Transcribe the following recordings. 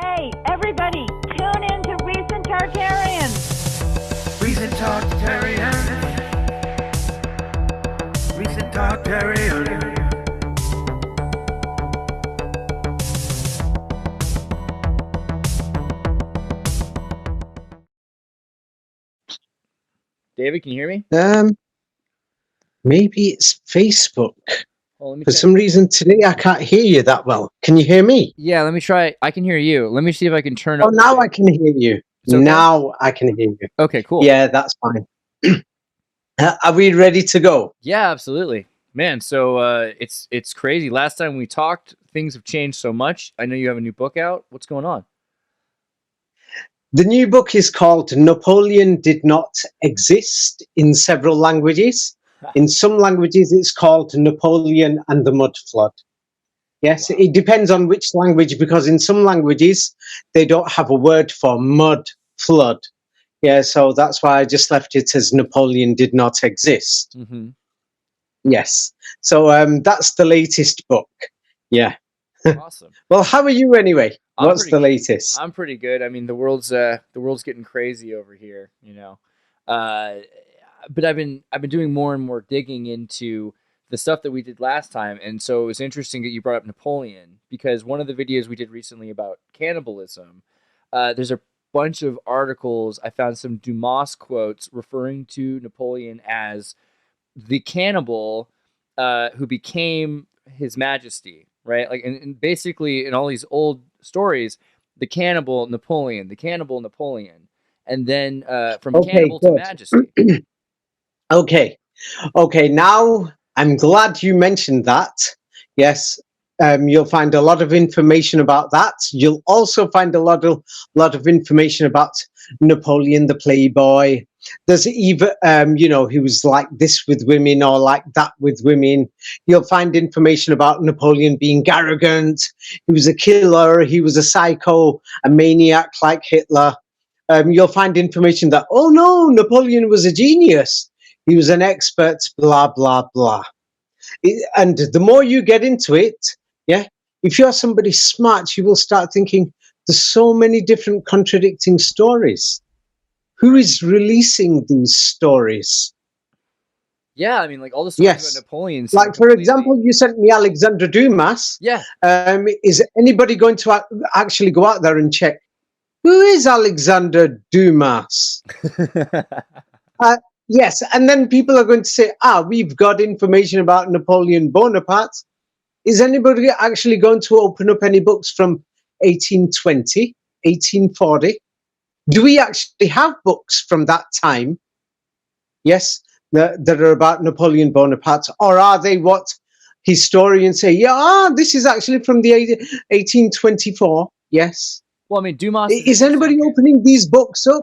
Hey, everybody, tune in to Recent Tartarians. Recent Tartarians. Recent Tartarians. David, can you hear me? Maybe it's Facebook. Well, let me For check. some reason today I can't hear you that well. Can you hear me? Yeah, let me try. I can hear you. Let me see if I can turn Oh, up. now I can hear you. It's okay? Now I can hear you. Okay, cool. Yeah, that's fine. Are we ready to go? Yeah, absolutely. Man, so it's crazy. Last time we talked, things have changed so much. I know you have a new book out. What's going on? The new book is called Napoleon Did Not Exist in several languages. In some languages, it's called Napoleon and the Mud Flood. Yes, Wow. It depends on which language, because in some languages, they don't have a word for mud flood. Yeah, so that's why I just left it as Napoleon Did Not Exist. Mm-hmm. Yes. So that's the latest book. Yeah. Awesome. Well, how are you anyway? I'm What's pretty the latest? I'm pretty good. I mean, the world's getting crazy over here, you know. But I've been doing more and more digging into the stuff that we did last time, and so it was interesting that you brought up Napoleon, because one of the videos we did recently about cannibalism, there's a bunch of articles. I found some Dumas quotes referring to Napoleon as the cannibal who became His Majesty, right? Like, and basically in all these old stories, the cannibal Napoleon, and then from Okay, cannibal to good. majesty. Okay. Now I'm glad you mentioned that. Yes. You'll find a lot of information about that. You'll also find a lot of information about Napoleon the Playboy. There's even, he was like this with women or like that with women. You'll find information about Napoleon being arrogant. He was a killer. He was a psycho, a maniac like Hitler. You'll find information that, oh no, Napoleon was a genius. He was an expert, blah, blah, blah. And the more you get into it, yeah, if you're somebody smart, you will start thinking there's so many different contradicting stories. Who is releasing these stories? Yeah, I mean, like all the stories Yes. about Napoleon. seem Like, for completely- example, you sent me Alexander Dumas. Yeah. Is anybody going to actually go out there and check who is Alexander Dumas? Yes, and then people are going to say, we've got information about Napoleon Bonaparte. Is anybody actually going to open up any books from 1820, 1840? Do we actually have books from that time? Yes, that are about Napoleon Bonaparte, or are they what historians say? Yeah, this is actually from the 1824. Yes. Well, I mean, Dumas Is anybody opening these books up,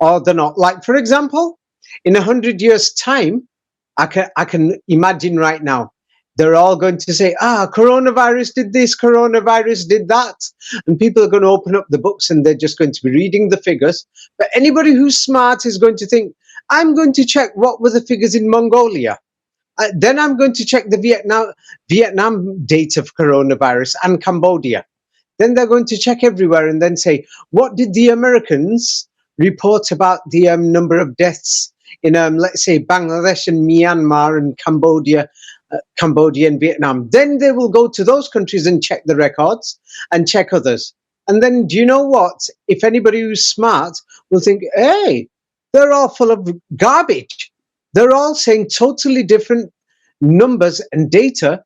or they're not? Like, for example, in 100 years' time, I can imagine right now, they're all going to say, coronavirus did this, coronavirus did that. And people are going to open up the books and they're just going to be reading the figures. But anybody who's smart is going to think, I'm going to check what were the figures in Mongolia. Then I'm going to check the Vietnam date of coronavirus and Cambodia. Then they're going to check everywhere and then say, what did the Americans report about the number of deaths in, let's say, Bangladesh and Myanmar and Cambodia and Vietnam? Then they will go to those countries and check the records and check others. And then, do you know what? If anybody who's smart will think, hey, they're all full of garbage. They're all saying totally different numbers and data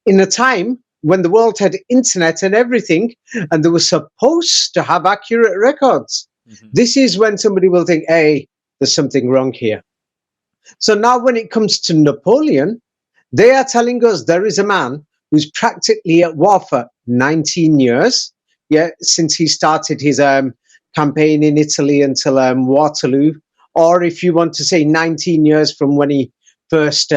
in a time when the world had internet and everything, and they were supposed to have accurate records. Mm-hmm. This is when somebody will think, hey, there's something wrong here. So now when it comes to Napoleon, they are telling us there is a man who's practically at war for 19 years, since he started his campaign in Italy until Waterloo, or if you want to say 19 years from when he first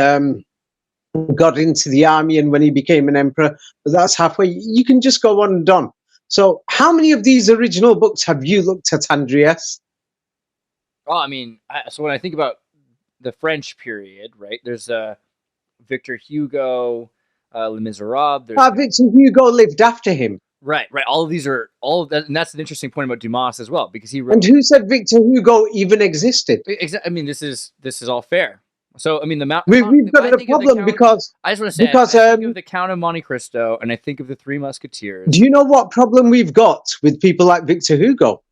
got into the army and when he became an emperor, but that's halfway. You can just go on and on. So how many of these original books have you looked at, Andreas? Oh, I mean, so when I think about the French period, right, there's Victor Hugo, Les Miserables. Victor Hugo lived after him. Right. All of these are all of that, and that's an interesting point about Dumas as well, because he wrote. And who said Victor Hugo even existed? I mean, this is all fair. So I mean, We've got a problem because I just want to say, because I think of the Count of Monte Cristo, and I think of the Three Musketeers. do you know what problem we've got with people like Victor Hugo?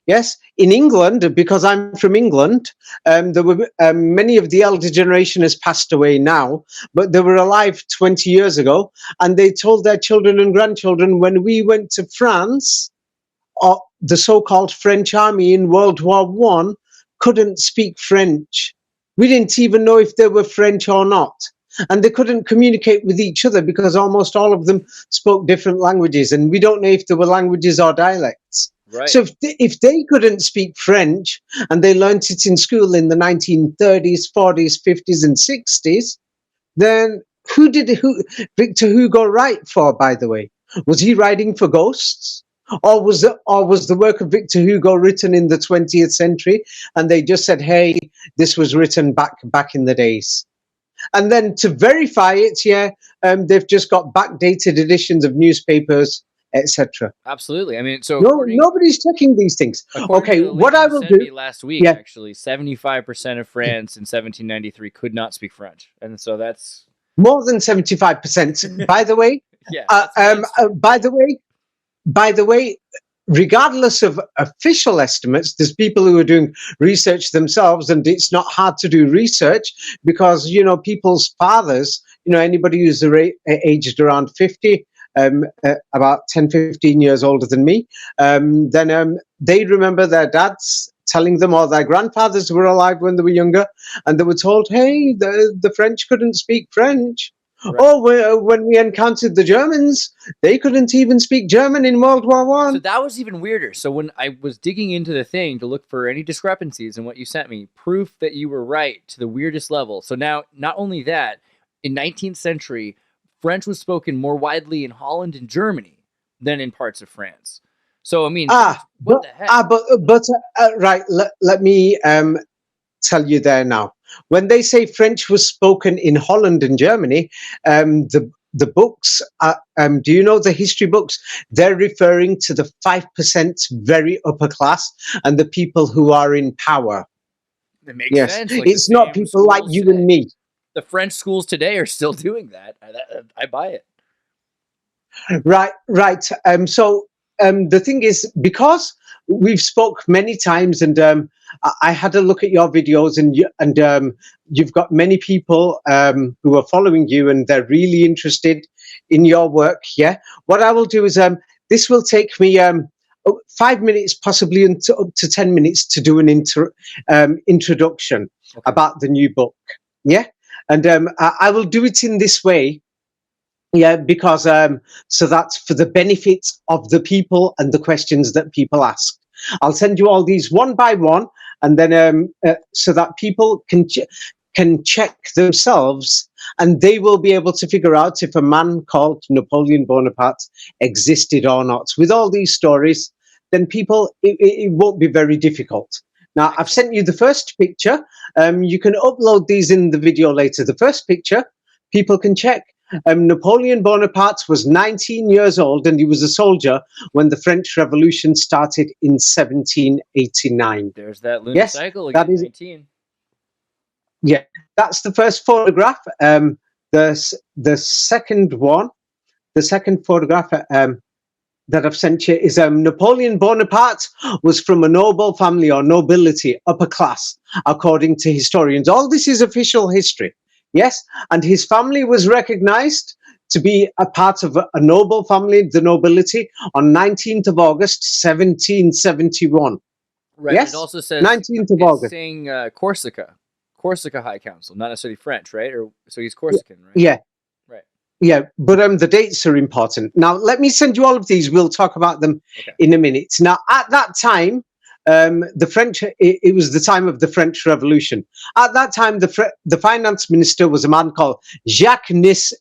Yes, in England, because I'm from England, there were many of the elder generation has passed away now, but they were alive 20 years ago, and they told their children and grandchildren when we went to France, the so-called French army in World War One couldn't speak French. We didn't even know if they were French or not. And they couldn't communicate with each other because almost all of them spoke different languages, and we don't know if they were languages or dialects. Right. So if they couldn't speak French and they learnt it in school in the 1930s, 40s, 50s, and 60s, then who did Victor Hugo write for, by the way? Was he writing for ghosts? Or was the work of Victor Hugo written in the 20th century and they just said, hey, this was written back in the days? And then to verify it, they've just got backdated editions of newspapers, etc. Absolutely. I mean, so nobody's checking these things. Okay, what I will do last week, actually, 75% of France in 1793 could not speak French, and so that's more than 75%. By the way, by the way, regardless of official estimates, there's people who are doing research themselves, and it's not hard to do research because, people's fathers, anybody who's aged around 50, about 10, 15 years older than me, then they remember their dads telling them, or their grandfathers were alive when they were younger, and they were told, hey, the French couldn't speak French. Right. Oh, when we encountered the Germans, they couldn't even speak German in World War One. So that was even weirder. So when I was digging into the thing to look for any discrepancies in what you sent me, proof that you were right to the weirdest level. So now, not only that, in 19th century, French was spoken more widely in Holland and Germany than in parts of France. So I mean, what the heck? Right. Let me tell you there now. When they say French was spoken in Holland and Germany, the books, do you know the history books? They're referring to the 5% very upper class and the people who are in power. It makes sense. Like it's not people like you and me. The French schools today are still doing that. I buy it. Right. So the thing is, because we've spoke many times, and I had a look at your videos, and you've got many people who are following you, and they're really interested in your work. Yeah. What I will do is this will take me 5 minutes, possibly up to 10 minutes, to do an introduction about the new book. Yeah. And I will do it in this way. Yeah, because so that's for the benefit of the people and the questions that people ask. I'll send you all these one by one, and then so that people can check themselves, and they will be able to figure out if a man called Napoleon Bonaparte existed or not. With all these stories, then people, it won't be very difficult. Now, I've sent you the first picture. You can upload these in the video later. The first picture, people can check. Napoleon Bonaparte was 19 years old, and he was a soldier when the French Revolution started in 1789. There's that lunar cycle again, that is 19. Yeah, that's the first photograph. The second one, the second photograph that I've sent you is Napoleon Bonaparte was from a noble family or nobility, upper class, according to historians. All this is official history. Yes, and his family was recognized to be a part of a noble family, the nobility, on 19th of August, 1771. Right, yes? It also says 19th of August. Saying Corsica High Council, not necessarily French, right? Or so he's Corsican, right? Yeah. Right. Yeah, but the dates are important. Now, let me send you all of these. We'll talk about them in a minute. Now, at that time, the French, it was the time of the French Revolution. At that time, the finance minister was a man called Jacques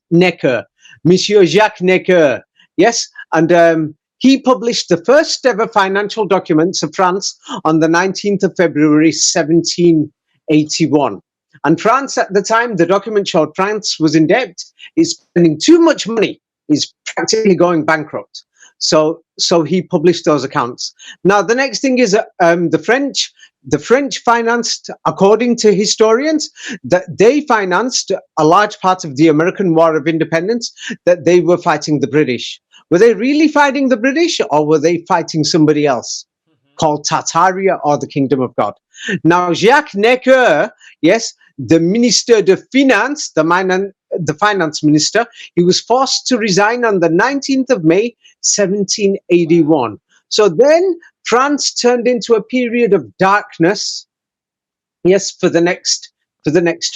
Necker, Monsieur Jacques Necker. Yes, and he published the first ever financial documents of France on the 19th of February, 1781. And France at the time, the document showed France was in debt, is spending too much money, is practically going bankrupt. So he published those accounts. Now the next thing is the French financed, according to historians, that they financed a large part of the American War of Independence, that they were fighting the British. Were they really fighting the British, or were they fighting somebody else called Tartaria or the Kingdom of God? Now, Jacques Necker, yes, the Minister de Finance, the finance minister, he was forced to resign on the 19th of May, 1781. So then France turned into a period of darkness, yes, for the next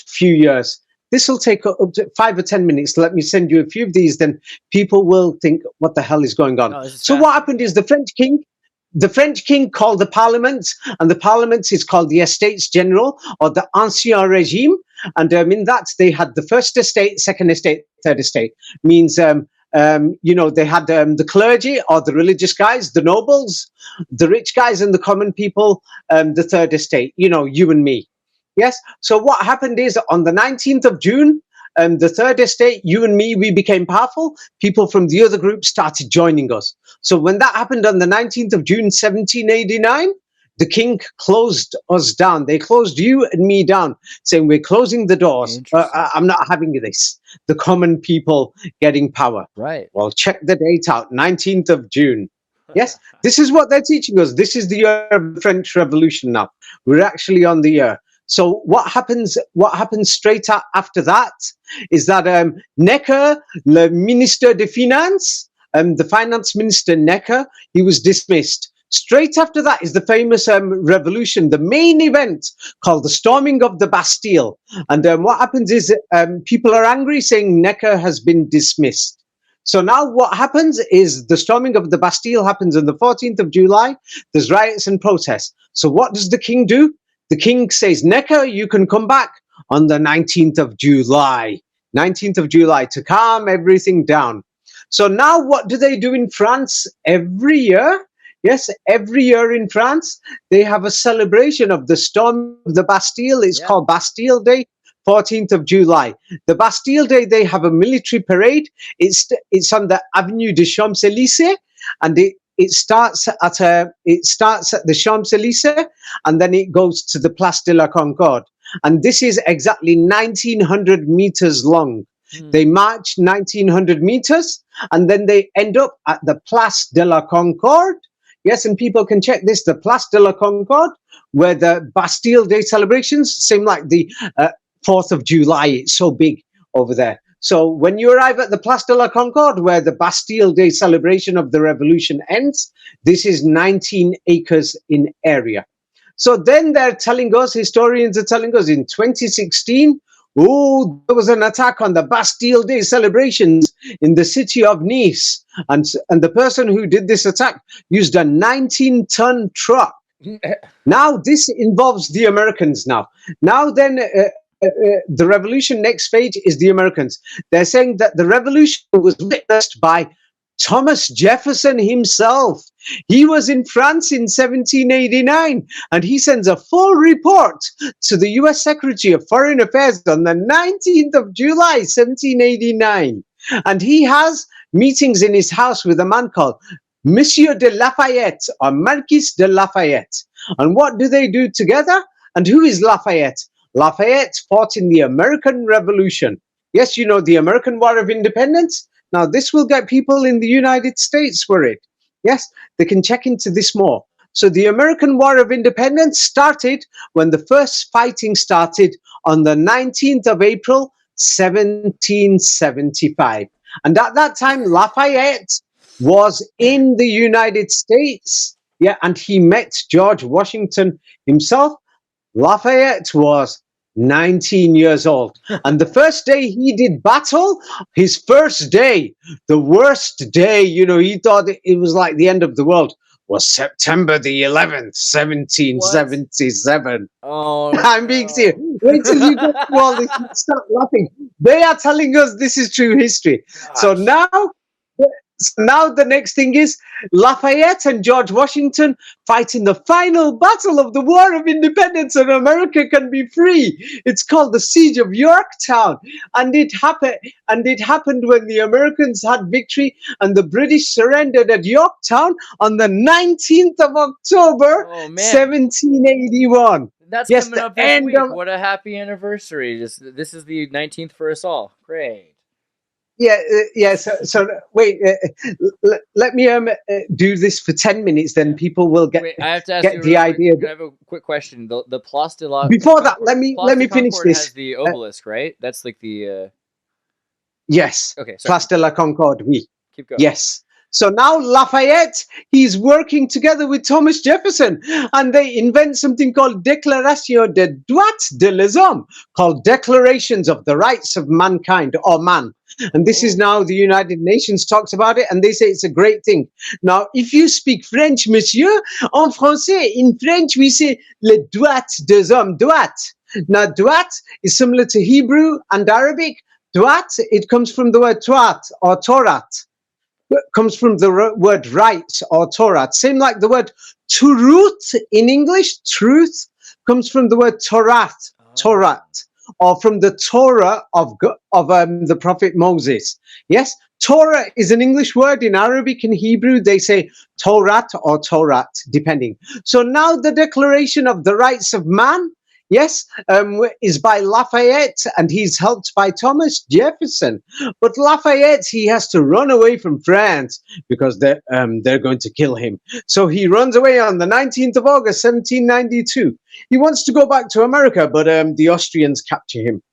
few years. This will take up to 5 or 10 minutes. Let me send you a few of these, then people will think, what the hell is going on? So what happened is the French king called the parliament, and the parliament is called the Estates General, or the Ancien Régime. And in that, they had the first estate, second estate, third estate. Means, they had the clergy, or the religious guys, the nobles, the rich guys, and the common people, the third estate, you and me. Yes. So what happened is, on the 19th of June, the third estate, you and me, we became powerful. People from the other group started joining us. So when that happened on the 19th of June, 1789, the king closed us down. They closed you and me down, saying, we're closing the doors. I'm not having this. The common people getting power. Right. Well, check the date out, 19th of June. Yes, this is what they're teaching us. This is the year of the French Revolution now. We're actually on the year. So what happens straight after that is that Necker, le Minister de Finance, the finance minister Necker, he was dismissed. Straight after that is the famous revolution, the main event called the storming of the Bastille. And what happens is people are angry, saying Necker has been dismissed. So now what happens is the storming of the Bastille happens on the 14th of July. There's riots and protests. So what does the king do? The king says, Necker, you can come back on the 19th of July. 19th of July to calm everything down. So now what do they do in France every year? Yes, every year in France, they have a celebration of the storm of the Bastille. It's called Bastille Day, 14th of July. The Bastille Day, they have a military parade. It's on the Avenue des Champs-Élysées, and it starts at the Champs-Élysées, and then it goes to the Place de la Concorde. And this is exactly 1,900 meters long. They march 1,900 meters, and then they end up at the Place de la Concorde. Yes, and people can check this, the Place de la Concorde, where the Bastille Day celebrations seem like the 4th of July. It's so big over there. So when you arrive at the Place de la Concorde, where the Bastille Day celebration of the revolution ends, this is 19 acres in area. So then they're telling us, historians are telling us, in 2016, there was an attack on the Bastille Day celebrations in the city of Nice. And the person who did this attack used a 19-ton truck. Now this involves the Americans now. Now then, the revolution next phase is the Americans. They're saying that the revolution was witnessed by Thomas Jefferson himself. He was in France in 1789, and he sends a full report to the US Secretary of Foreign Affairs on the 19th of July, 1789. And he has meetings in his house with a man called Monsieur de Lafayette, or Marquis de Lafayette. And what do they do together? And who is Lafayette? Lafayette fought in the American Revolution. Yes, you know, the American War of Independence. Now, this will get people in the United States worried. Yes, they can check into this more. So the American War of Independence started when the first fighting started on the 19th of April, 1775. And at that time, Lafayette was in the United States. Yeah, and he met George Washington himself. Lafayette was 19 years old. And the first day he did battle, his first day, the worst day, you know, he thought it was like the end of the world, was September the 11th, 1777. Oh, I'm being serious. Wait till you go through all this and start laughing. They are telling us this is true history. Gosh. So now So now the next thing is Lafayette and George Washington fighting the final battle of the War of Independence, and America can be free. It's called the Siege of Yorktown, and it happened. And it happened when the Americans had victory and the British surrendered at Yorktown on the 19th of October, Oh, man. 1781. That's Yes, coming the up this end week. of- What a happy anniversary. This is the 19th for us all. Great. Yeah. So wait, let me do this for 10 minutes, then people will get Wait, I have to ask get you the idea. I have a quick question. The Place de la Before that, Concorde- let me finish Concorde this. has the obelisk, right? That's like the Yes, okay. Sorry. Place de la Concorde. Oui. Keep going. Yes. So now Lafayette, he's working together with Thomas Jefferson, and they invent something called Déclaration des droits de l'homme, called Declarations of the Rights of Mankind, or Man. And this is now the United Nations talks about it, and they say it's a great thing. Now, if you speak French, monsieur, en français, in French, we say les droits des hommes, droit. Now, droit is similar to Hebrew and Arabic. Droit, it comes from the word Torat or Torat. Comes from the word right or Torah. Same like the word truth in English. Truth comes from the word Torah, or from the Torah of the prophet Moses. Yes, Torah is an English word. In Arabic and Hebrew, they say Torah or Torah, depending. So now the Declaration of the Rights of Man, yes, is by Lafayette, and he's helped by Thomas Jefferson. But Lafayette, he has to run away from France because they're going to kill him. So he runs away on the 19th of August, 1792. He wants to go back to America, but the Austrians capture him.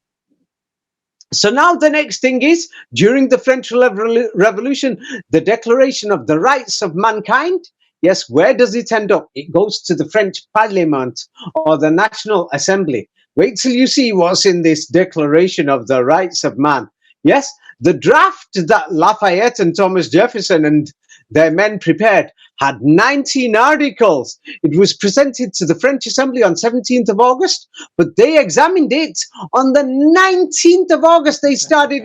So now the next thing is, during the French Revolution, the Declaration of the Rights of Mankind, yes, where does it end up? It goes to the French Parliament, or the National Assembly. Wait till you see what's in this Declaration of the Rights of Man. Yes, the draft that Lafayette and Thomas Jefferson and their men prepared had 19 articles. It was presented to the French Assembly on 17th of August, but they examined it on the 19th of August. They started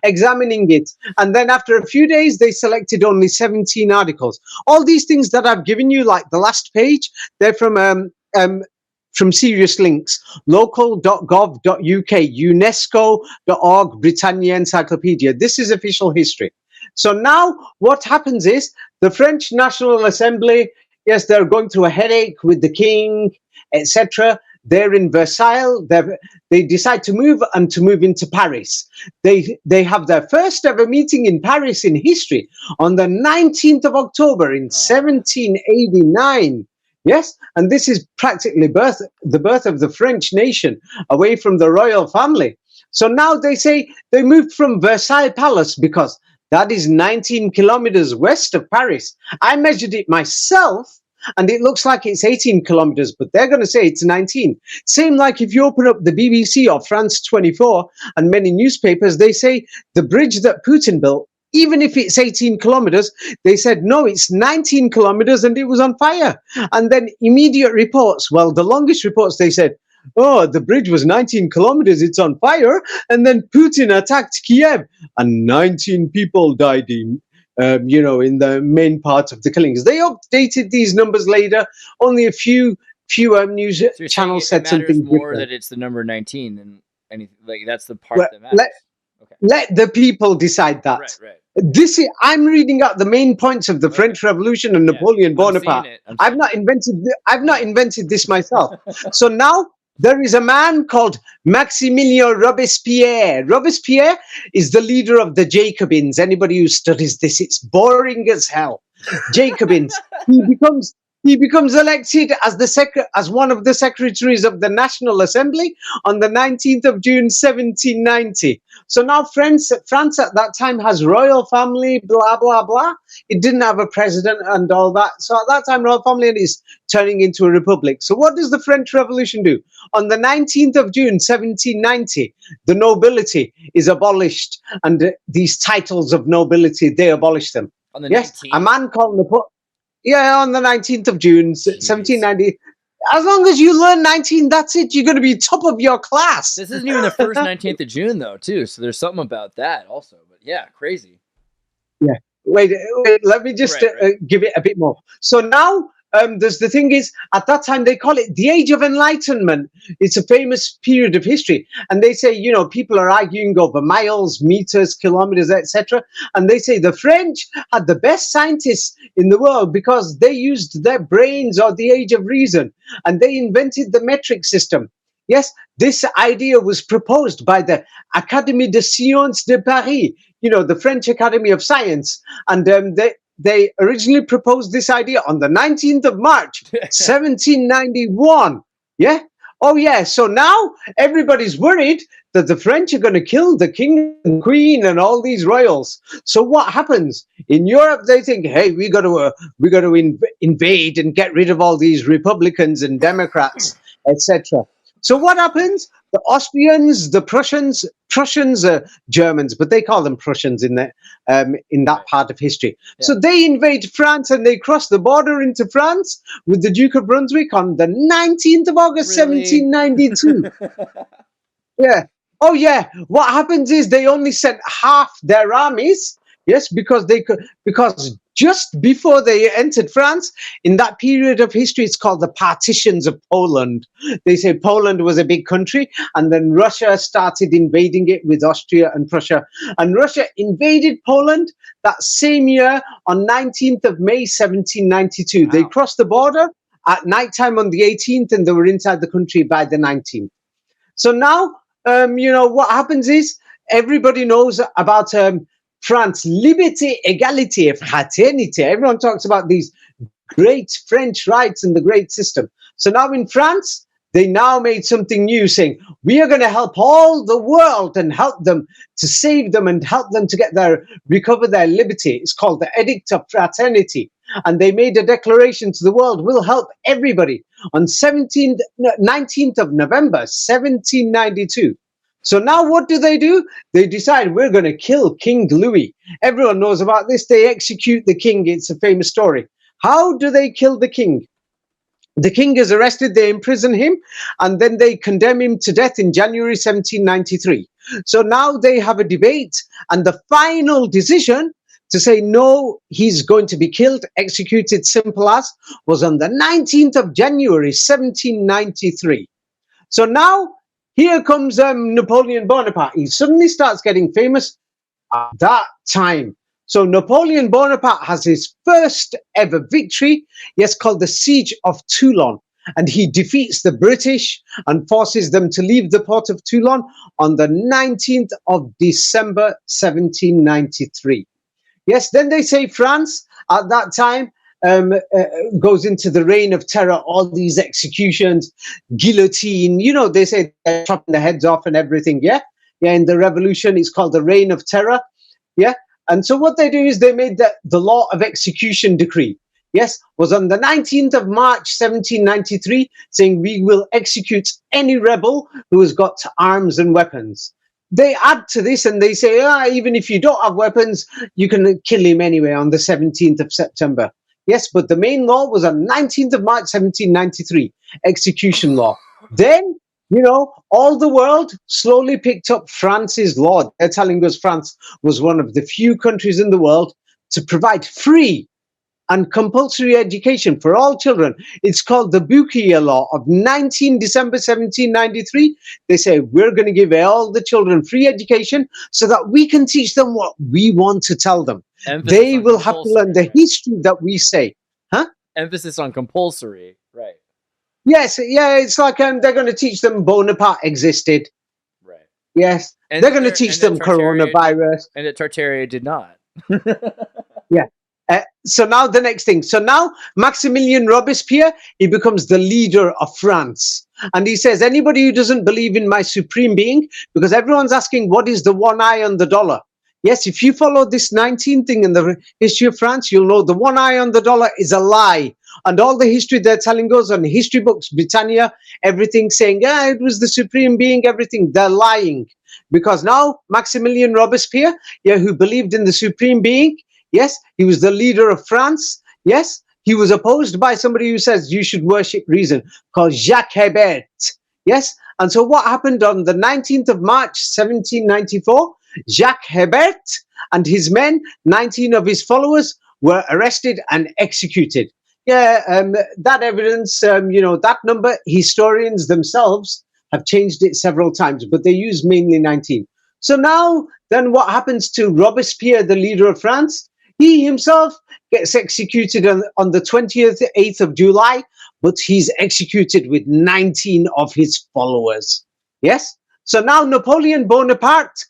examining it. And then after a few days, they selected only 17 articles. All these things that I've given you, like the last page, they're from serious links, local.gov.uk, unesco.org, Britannia Encyclopedia. This is official history. So now what happens is the French National Assembly, yes, they're going through a headache with the king, etc. They're in Versailles. They decide to move into Paris. They have their first ever meeting in Paris in history on the 19th of October in 1789. Yes, and this is practically the birth of the French nation away from the royal family. So now they say they moved from Versailles Palace because that is 19 kilometers west of Paris. I measured it myself, and it looks like it's 18 kilometers, but they're going to say it's 19. Same like if you open up the BBC or France 24 and many newspapers, they say the bridge that Putin built, even if it's 18 kilometers, they said, no, it's 19 kilometers and it was on fire. And then immediate reports, well, the longest reports, they said, oh, the bridge was 19 kilometers, it's on fire. And then Putin attacked Kiev and 19 people died in the main part of the killings. They updated these numbers later. Only a few news channels said something more different. that it's the number 19 than anything. Like that's the part that matters. Let the people decide that. Right. I'm reading out the main points of the French Revolution and Napoleon Bonaparte. I've not invented this myself. So now there is a man called Maximilien Robespierre. Robespierre is the leader of the Jacobins. Anybody who studies this, it's boring as hell. Jacobins. He becomes elected as one of the secretaries of the National Assembly on the 19th of June, 1790. So now France at that time has royal family, blah, blah, blah. It didn't have a president and all that. So at that time, royal family is turning into a republic. So what does the French Revolution do? On the 19th of June, 1790, the nobility is abolished. And these titles of nobility, they abolish them. On the yes, 19th? A man called Napoleon. Yeah, on the 19th of June, 1790. As long as you learn 19, that's it. You're going to be top of your class. This isn't even the first 19th of June, though, too. So there's something about that also. But yeah, crazy. Yeah. wait, let me just give it a bit more. So now, there's the thing is, at that time they call it the Age of Enlightenment. It's a famous period of history, and they say, people are arguing over miles, meters, kilometers, etc. And they say the French had the best scientists in the world because they used their brains, or the age of reason, and they invented the metric system. Yes, this idea was proposed by the Académie des Sciences de Paris, the French Academy of Science, and they originally proposed this idea on the 19th of March, 1791. Yeah? Oh, yeah. So now everybody's worried that the French are going to kill the king and queen and all these royals. So what happens? In Europe, they think, hey, we got to invade and get rid of all these Republicans and Democrats, etc. So what happens? The Austrians, the Prussians are Germans, but they call them Prussians in that part of history. Yeah. So they invade France and they cross the border into France with the Duke of Brunswick on the 19th of August, 1792. Yeah. Oh, yeah. What happens is they only sent half their armies. Yes, because just before they entered France, in that period of history, it's called the partitions of Poland. They say Poland was a big country, and then Russia started invading it with Austria and Prussia. And Russia invaded Poland that same year on 19th of May, 1792. Wow. They crossed the border at nighttime on the 18th, and they were inside the country by the 19th. So now, what happens is everybody knows about France, liberté, égalité, fraternité. Everyone talks about these great French rights and the great system. So now in France, they now made something new, saying, we are going to help all the world and help them to save them and help them to recover their liberty. It's called the Edict of Fraternity. And they made a declaration to the world, we'll help everybody on 19th of November, 1792. So now what do? They decide we're going to kill King Louis. Everyone knows about this. They execute the king. It's a famous story. How do they kill the king? The king is arrested. They imprison him, and then they condemn him to death in January 1793. So now they have a debate, and the final decision to say, no, he's going to be killed, executed, simple as, was on the 19th of January, 1793. So now, here comes Napoleon Bonaparte. He suddenly starts getting famous at that time. So Napoleon Bonaparte has his first ever victory, yes, called the Siege of Toulon. And he defeats the British and forces them to leave the port of Toulon on the 19th of December, 1793. Yes, then they say France at that time goes into the reign of terror, all these executions, guillotine, they say they're chopping the heads off and everything, yeah? Yeah, in the revolution, it's called the reign of terror, yeah? And so what they do is they made the law of execution decree, yes, was on the 19th of March, 1793, saying we will execute any rebel who has got arms and weapons. They add to this and they say, even if you don't have weapons, you can kill him anyway on the 17th of September. Yes, but the main law was on 19th of March, 1793, execution law. Then, all the world slowly picked up France's law. They're telling us France was one of the few countries in the world to provide free and compulsory education for all children. It's called the Bouquet Law of 19 December 1793. They say, we're going to give all the children free education so that we can teach them what we want to tell them. Emphasis they will have to learn the history that we say. Huh? Emphasis on compulsory, right. Yes, yeah, it's like they're going to teach them Bonaparte existed. Right. Yes, and they're going to teach them coronavirus. And that Tartaria did not. Yeah. So now the next thing. So now Maximilien Robespierre, he becomes the leader of France. And he says, anybody who doesn't believe in my supreme being, because everyone's asking, what is the one eye on the dollar? Yes, if you follow this 19 thing in the history of France, you'll know the one eye on the dollar is a lie. And all the history they're telling us on history books, Britannia, everything saying, it was the supreme being, everything, they're lying. Because now Maximilien Robespierre, who believed in the supreme being, yes, he was the leader of France. Yes, he was opposed by somebody who says you should worship reason, called Jacques Hébert. Yes, and so what happened on the 19th of March, 1794? Jacques Hébert and his men, 19 of his followers, were arrested and executed. Yeah, that evidence, that number, historians themselves have changed it several times, but they use mainly 19. So now, then what happens to Robespierre, the leader of France? He himself gets executed on the 28th of July, but he's executed with 19 of his followers. Yes? So now Napoleon Bonaparte,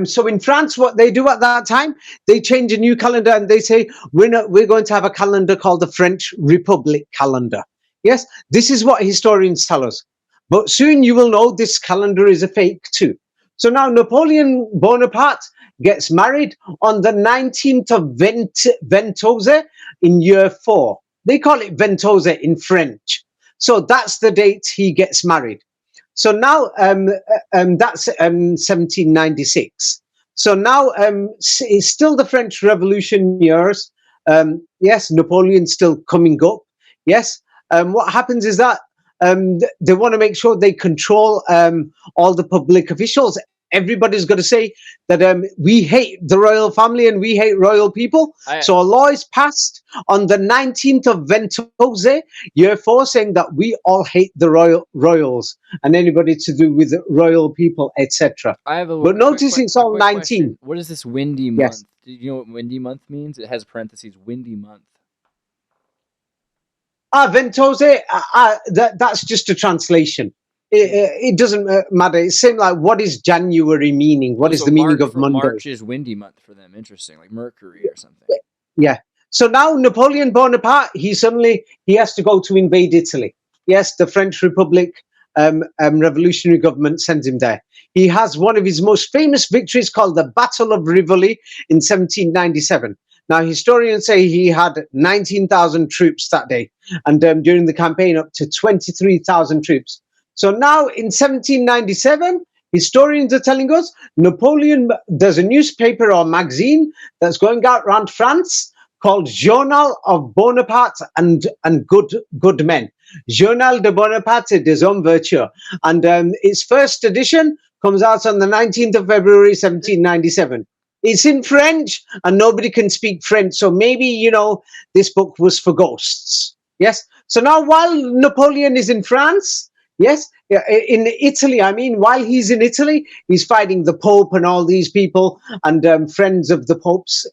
so in France, what they do at that time, they change a new calendar and they say, we're going to have a calendar called the French Republic calendar. Yes? This is what historians tell us. But soon you will know this calendar is a fake too. So now Napoleon Bonaparte gets married on the 19th of Ventose in year 4. They call it Ventose in French. So that's the date he gets married. So now that's 1796. So now it's still the French Revolution years. Yes, Napoleon's still coming up. Yes. What happens is that they want to make sure they control all the public officials. Everybody's got to say that we hate the royal family and we hate royal people. So a law is passed on the 19th of Ventose, year 4, saying that we all hate the royals and anybody to do with royal people, etc. But notice it's all 19. Question. What is this windy month? Yes. Do you know what windy month means? It has parentheses, windy month. Ventose, that's just a translation. It doesn't matter. It's same like, what is January meaning? What is the meaning of Monday? March is windy month for them. Interesting, like Mercury or something. Yeah. So now Napoleon Bonaparte, he has to go to invade Italy. Yes, the French Republic revolutionary government sends him there. He has one of his most famous victories called the Battle of Rivoli in 1797. Now, historians say he had 19,000 troops that day, and during the campaign, up to 23,000 troops. So now in 1797, historians are telling us Napoleon, there's a newspaper or magazine that's going out around France called Journal of Bonaparte and Good Men. Journal de Bonaparte des Hommes Vertueux. And its first edition comes out on the 19th of February, 1797. It's in French and nobody can speak French. So maybe, this book was for ghosts. Yes. So now while Napoleon is in France, yes, in Italy, while he's in Italy, he's fighting the Pope and all these people and friends of the Popes.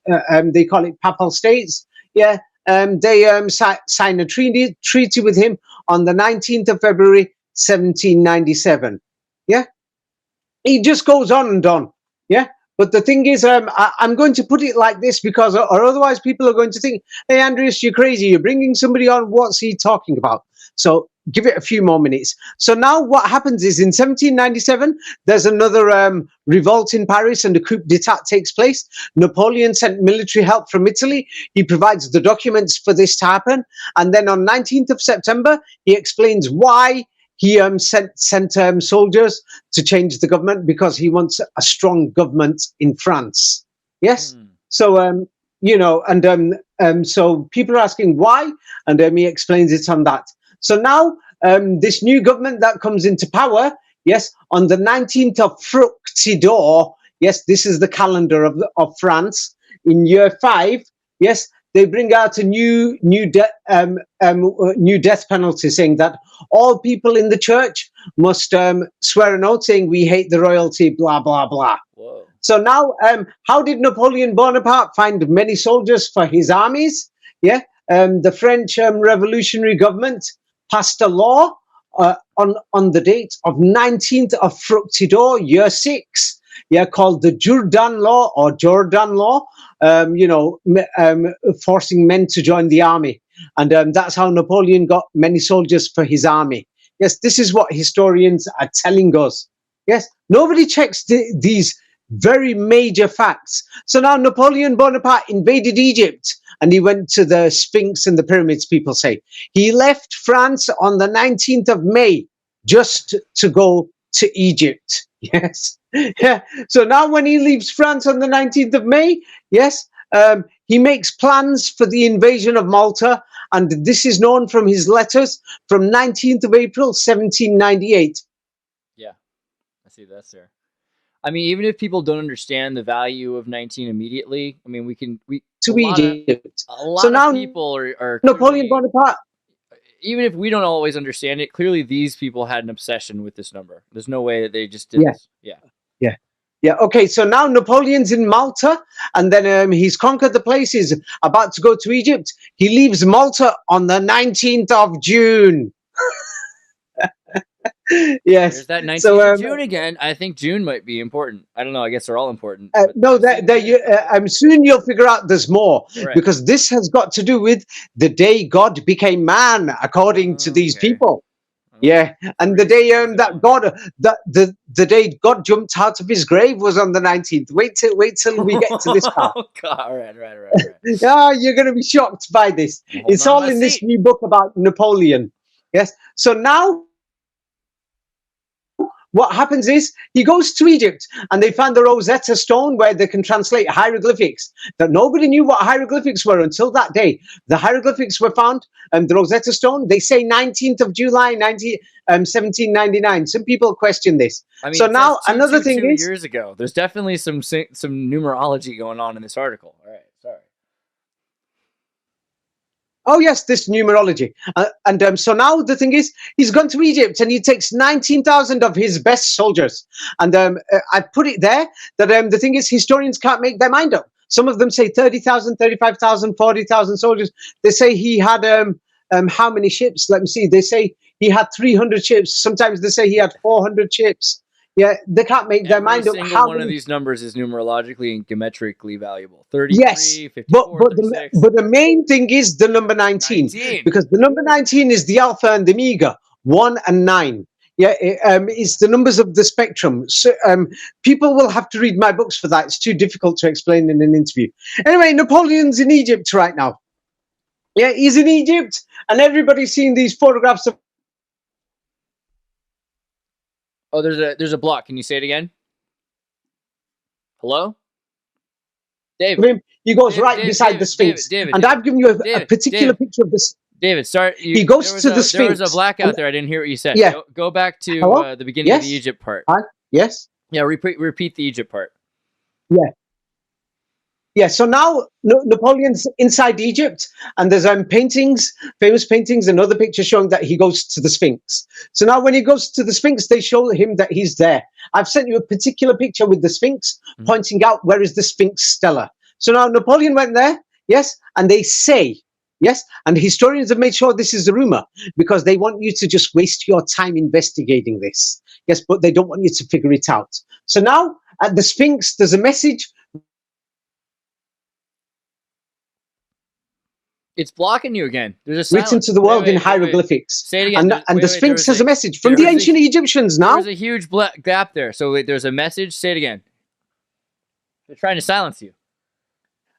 They call it Papal States. Yeah, they sign a treaty with him on the 19th of February, 1797. Yeah, he just goes on and on. Yeah. But the thing is, I'm going to put it like this because, or otherwise people are going to think, hey, Andreas, you're crazy. You're bringing somebody on. What's he talking about? So give it a few more minutes. So now what happens is in 1797, there's another revolt in Paris and a coup d'etat takes place. Napoleon sent military help from Italy. He provides the documents for this to happen. And then on 19th of September, he explains why he sent soldiers to change the government, because he wants a strong government in France. Yes. So, so people are asking why, and he explains it on that. So now this new government that comes into power, yes, on the 19th of Fructidor, yes, this is the calendar of France, in year 5, yes, they bring out a new death penalty, saying that all people in the church must swear an oath saying we hate the royalty, blah, blah, blah. Whoa. So now, how did Napoleon Bonaparte find many soldiers for his armies? Yeah, the French revolutionary government passed a law on the date of 19th of Fructidor, year 6, yeah, called the Jourdan Law or Jordan Law, forcing men to join the army. And that's how Napoleon got many soldiers for his army. Yes, this is what historians are telling us. Yes, nobody checks these very major facts. So now Napoleon Bonaparte invaded Egypt and he went to the Sphinx and the pyramids, people say. He left France on the 19th of May just to go to Egypt. Yes. Yeah. So now when he leaves France on the 19th of May, yes, he makes plans for the invasion of Malta. And this is known from his letters from 19th of April, 1798. Yeah, I see that's there. I mean, even if people don't understand the value of 19 immediately, I mean, we to a lot of Egypt. a lot So of now people are Napoleon clearly, Bonaparte. even if we don't always understand it, clearly these people had an obsession with this number. There's no way that they just did Yeah, this. Yeah. yeah, yeah. Okay, so now Napoleon's in Malta, and then he's conquered the place. He's about to go to Egypt. He leaves Malta on the 19th of June. Yes. There's that So 19th of June again. I think June might be important. I don't know. I guess they're all important. But no, I've seen June. soon you'll figure out there's more, Right. because this has got to do with the day God became man, according to these Okay. people. Yeah, and the day that God, the day God jumped out of his grave was on the 19th. Wait till we get to this part. Oh, God. All right. Ah, you're going to be shocked by this. Hold It's on to all my in this seat. new book about Napoleon. Yes. So now what happens is he goes to Egypt, and they found the Rosetta Stone where they can translate hieroglyphics. That nobody knew what hieroglyphics were until that day. The hieroglyphics were found, and the Rosetta Stone, they say 19th of July, 1799. Some people question this. I mean, So it now says another thing 222 is, years ago. There's definitely some numerology going on in this article. All right. Sorry. oh yes, this numerology. So now the thing is, he's gone to Egypt, and he takes 19,000 of his best soldiers. And I put it there that the thing is, historians can't make their mind up. Some of them say 30,000, 35,000, 40,000 soldiers. They say he had how many ships? Let me see. They say he had 300 ships. Sometimes they say he had 400 ships. Yeah, they can't make their mind up Every single how one of many. these numbers is numerologically and geometrically valuable. 33, Yes, 54, but 36. the main thing is the number 19, 19. because the number 19 is the alpha and the omega, 1 and 9. Yeah, it's the numbers of the spectrum. So people will have to read my books for that. It's too difficult to explain in an interview. Anyway, Napoleon's in Egypt right now. Yeah, he's in Egypt, and everybody's seen these photographs of Oh, there's a block. Can you say it again? Hello? David. him. He goes David, right David, beside David, the Sphinx. David, And David, I've given you a David, particular David. picture of this. David, start. He goes to the There was a Sphinx. blackout And- there. I didn't hear what you said. Yeah. Go back to Hello? the beginning of the Yes? Egypt part. Hi? Yes? Yeah, repeat the Egypt part. Yeah. Yeah, so now Napoleon's inside Egypt, and there's paintings, famous paintings, and other pictures showing that he goes to the Sphinx. So now when he goes to the Sphinx, they show him that he's there. I've sent you a particular picture with the Sphinx, pointing out where is the Sphinx stela. So now Napoleon went there, yes, and they say, yes, and historians have made sure this is a rumor, because they want you to just waste your time investigating this. Yes, but they don't want you to figure it out. So now at the Sphinx, there's a message. It's blocking you again. There's a Written silence. to the world Wait, in wait. hieroglyphics. Say it again. And the Sphinx has a message from there the was ancient Egyptians now. There's a huge gap there. So wait, there's a message. Say it again. They're trying to silence you.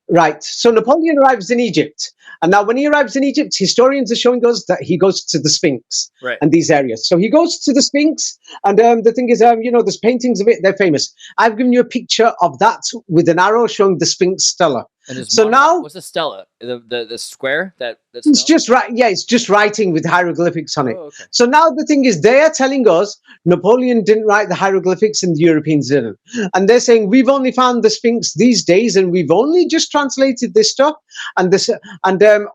Right. So Napoleon arrives in Egypt. And now when he arrives in Egypt, historians are showing us that he goes to the Sphinx Right. and these areas. So he goes to the Sphinx, and the thing is, there's paintings of it. They're famous. I've given you a picture of that with an arrow showing the Sphinx stela. And So now what's the stela? The square that's it's just right. Yeah, it's just writing with hieroglyphics on it. Oh, okay. So now the thing is, they are telling us Napoleon didn't write the hieroglyphics and the Europeans didn't. And they're saying we've only found the Sphinx these days, and we've only just translated this stuff. And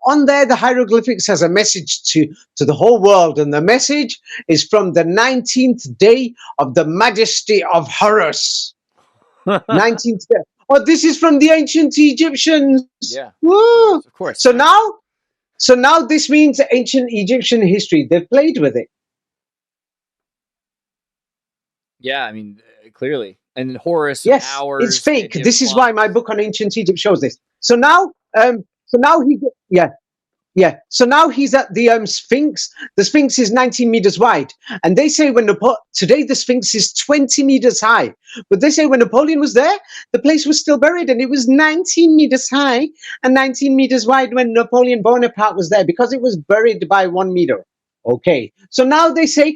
on there, the hieroglyphics has a message to the whole world, and the message is from the 19th day of the Majesty of Horus. 19th day. Oh, this is from the ancient Egyptians. Yeah. Woo! Of course. So now this means ancient Egyptian history. They've played with it. Yeah, I mean, clearly. And Horus, Yes, hours. it's fake. This is why my book on ancient Egypt shows this. So now So now he's at the Sphinx. The Sphinx is 19 meters wide, and they say today the Sphinx is 20 meters high. But they say when Napoleon was there, the place was still buried, and it was 19 meters high and 19 meters wide when Napoleon Bonaparte was there, because it was buried by 1 meter. Okay, so now they say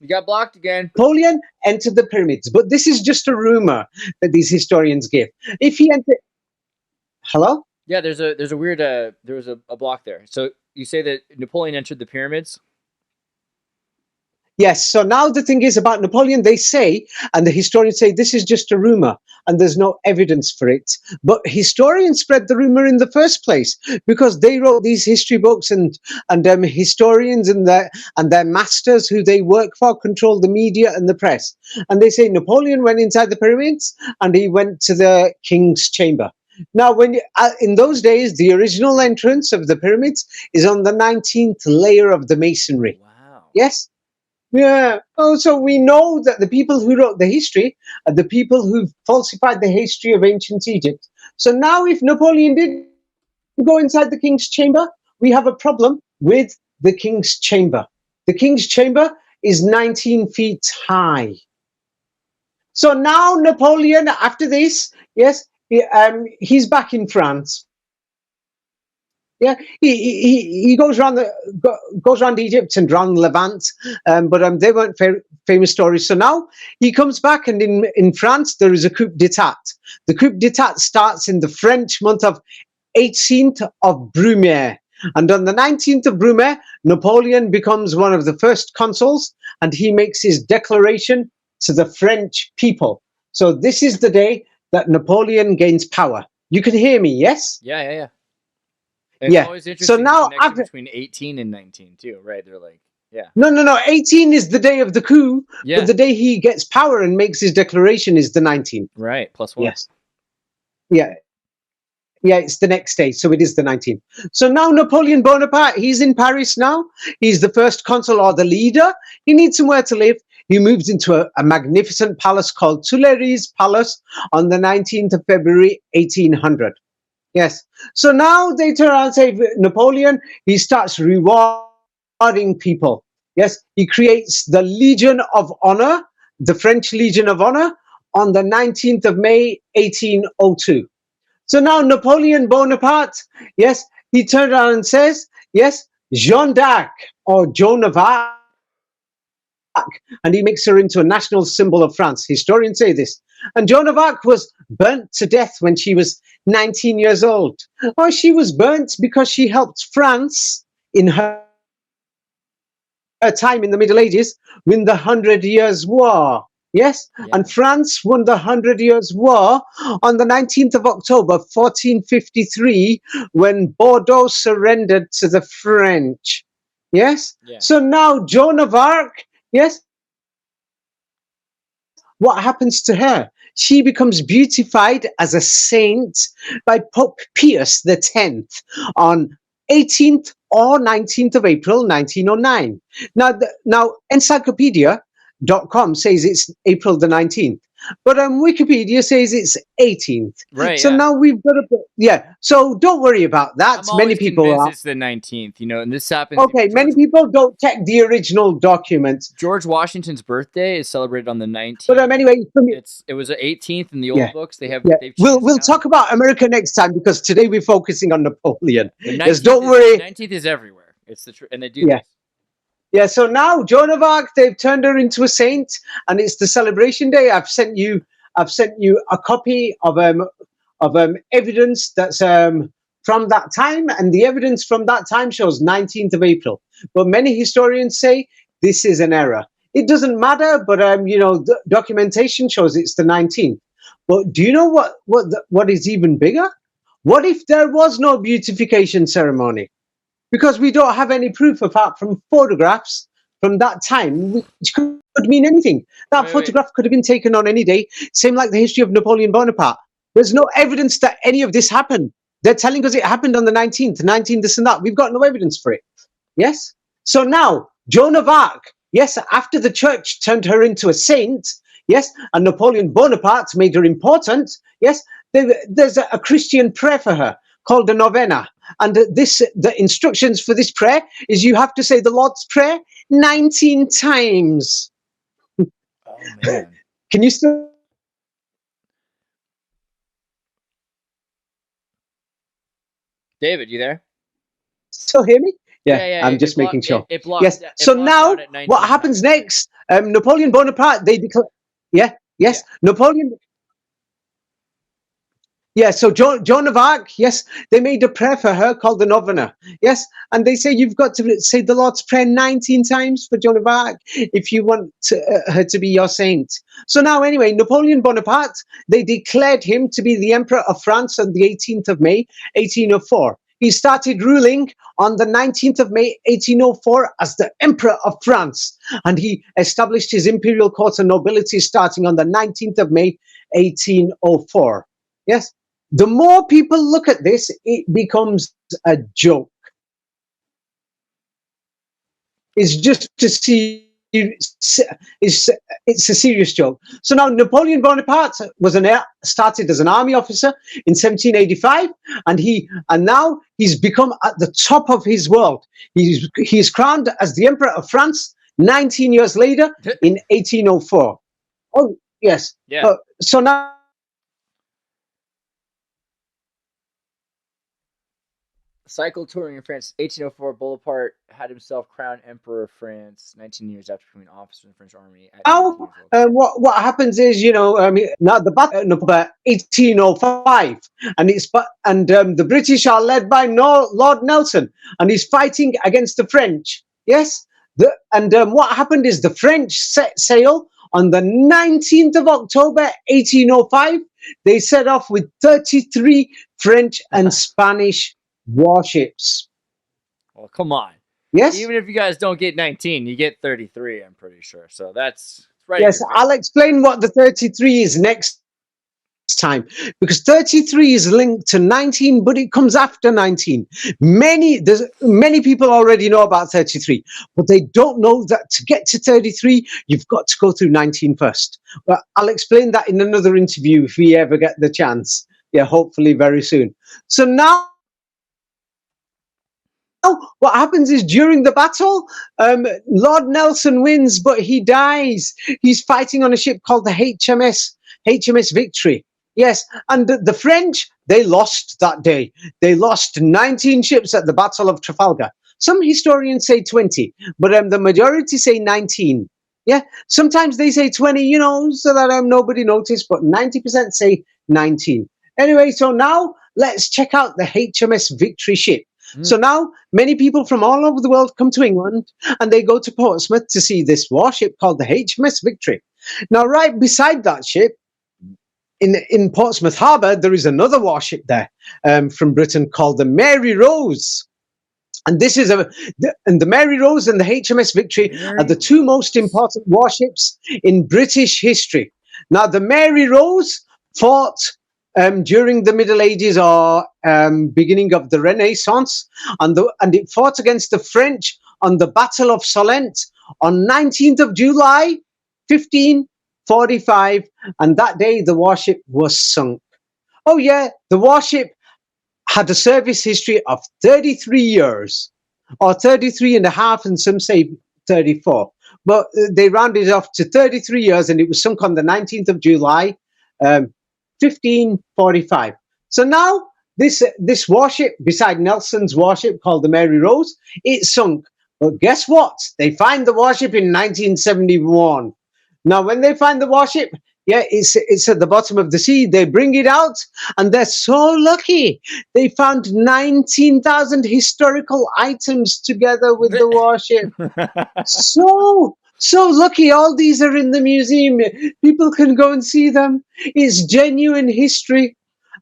You got blocked again. Napoleon entered the pyramids, but this is just a rumor that these historians give. If he entered, hello. Yeah, there's a weird there was a block there. So you say that Napoleon entered the pyramids? Yes. So now the thing is about Napoleon, they say, and the historians say this is just a rumor and there's no evidence for it. But historians spread the rumor in the first place because they wrote these history books, and historians and their masters who they work for control the media and the press. And they say Napoleon went inside the pyramids and he went to the king's chamber. Now, in those days, the original entrance of the pyramids is on the 19th layer of the masonry. Wow. Yes. Yeah. Oh, so we know that the people who wrote the history are the people who falsified the history of ancient Egypt. So now, if Napoleon did go inside the king's chamber, we have a problem with the king's chamber. The king's chamber is 19 feet high. So now Napoleon, after this, yes, he's back in France. Yeah, he goes around goes around Egypt and around Levant, but they weren't famous stories. So now he comes back, and in France there is a coup d'état. The coup d'état starts in the French month of 18th of Brumaire, and on the 19th of Brumaire, Napoleon becomes one of the first consuls, and he makes his declaration to the French people. So this is the day that Napoleon gains power. You can hear me, yes? Yeah. It's Yeah. always interesting So now the connection between 18 and 19 too, right? They're like, yeah. No. 18 is the day of the coup, Yeah. but the day he gets power and makes his declaration is the 19th. Right. +1. Yes. Yeah. Yeah, it's the next day, so it is the 19th. So now Napoleon Bonaparte, he's in Paris now. He's the first consul or the leader. He needs somewhere to live. He moves into a magnificent palace called Tuileries Palace on the 19th of February, 1800. Yes. So now they turn around and say, Napoleon, he starts rewarding people. Yes. He creates the Legion of Honor, the French Legion of Honor, on the 19th of May, 1802. So now Napoleon Bonaparte, yes, he turned around and says, yes, Jeanne d'Arc, or Joan of Arc, and he makes her into a national symbol of France. Historians say this. And Joan of Arc was burnt to death when she was 19 years old. Oh, she was burnt because she helped France in her time in the Middle Ages win the 100 Years' War. Yes, Yeah. and France won the 100 Years' War on the 19th of October, 1453, when Bordeaux surrendered to the French. Yes, Yeah. so now Joan of Arc, yes, what happens to her? She becomes beatified as a saint by Pope Pius X on 18th or 19th of April, 1909. Now encyclopedia.com says it's April the 19th, but Wikipedia says it's 18th. Right. So yeah. now we've got to, so don't worry about that. I'm Many always people convinced are. it's the 19th, and this happens. Okay, many people don't check the original documents. George Washington's birthday is celebrated on the 19th. But anyway, it was the 18th in the old books. They've we'll changed it now. talk about America next time, because today we're focusing on Napoleon. The Yes, 19th don't worry. 19th is everywhere. It's and they do Yeah. this. Yeah, so now Joan of Arc, they've turned her into a saint, and it's the celebration day. I've sent you a copy of evidence that's from that time, and the evidence from that time shows 19th of April. But many historians say this is an error. It doesn't matter, but the documentation shows it's the 19th. But do you know what is even bigger? What if there was no beatification ceremony? Because we don't have any proof apart from photographs from that time, which could mean anything. That photograph could have been taken on any day, same like the history of Napoleon Bonaparte. There's no evidence that any of this happened. They're telling us it happened on the 19th, this and that. We've got no evidence for it. Yes? So now, Joan of Arc, yes, after the church turned her into a saint, yes, and Napoleon Bonaparte made her important, yes, there's a Christian prayer for her called a novena. And the instructions for this prayer is you have to say the Lord's Prayer 19 times. Oh, man. Can you still? David, you there? Still hear me? Yeah, I'm just making sure. It blocked, Yes. So now, what happens next? Napoleon Bonaparte, they declare. Napoleon. Yeah, so Joan of Arc, yes, they made a prayer for her called the Novena, yes, and they say you've got to say the Lord's Prayer 19 times for Joan of Arc if you want her to be your saint. So now, anyway, Napoleon Bonaparte, they declared him to be the Emperor of France on the 18th of May, 1804. He started ruling on the 19th of May, 1804 as the Emperor of France, and he established his imperial court and nobility starting on the 19th of May, 1804. Yes. The more people look at this, it becomes a joke. It's just to see. It's a serious joke. So now Napoleon Bonaparte was started as an army officer in 1785, and now he's become at the top of his world. He's crowned as the Emperor of France 19 years later in 1804. Oh yes. Yeah. So now. Cycle touring in France, 1804, Bonaparte had himself crowned Emperor of France 19 years after becoming an officer in the French army. At Now, what happens is, now the battle of 1805, and the British are led by Lord Nelson, and he's fighting against the French. Yes, what happened is the French set sail on the 19th of October, 1805. They set off with 33 French and Spanish warships. Well, come on. Yes. Even if you guys don't get 19, you get 33, I'm pretty sure. So that's right. Yes, I'll explain what the 33 is next time, because 33 is linked to 19, but it comes after 19. Many people already know about 33, but they don't know that to get to 33, you've got to go through 19 first. But I'll explain that in another interview if we ever get the chance. Yeah, hopefully very soon. So now, what happens is during the battle, Lord Nelson wins, but he dies. He's fighting on a ship called the HMS Victory. Yes, and the French, they lost that day. They lost 19 ships at the Battle of Trafalgar. Some historians say 20, but the majority say 19. Yeah, sometimes they say 20, so that nobody noticed, but 90% say 19. Anyway, so now let's check out the HMS Victory ship. So now many people from all over the world come to England, and they go to Portsmouth to see this warship called the HMS Victory. Now, right beside that ship, in Portsmouth Harbour, there is another warship there from Britain called the Mary Rose. And this is the Mary Rose and the HMS Victory are the two most important warships in British history. Now, the Mary Rose fought during the Middle Ages or beginning of the Renaissance, and it fought against the French on the Battle of Solent on 19th of July, 1545, and that day the warship was sunk. Oh yeah, the warship had a service history of 33 years, or 33 and a half, and some say 34. But they rounded it off to 33 years, and it was sunk on the 19th of July, 1545. So now this warship, beside Nelson's warship called the Mary Rose, it sunk. But guess what? They find the warship in 1971. Now, when they find the warship, yeah, it's at the bottom of the sea. They bring it out, and they're so lucky. They found 19,000 historical items together with the warship. So lucky. All these are in the museum. People can go and see them. It's genuine history.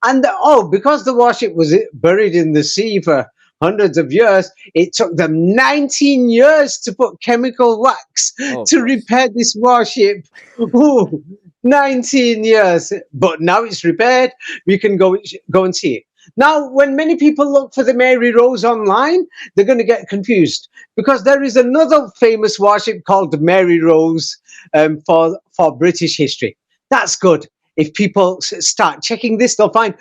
And because the warship was buried in the sea for hundreds of years, it took them 19 years to put chemical wax to repair this warship. Ooh, 19 years. But now it's repaired. We can go and see it. Now, when many people look for the Mary Rose online, they're going to get confused, because there is another famous warship called the Mary Rose for British history. That's good. If people start checking this, they'll find,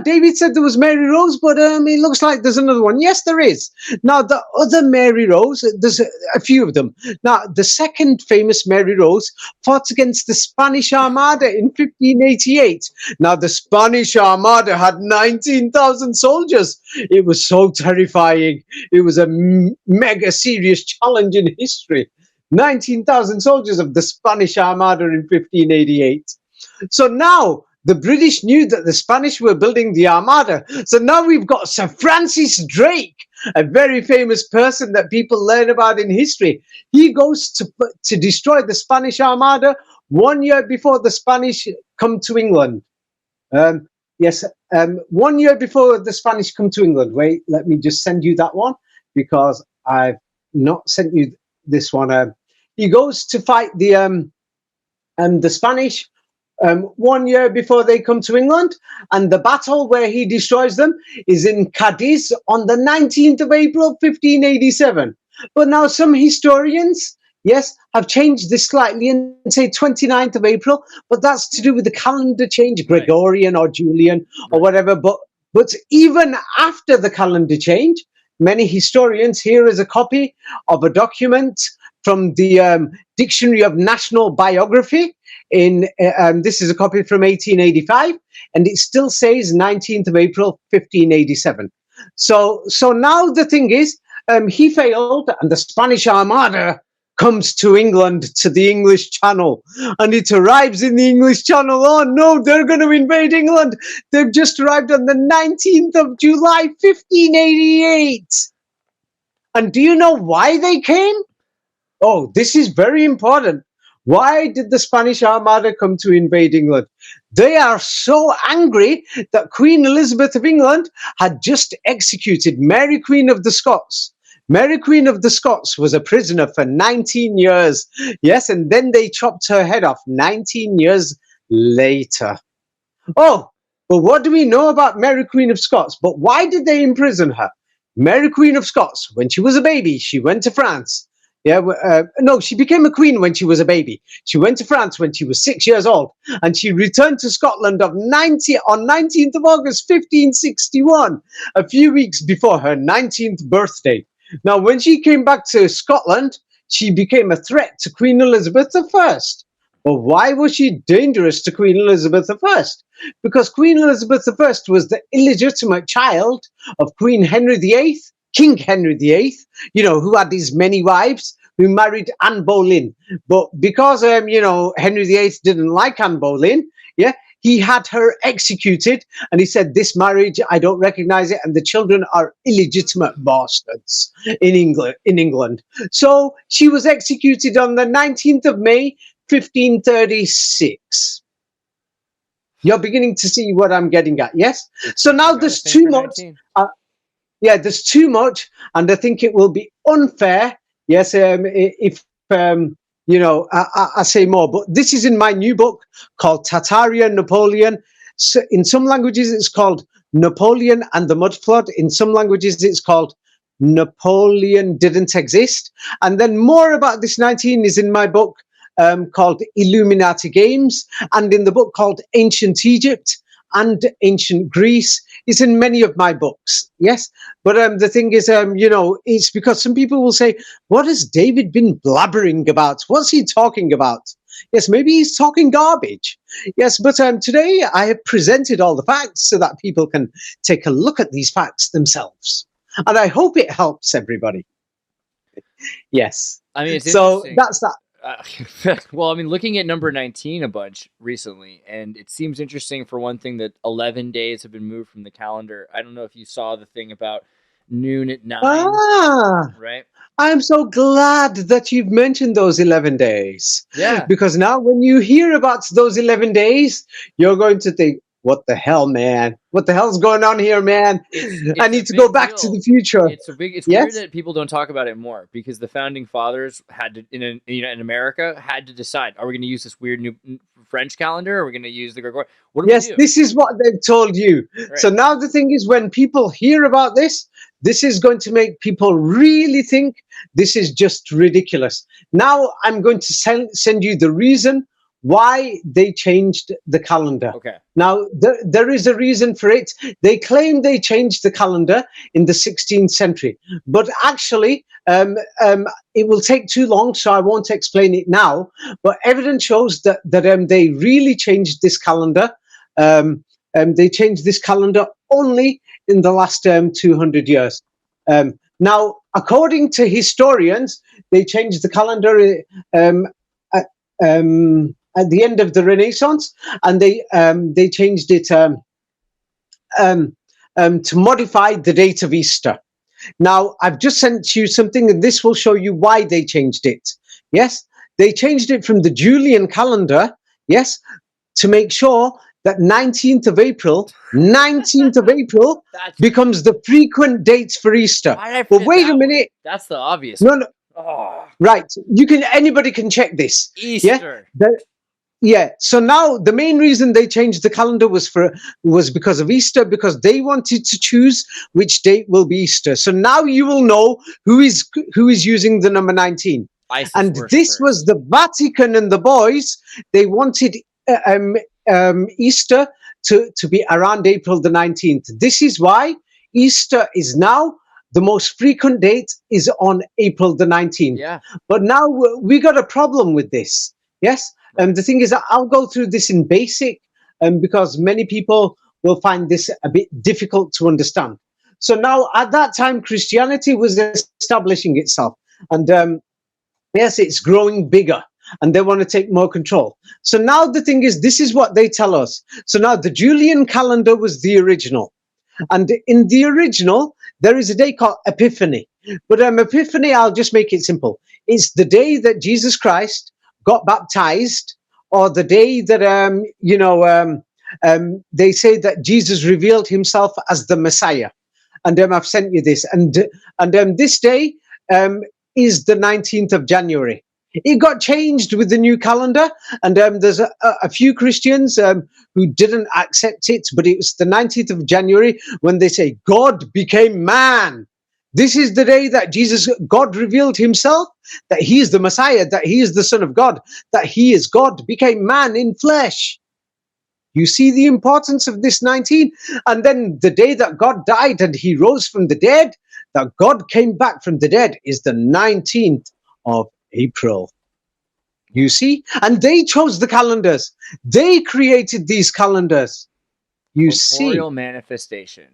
David said there was Mary Rose, but it looks like there's another one. Yes, there is. Now, the other Mary Rose, there's a few of them. Now, the second famous Mary Rose fought against the Spanish Armada in 1588. Now, the Spanish Armada had 19,000 soldiers. It was so terrifying. It was a mega serious challenge in history. 19,000 soldiers of the Spanish Armada in 1588. So now the British knew that the Spanish were building the Armada. So now we've got Sir Francis Drake, a very famous person that people learn about in history. He goes to destroy the Spanish Armada 1 year before the Spanish come to England. Yes, 1 year before the Spanish come to England. Wait, let me just send you that one because I've not sent you this one. He goes to fight the Spanish 1 year before they come to England, and the battle where he destroys them is in Cadiz on the 19th of April, 1587. But now some historians, yes, have changed this slightly and say 29th of April, but that's to do with the calendar change, Gregorian or Julian or whatever. But even after the calendar change, many historians, here is a copy of a document from the Dictionary of National Biography. This is a copy from 1885, and it still says 19th of April, 1587. So now the thing is, he failed, and the Spanish Armada comes to England, to the English Channel, and it arrives in the English Channel. Oh no, they're going to invade England. They've just arrived on the 19th of July, 1588. And do you know why they came? Oh, this is very important. Why did the Spanish Armada come to invade England? They are so angry that Queen Elizabeth of England had just executed Mary Queen of the Scots. Mary Queen of the Scots was a prisoner for 19 years. Yes, and then they chopped her head off 19 years later. Oh, but what do we know about Mary Queen of Scots? But why did they imprison her? Mary Queen of Scots, when she was a baby, she went to France. No, she became a queen when she was a baby. She went to France when she was 6 years old, and she returned to Scotland on 19th of August, 1561, a few weeks before her 19th birthday. Now, when she came back to Scotland, she became a threat to Queen Elizabeth I. But why was she dangerous to Queen Elizabeth I? Because Queen Elizabeth I was the illegitimate child of Queen Henry VIII, King Henry VIII, who had these many wives, who married Anne Boleyn. But because, Henry VIII didn't like Anne Boleyn, he had her executed, and he said, this marriage, I don't recognize it, and the children are illegitimate bastards in England. So she was executed on the 19th of May, 1536. You're beginning to see what I'm getting at, yes? So now there's too much. There's too much, and I think it will be unfair, yes, if I say more. But this is in my new book called Tartarian Napoleon. So in some languages, it's called Napoleon and the Mud Flood. In some languages, it's called Napoleon Didn't Exist. And then more about this 19 is in my book called Illuminati Games, and in the book called Ancient Egypt and Ancient Greece. Is in many of my books, yes. But the thing is, it's because some people will say, what has David been blabbering about? What's he talking about? Yes, maybe he's talking garbage. Yes, but today I have presented all the facts so that people can take a look at these facts themselves. And I hope it helps everybody. Yes. I mean, it's so that's that. Well, I mean, looking at number 19 a bunch recently, and it seems interesting for one thing that 11 days have been moved from the calendar. I don't know if you saw the thing about noon at 9, right? I'm so glad that you've mentioned those 11 days. Yeah. Because now when you hear about those 11 days, you're going to think, what the hell, man? What the hell's going on here, man? I need to go back to the future. It's weird that people don't talk about it more, because the founding fathers had to, in America, had to decide: are we going to use this weird new French calendar, or are we going to use the Gregorian? What do we do? This is what they've told you. Right. So now the thing is, when people hear about this is going to make people really think this is just ridiculous. Now I'm going to send you the reason why they changed the calendar. Okay. Now, there is a reason for it. They claim they changed the calendar in the 16th century, but actually, it will take too long, so I won't explain it now. But evidence shows that they really changed this calendar. They changed this calendar only in the last 200 years. Now, according to historians, they changed the calendar. at the end of the Renaissance, and they changed it to modify the date of Easter. Now, I've just sent you something, and this will show you why they changed it. Yes, they changed it from the Julian calendar, yes, to make sure that 19th of April That's, becomes the frequent dates for Easter. why did I But forget wait that a one? minute. That's the obvious No, one. no, Oh, right. Anybody can check this. Easter. Yeah. So now the main reason they changed the calendar was because of Easter, because they wanted to choose which date will be Easter. So now you will know who is using the number 19. ISIS And worshippers. this was the Vatican and the boys. They wanted Easter to be around April the 19th. This is why Easter is now the most frequent date is on April the 19th. Yeah. But now we got a problem with this. Yes. And the thing is, I'll go through this in basic, because many people will find this a bit difficult to understand. So now, at that time, Christianity was establishing itself, and yes, it's growing bigger, and they want to take more control. So now the thing is, this is what they tell us. So now the Julian calendar was the original, and in the original, there is a day called Epiphany. But Epiphany, I'll just make it simple. It's the day that Jesus Christ got baptized, or the day that they say that Jesus revealed himself as the Messiah. And I've sent you this, and this day is the 19th of January. It got changed with the new calendar, and there's a few Christians who didn't accept it, but it was the 19th of January when they say God became man. This is the day that God revealed himself, that he is the Messiah, that he is the Son of God, that he is God, became man in flesh. You see the importance of this 19? And then the day that God died and he rose from the dead, that God came back from the dead, is the 19th of April. You see? And they chose the calendars. They created these calendars. You see? Corporeal manifestation.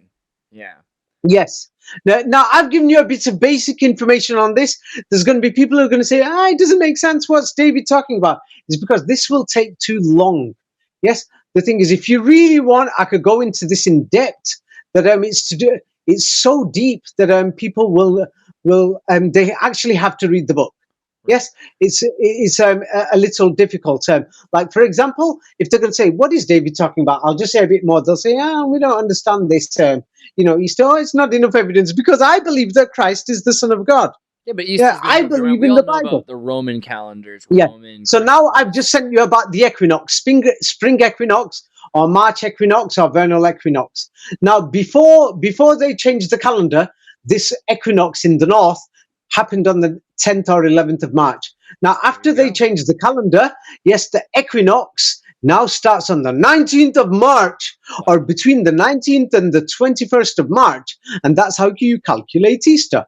Yeah. Yes. Now, I've given you a bit of basic information on this. There's going to be people who are going to say, it doesn't make sense. What's David talking about? It's because this will take too long. Yes. The thing is, if you really want, I could go into this in depth. That it's so deep that people will they actually have to read the book. Yes, it's a little difficult. Like, for example, if they're going to say, what is David talking about? I'll just say a bit more. They'll say, we don't understand this. Easter, it's not enough evidence because I believe that Christ is the Son of God. Yeah, but Easter's I believe in the Bible. About the Roman calendars. Yeah. So now I've just sent you about the equinox, spring equinox, or March equinox, or vernal equinox. Now, before they changed the calendar, this equinox in the north happened on the 10th or 11th of March. Now, after they changed the calendar, yes, the equinox now starts on the 19th of March, or between the 19th and the 21st of March, and that's how you calculate Easter.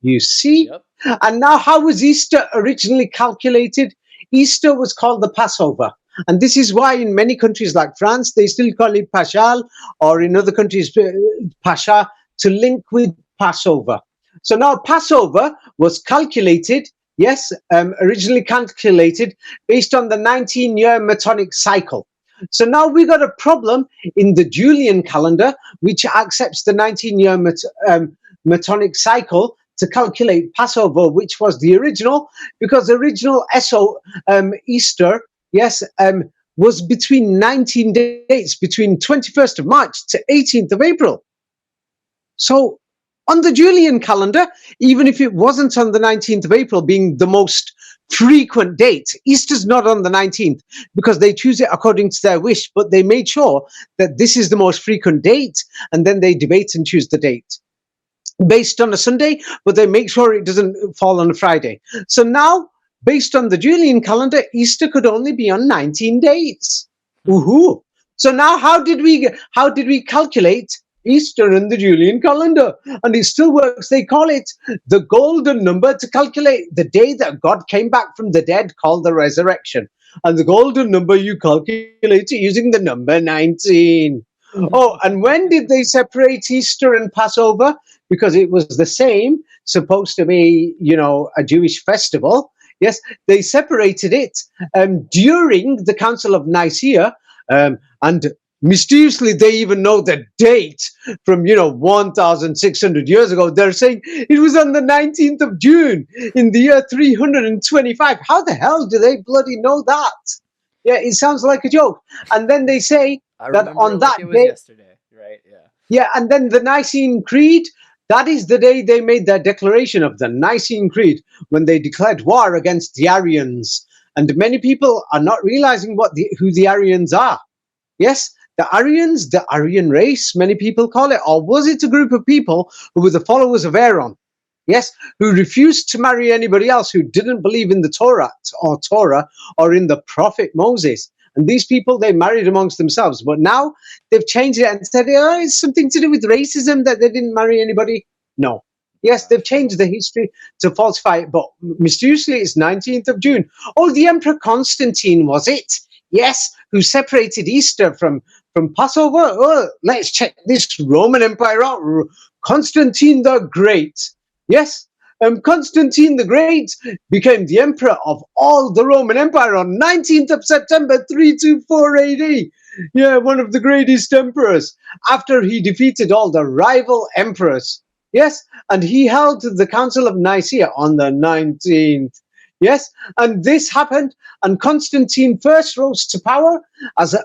You see? Yep. And now, how was Easter originally calculated? Easter was called the Passover. And this is why in many countries like France, they still call it Pashal, or in other countries, Pascha, to link with Passover. So now Passover was calculated, originally calculated based on the 19-year Metonic cycle. So now we got a problem in the Julian calendar, which accepts the 19-year Metonic cycle to calculate Passover, which was the original, because the original Easter, was between 19 days, between 21st of March to 18th of April. So on the Julian calendar, even if it wasn't on the 19th of April being the most frequent date, Easter's not on the 19th because they choose it according to their wish, but they made sure that this is the most frequent date, and then they debate and choose the date based on a Sunday, but they make sure it doesn't fall on a Friday. So now, based on the Julian calendar, Easter could only be on 19 days. Woohoo! So now, how did we calculate Easter in the Julian calendar? And it still works. They call it the golden number to calculate the day that God came back from the dead, called the resurrection. And the golden number, you calculate it using the number 19. Oh, and when did they separate Easter and Passover? Because it was the same, supposed to be, a Jewish festival. Yes, they separated it during the Council of Nicaea, and mysteriously they even know the date from 1,600 years ago. They're saying it was on the 19th of June in the year 325. How the hell do they bloody know that? Yeah, it sounds like a joke. And then they say I that remember on like that it was day, yesterday, right? Yeah. yeah, and then the Nicene Creed, that is the day they made their declaration of the Nicene Creed, when they declared war against the Arians. And many people are not realizing who the Arians are. Yes, the Aryans, the Aryan race, many people call it. Or was it a group of people who were the followers of Aaron? Yes, who refused to marry anybody else, who didn't believe in the Torah or in the prophet Moses. And these people, they married amongst themselves. But now they've changed it and said, oh, it's something to do with racism that they didn't marry anybody. No. Yes, they've changed the history to falsify it. But mysteriously, it's 19th of June. Oh, the Emperor Constantine, was it? Yes, who separated Easter from Passover. Oh, let's check this Roman Empire out. Constantine the Great. Yes, Constantine the Great became the emperor of all the Roman Empire on 19th of September 324 AD. Yeah, one of the greatest emperors, after he defeated all the rival emperors. Yes, and he held the Council of Nicaea on the 19th. Yes, and this happened, and Constantine first rose to power as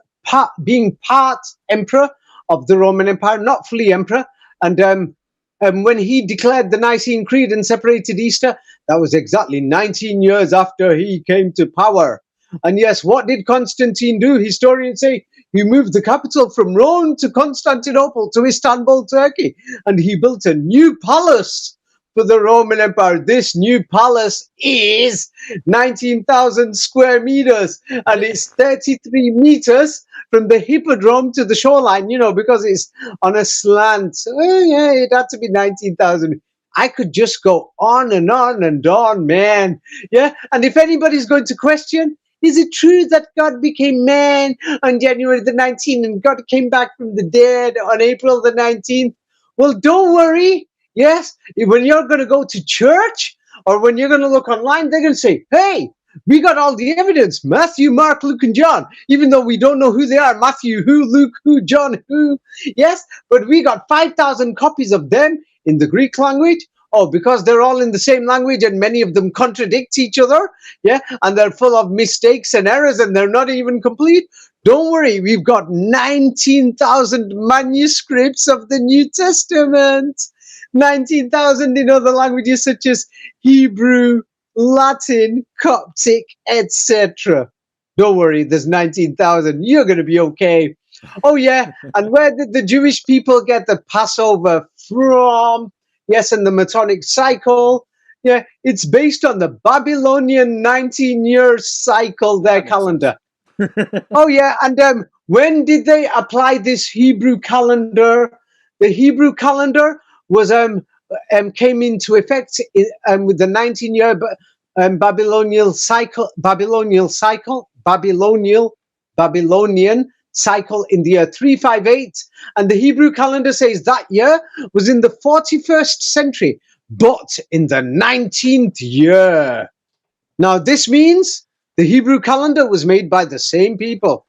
being part emperor of the Roman Empire, not fully emperor. And when he declared the Nicene Creed and separated Easter, that was exactly 19 years after he came to power. And yes, what did Constantine do? Historians say he moved the capital from Rome to Constantinople to Istanbul, Turkey, and he built a new palace for the Roman Empire. This new palace is 19,000 square meters, and it's 33 meters from the hippodrome to the shoreline, because it's on a slant. Oh, yeah, it had to be 19,000. I could just go on and on and on, man. Yeah, and if anybody's going to question, is it true that God became man on January the 19th and God came back from the dead on April the 19th? Well, don't worry. Yes, when you're going to go to church or when you're going to look online, they're going to say, hey, we got all the evidence. Matthew, Mark, Luke, and John, even though we don't know who they are. Matthew, who, Luke, who, John, who. Yes, but we got 5,000 copies of them in the Greek language. Oh, because they're all in the same language and many of them contradict each other. Yeah, and they're full of mistakes and errors and they're not even complete. Don't worry, we've got 19,000 manuscripts of the New Testament. 19,000 in other languages such as Hebrew, Latin, Coptic, etc. Don't worry, there's 19,000. You're going to be okay. Oh, yeah. And where did the Jewish people get the Passover from? Yes, and the Metonic cycle. Yeah, it's based on the Babylonian 19-year cycle, their calendar. Oh, yeah. And when did they apply this Hebrew calendar? The Hebrew calendar was came into effect with the 19-year Babylonian cycle in the year 358, and the Hebrew calendar says that year was in the 41st century, but in the 19th year. Now this means the Hebrew calendar was made by the same people.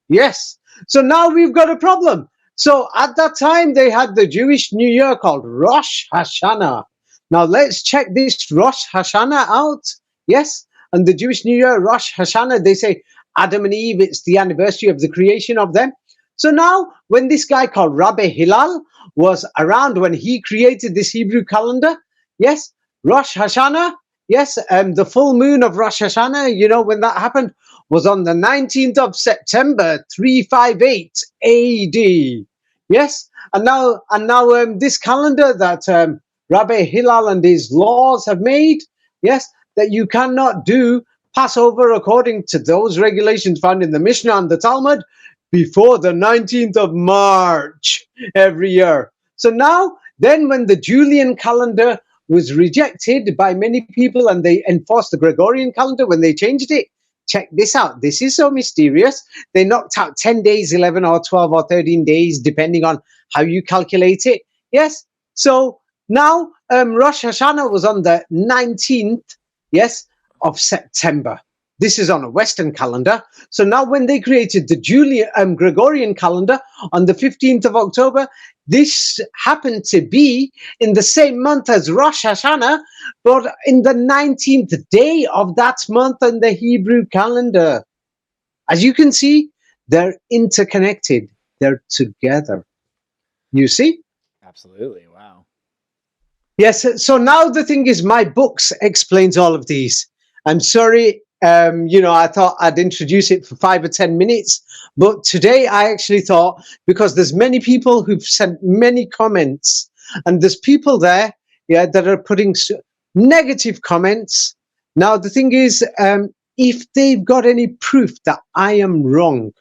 Yes. So now we've got a problem. So at that time, they had the Jewish New Year called Rosh Hashanah. Now let's check this Rosh Hashanah out. Yes. And the Jewish New Year, Rosh Hashanah, they say Adam and Eve, it's the anniversary of the creation of them. So now when this guy called Rabbi Hillel was around, when he created this Hebrew calendar, yes, Rosh Hashanah, yes, the full moon of Rosh Hashanah, when that happened, was on the 19th of September, 358 AD. Yes, and now this calendar that Rabbi Hillel and his laws have made, yes, that you cannot do Passover according to those regulations found in the Mishnah and the Talmud before the 19th of March every year. So now, then when the Julian calendar was rejected by many people and they enforced the Gregorian calendar, when they changed it, check this out. This is so mysterious. They knocked out 10 days, 11 or 12 or 13 days, depending on how you calculate it. Yes. So now Rosh Hashanah was on the 19th. Yes. of September. This is on a Western calendar. So now when they created the Gregorian calendar on the 15th of October, this happened to be in the same month as Rosh Hashanah, but in the 19th day of that month on the Hebrew calendar. As you can see, they're interconnected. They're together. You see? Absolutely. Wow. Yes. So now the thing is, my books explains all of these. I'm sorry. I thought I'd introduce it for 5 or 10 minutes, but today I actually thought, because there's many people who've sent many comments, and there's people there, that are putting negative comments. Now the thing is, if they've got any proof that I am wrong,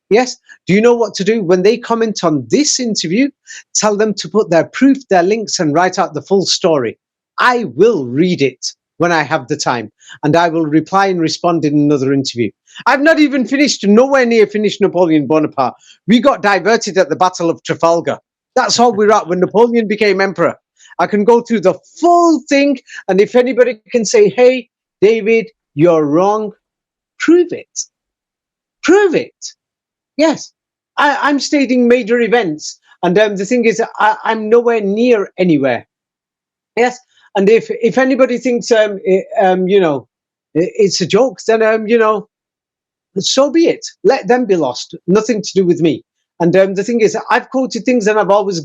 yes, do you know what to do when they comment on this interview? Tell them to put their proof, their links, and write out the full story. I will read it when I have the time, and I will reply and respond in another interview. I've not even nowhere near finished Napoleon Bonaparte. We got diverted at the Battle of Trafalgar. That's all we're at when Napoleon became emperor. I can go through the full thing, and if anybody can say, hey, David, you're wrong, prove it. Prove it. Yes, I'm stating major events, and the thing is, I'm nowhere near anywhere. Yes, and if anybody thinks it's a joke, then so be it. Let them be lost. Nothing to do with me. And the thing is, I've quoted things and I've always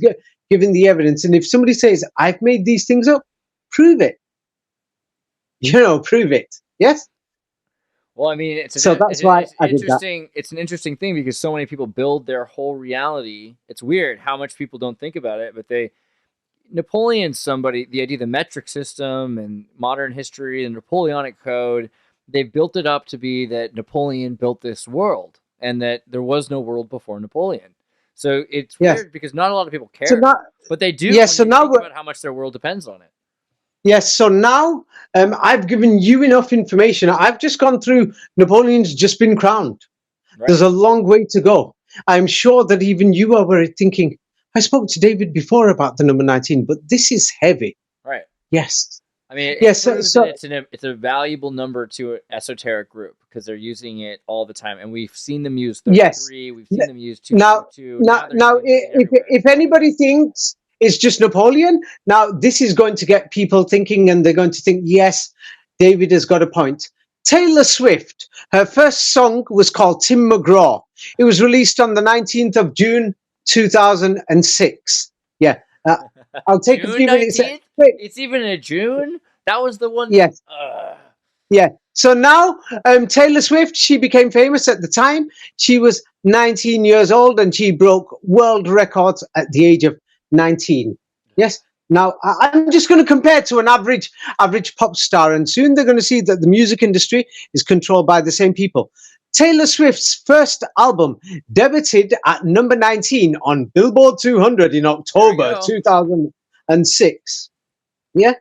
given the evidence. And if somebody says I've made these things up, prove it. Prove it. Yes. Well, I mean, it's an interesting thing because so many people build their whole reality. It's weird how much people don't think about it, but Napoleon's somebody, the idea of the metric system and modern history and Napoleonic code, they've built it up to be that Napoleon built this world and that there was no world before Napoleon. So it's weird because not a lot of people care, but they do. Yes. So now think about how much their world depends on it. Yes, so now I've given you enough information. I've just gone through Napoleon's just been crowned. Right. There's a long way to go. I'm sure that even you are thinking, I spoke to David before about the number 19, but this is heavy. Right. Yes. I mean, yes, it's a valuable number to an esoteric group because they're using it all the time. And we've seen them use 33, yes. We've seen them use 222. Now if anybody thinks it's just Napoleon, now this is going to get people thinking, and they're going to think, yes, David has got a point. Taylor Swift, her first song was called Tim McGraw. It was released on the 19th of June, 2006. Yeah. I'll take a few minutes. It's even in June? That was the one? Yes. Yeah. So now, Taylor Swift, she became famous at the time. She was 19 years old, and she broke world records at the age of 19. Yes. Now, I'm just going to compare to an average pop star, and soon they're going to see that the music industry is controlled by the same people. Taylor Swift's first album debuted at number 19 on Billboard 200 in October 2006. Yeah.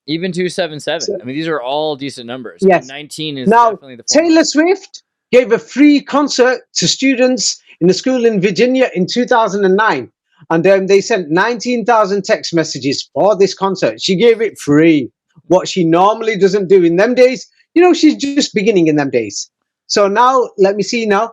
Even 277. I mean, these are all decent numbers. Yes. 19 is now, definitely the Taylor Swift gave a free concert to students in a school in Virginia in 2009. And they sent 19,000 text messages for this concert. She gave it free, what she normally doesn't do in them days. She's just beginning in them days. So now, let me see now.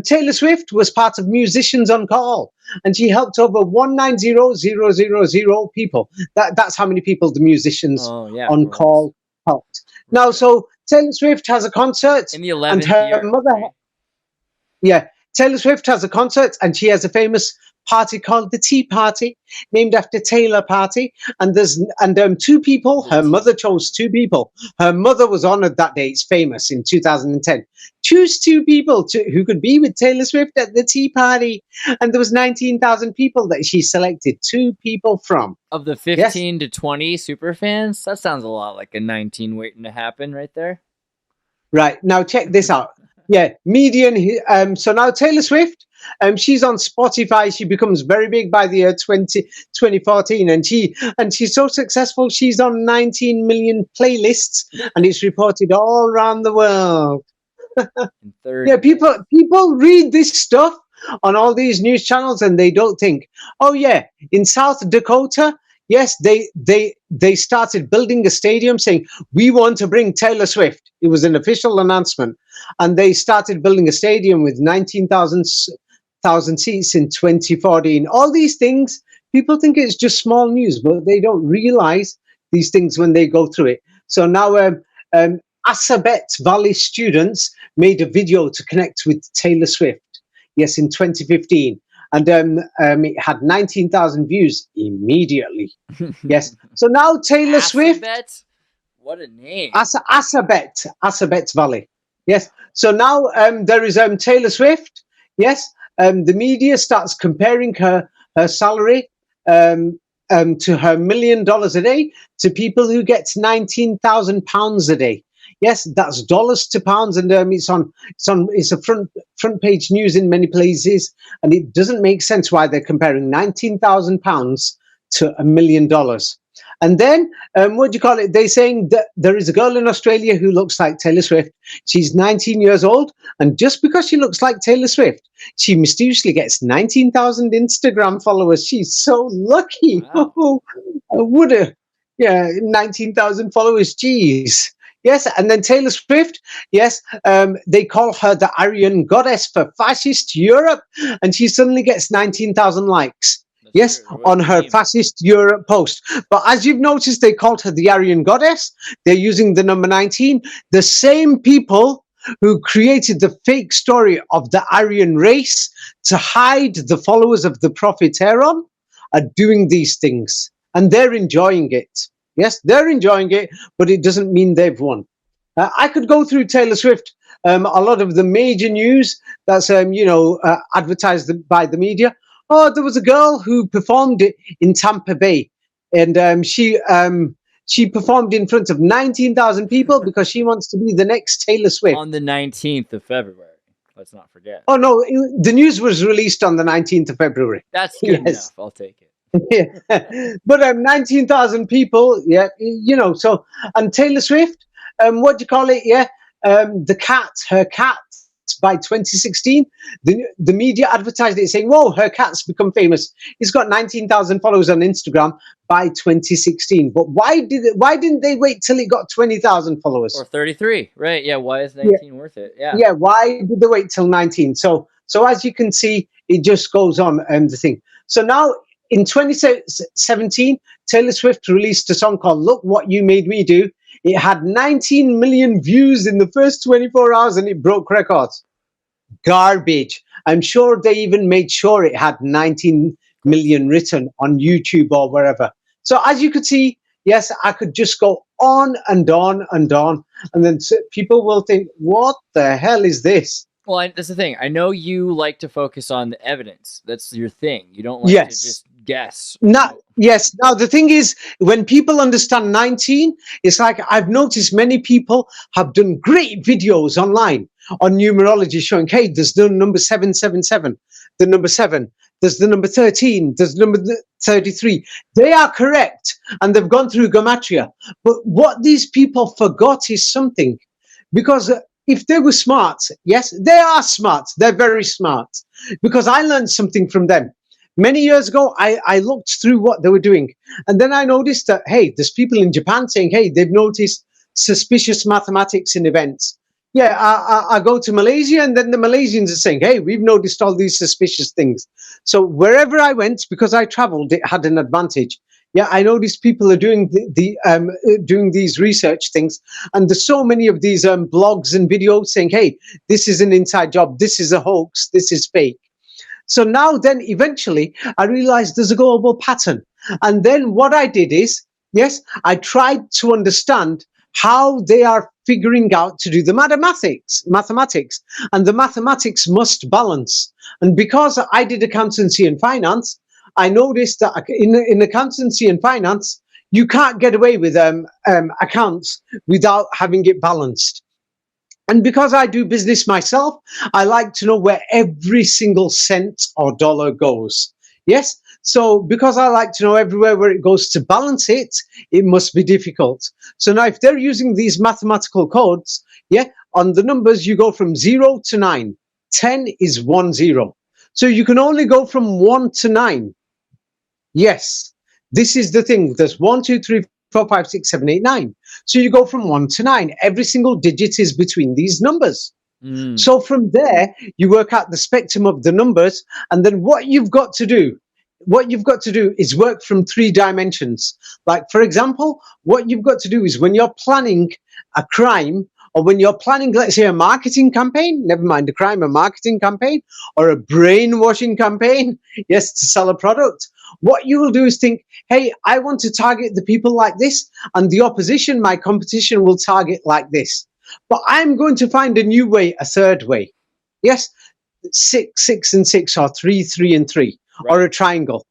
Taylor Swift was part of Musicians on Call, and she helped over 190,000 people. That's how many people the Musicians on Call helped. Now, so Taylor Swift has a concert. In the 11th year. Mother, Taylor Swift has a concert, and she has a famous party called the Tea Party, named after Taylor Party. And two people. Her mother chose two people. Her mother was honored that day. It's famous in 2010. Choose two people who could be with Taylor Swift at the Tea Party, and there was 19,000 people that she selected two people from. Of the 15 to 20 super fans, that sounds a lot like a 19 waiting to happen right there. Right now, check this out. Yeah, median. So now Taylor Swift, she's on Spotify. She becomes very big by the year 2014, and she's so successful. She's on 19 million playlists, and it's reported all around the world. Yeah, people read this stuff on all these news channels, and they don't think, oh yeah, in South Dakota, yes, they started building a stadium saying, we want to bring Taylor Swift. It was an official announcement. And they started building a stadium with 19,000 seats in 2014. All these things, people think it's just small news, but they don't realize these things when they go through it. So now Assabet Valley students made a video to connect with Taylor Swift. Yes, in 2015. And it had 19,000 views immediately. Yes. So now Taylor Swift. What a name. Assabet Valley. Yes. So now there is Taylor Swift. Yes. The media starts comparing her salary to her $1 million a day to people who get £19,000 a day. Yes, that's dollars to pounds, and it's a front page news in many places, and it doesn't make sense why they're comparing £19,000 to $1 million. And then they're saying that there is a girl in Australia who looks like Taylor Swift. She's 19 years old, and just because she looks like Taylor Swift, she mysteriously gets 19,000 Instagram followers. She's so lucky. Wow. Would have, 19,000 followers. Jeez. Yes, and then Taylor Swift, yes, they call her the Aryan goddess for fascist Europe, and she suddenly gets 19,000 likes. Yes, on her fascist Europe post. But as you've noticed, they called her the Aryan goddess. They're using the number 19. The same people who created the fake story of the Aryan race to hide the followers of the Prophet Aaron are doing these things, and they're enjoying it. Yes, they're enjoying it, but it doesn't mean they've won. I could go through Taylor Swift, a lot of the major news that's, advertised by the media. Oh, there was a girl who performed it in Tampa Bay, and she performed in front of 19,000 people because she wants to be the next Taylor Swift. On the 19th of February. Let's not forget. Oh, no, the news was released on the 19th of February. That's good enough. I'll take it. Yeah. But 19,000 people, so, and Taylor Swift, her cat, by 2016, the media advertised it saying, whoa, her cat's become famous. It's got 19,000 followers on Instagram by 2016. But why didn't they wait till it got 20,000 followers? Or 33, right? Yeah, why is 19 worth it? Yeah. Yeah, why did they wait till 19? So as you can see, it just goes on, the thing. So now, in 2017, Taylor Swift released a song called Look What You Made Me Do. It had 19 million views in the first 24 hours and it broke records. Garbage. I'm sure they even made sure it had 19 million written on YouTube or wherever. So as you could see, yes, I could just go on and on and on. And then people will think, what the hell is this? Well, that's the thing. I know you like to focus on the evidence. That's your thing. You don't like to just guess. Yes. Now, the thing is, when people understand 19, it's like I've noticed many people have done great videos online on numerology showing, hey, there's the number 777, the number 7, there's the number 13, there's the number 33. They are correct, and they've gone through gematria. But what these people forgot is something, because if they were smart, yes, they are smart. They're very smart, because I learned something from them. Many years ago, I looked through what they were doing, and then I noticed that, hey, there's people in Japan saying, hey, they've noticed suspicious mathematics in events. Yeah, I go to Malaysia, and then the Malaysians are saying, hey, we've noticed all these suspicious things. So wherever I went, because I traveled, it had an advantage. Yeah, I noticed people are doing doing these research things, and there's so many of these blogs and videos saying, hey, this is an inside job, this is a hoax, this is fake. So now then eventually I realized there's a global pattern. And then what I did is, yes, I tried to understand how they are figuring out to do the mathematics, and the mathematics must balance. And because I did accountancy and finance, I noticed that in accountancy and finance, you can't get away with accounts without having it balanced. And because I do business myself, I like to know where every single cent or dollar goes. Yes. So because I like to know everywhere where it goes to balance it, it must be difficult. So now if they're using these mathematical codes, yeah, on the numbers, you go from 0 to 9. 10 is 1 0. So you can only go from 1 to 9. Yes. This is the thing. There's 1, 2, 3, 4, 5, 6, 7, 8, 9. So you go from 1 to 9. Every single digit is between these numbers. So from there, you work out the spectrum of the numbers, and then what you've got to do is work from 3 dimensions. Like, for example, what you've got to do is when you're planning a crime, or when you're planning, let's say, a marketing campaign, never mind a crime, a marketing campaign, or a brainwashing campaign, yes, to sell a product, what you will do is think, hey, I want to target the people like this, and the opposition, my competition, will target like this. But I'm going to find a new way, a third way. Yes, 6, 6, and 6, or 3, 3, and 3, right, or a triangle.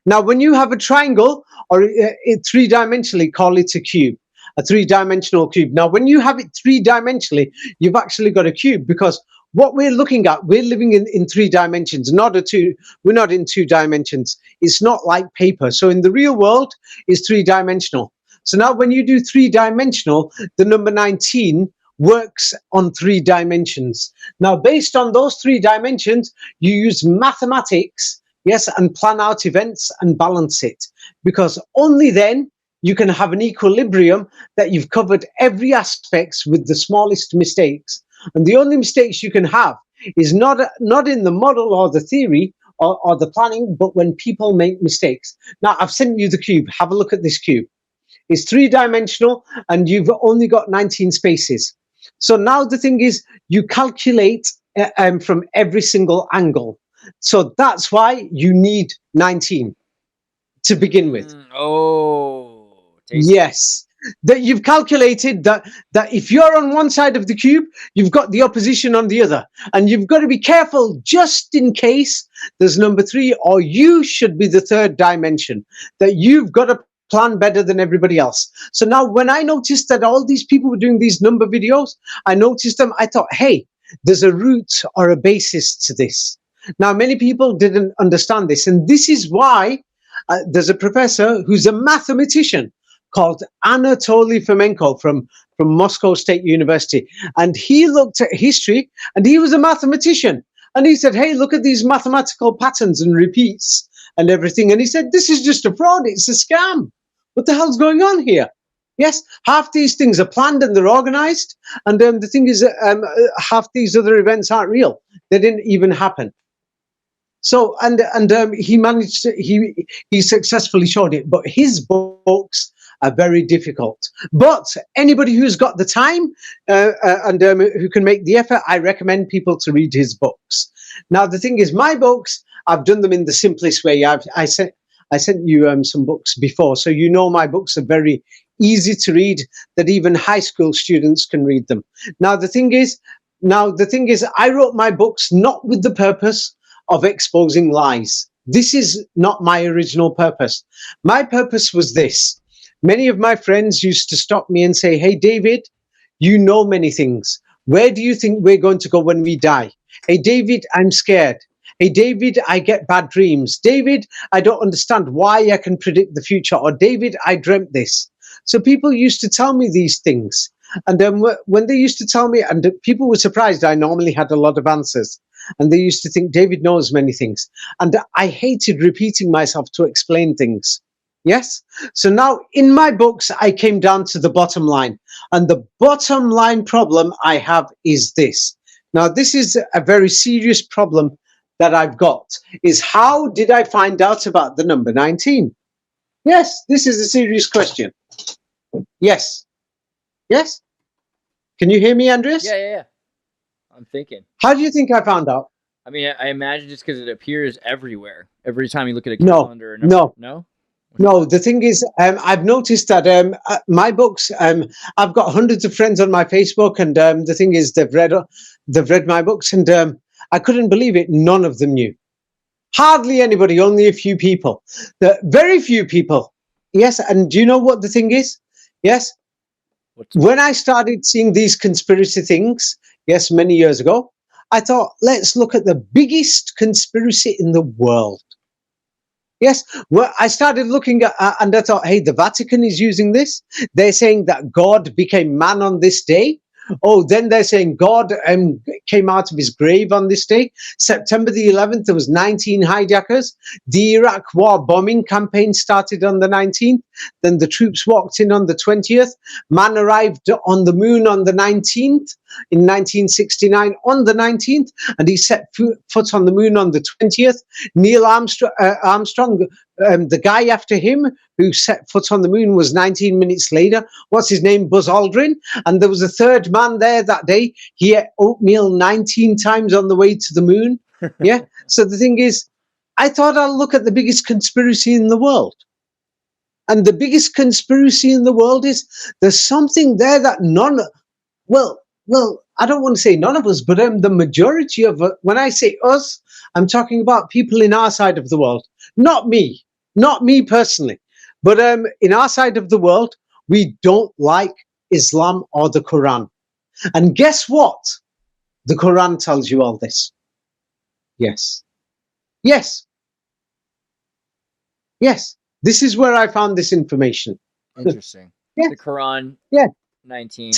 Now, when you have a triangle, or 3-dimensionally, call it a cube, a 3-dimensional cube. Now, when you have it 3-dimensionally, you've actually got a cube, because what we're looking at, we're living in 3 dimensions, we're not in 2 dimensions. It's not like paper. So in the real world, it's 3-dimensional. So now when you do 3-dimensional, the number 19 works on 3 dimensions. Now, based on those 3 dimensions, you use mathematics, yes, and plan out events and balance it, because only then you can have an equilibrium that you've covered every aspect with the smallest mistakes. And the only mistakes you can have is not in the model or the theory or the planning, but when people make mistakes. Now, I've sent you the cube. Have a look at this cube. It's 3-dimensional, and you've only got 19 spaces. So now the thing is, you calculate from every single angle. So that's why you need 19 to begin with. Tasty. Yes. That you've calculated that if you're on one side of the cube, you've got the opposition on the other. And you've got to be careful just in case there's number 3, or you should be the 3rd dimension, that you've got to plan better than everybody else. So now when I noticed that all these people were doing these number videos, I noticed them, I thought, hey, there's a root or a basis to this. Now, many people didn't understand this. And this is why there's a professor who's a mathematician called Anatoly Fomenko from Moscow State University. And he looked at history, and he was a mathematician. And he said, hey, look at these mathematical patterns and repeats and everything. And he said, this is just a fraud. It's a scam. What the hell's going on here? Yes, half these things are planned and they're organized. And the thing is, half these other events aren't real. They didn't even happen. So, and he managed to, he successfully showed it. But his books are very difficult. But anybody who's got the time and who can make the effort, I recommend people to read his books. Now, the thing is, my books, I've done them in the simplest way. I sent you some books before, so you know my books are very easy to read, that even high school students can read them. Now the thing is, I wrote my books not with the purpose of exposing lies. This is not my original purpose. My purpose was this. Many of my friends used to stop me and say, hey, David, you know many things. Where do you think we're going to go when we die? Hey, David, I'm scared. Hey, David, I get bad dreams. David, I don't understand why I can predict the future. Or David, I dreamt this. So people used to tell me these things. And then when they used to tell me, and people were surprised, I normally had a lot of answers. And they used to think David knows many things. And I hated repeating myself to explain things. Yes? So now in my books, I came down to the bottom line. And the bottom line problem I have is this. Now, this is a very serious problem that I've got, is how did I find out about the number 19? Yes, this is a serious question. Yes. Yes? Can you hear me, Andreas? Yeah. I'm thinking. How do you think I found out? I mean, I imagine just because it appears everywhere. Every time you look at a calendar. Or No. No, the thing is, I've noticed that my books, I've got hundreds of friends on my Facebook, and the thing is, they've read my books, and I couldn't believe it. None of them knew. Hardly anybody, only a few people. Very few people. Yes, and do you know what the thing is? Yes. When I started seeing these conspiracy things, yes, many years ago, I thought, let's look at the biggest conspiracy in the world. Yes, well, I started looking at, and I thought, hey, the Vatican is using this. They're saying that God became man on this day. Oh, then they're saying God came out of his grave on this day. September the 11th, there was 19 hijackers. The Iraq war bombing campaign started on the 19th. Then the troops walked in on the 20th. Man arrived on the moon on the 19th in 1969 on the 19th, and he set foot on the moon on the 20th. Neil Armstrong, the guy after him who set foot on the moon, was 19 minutes later. What's his name? Buzz Aldrin. And there was a third man there that day. He ate oatmeal 19 times on the way to the moon. Yeah. So the thing is, I thought I'll look at the biggest conspiracy in the world. And the biggest conspiracy in the world is there's something there that well, I don't want to say none of us, but the majority of when I say us, I'm talking about people in our side of the world. Not me personally, but in our side of the world, we don't like Islam or the Quran. And guess what? The Quran tells you all this. Yes. This is where I found this information. Interesting. Yeah. The Quran. Yeah. 19.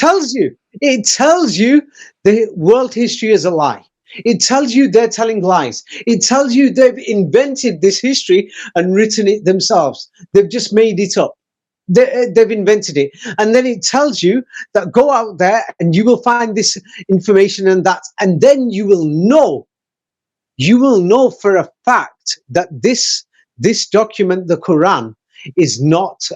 It tells you the world history is a lie. It tells you they're telling lies. It tells you they've invented this history and written it themselves. They've just made it up. They've invented it. And then it tells you that go out there and you will find this information and then you will know for a fact that this document, the Quran, is not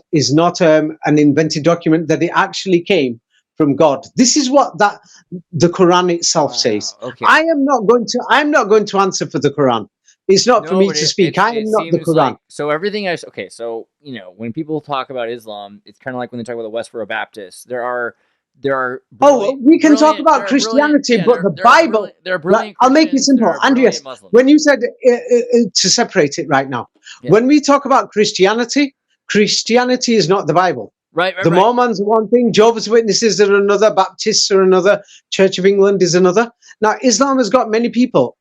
an invented document, that it actually came from God. This is what the Quran itself says. Okay. I'm not going to answer for the Quran. It's not for me to speak. I am not the Quran. Like, so everything so when people talk about Islam, it's kind of like when they talk about the Westboro Baptists. There are we can talk about Christianity, but the Bible. I'll make it simple. Andreas, when you said to separate it right now, when we talk about Christianity is not the Bible. Right. The Mormons are one thing, Jehovah's Witnesses are another, Baptists are another, Church of England is another. Now, Islam has got many people.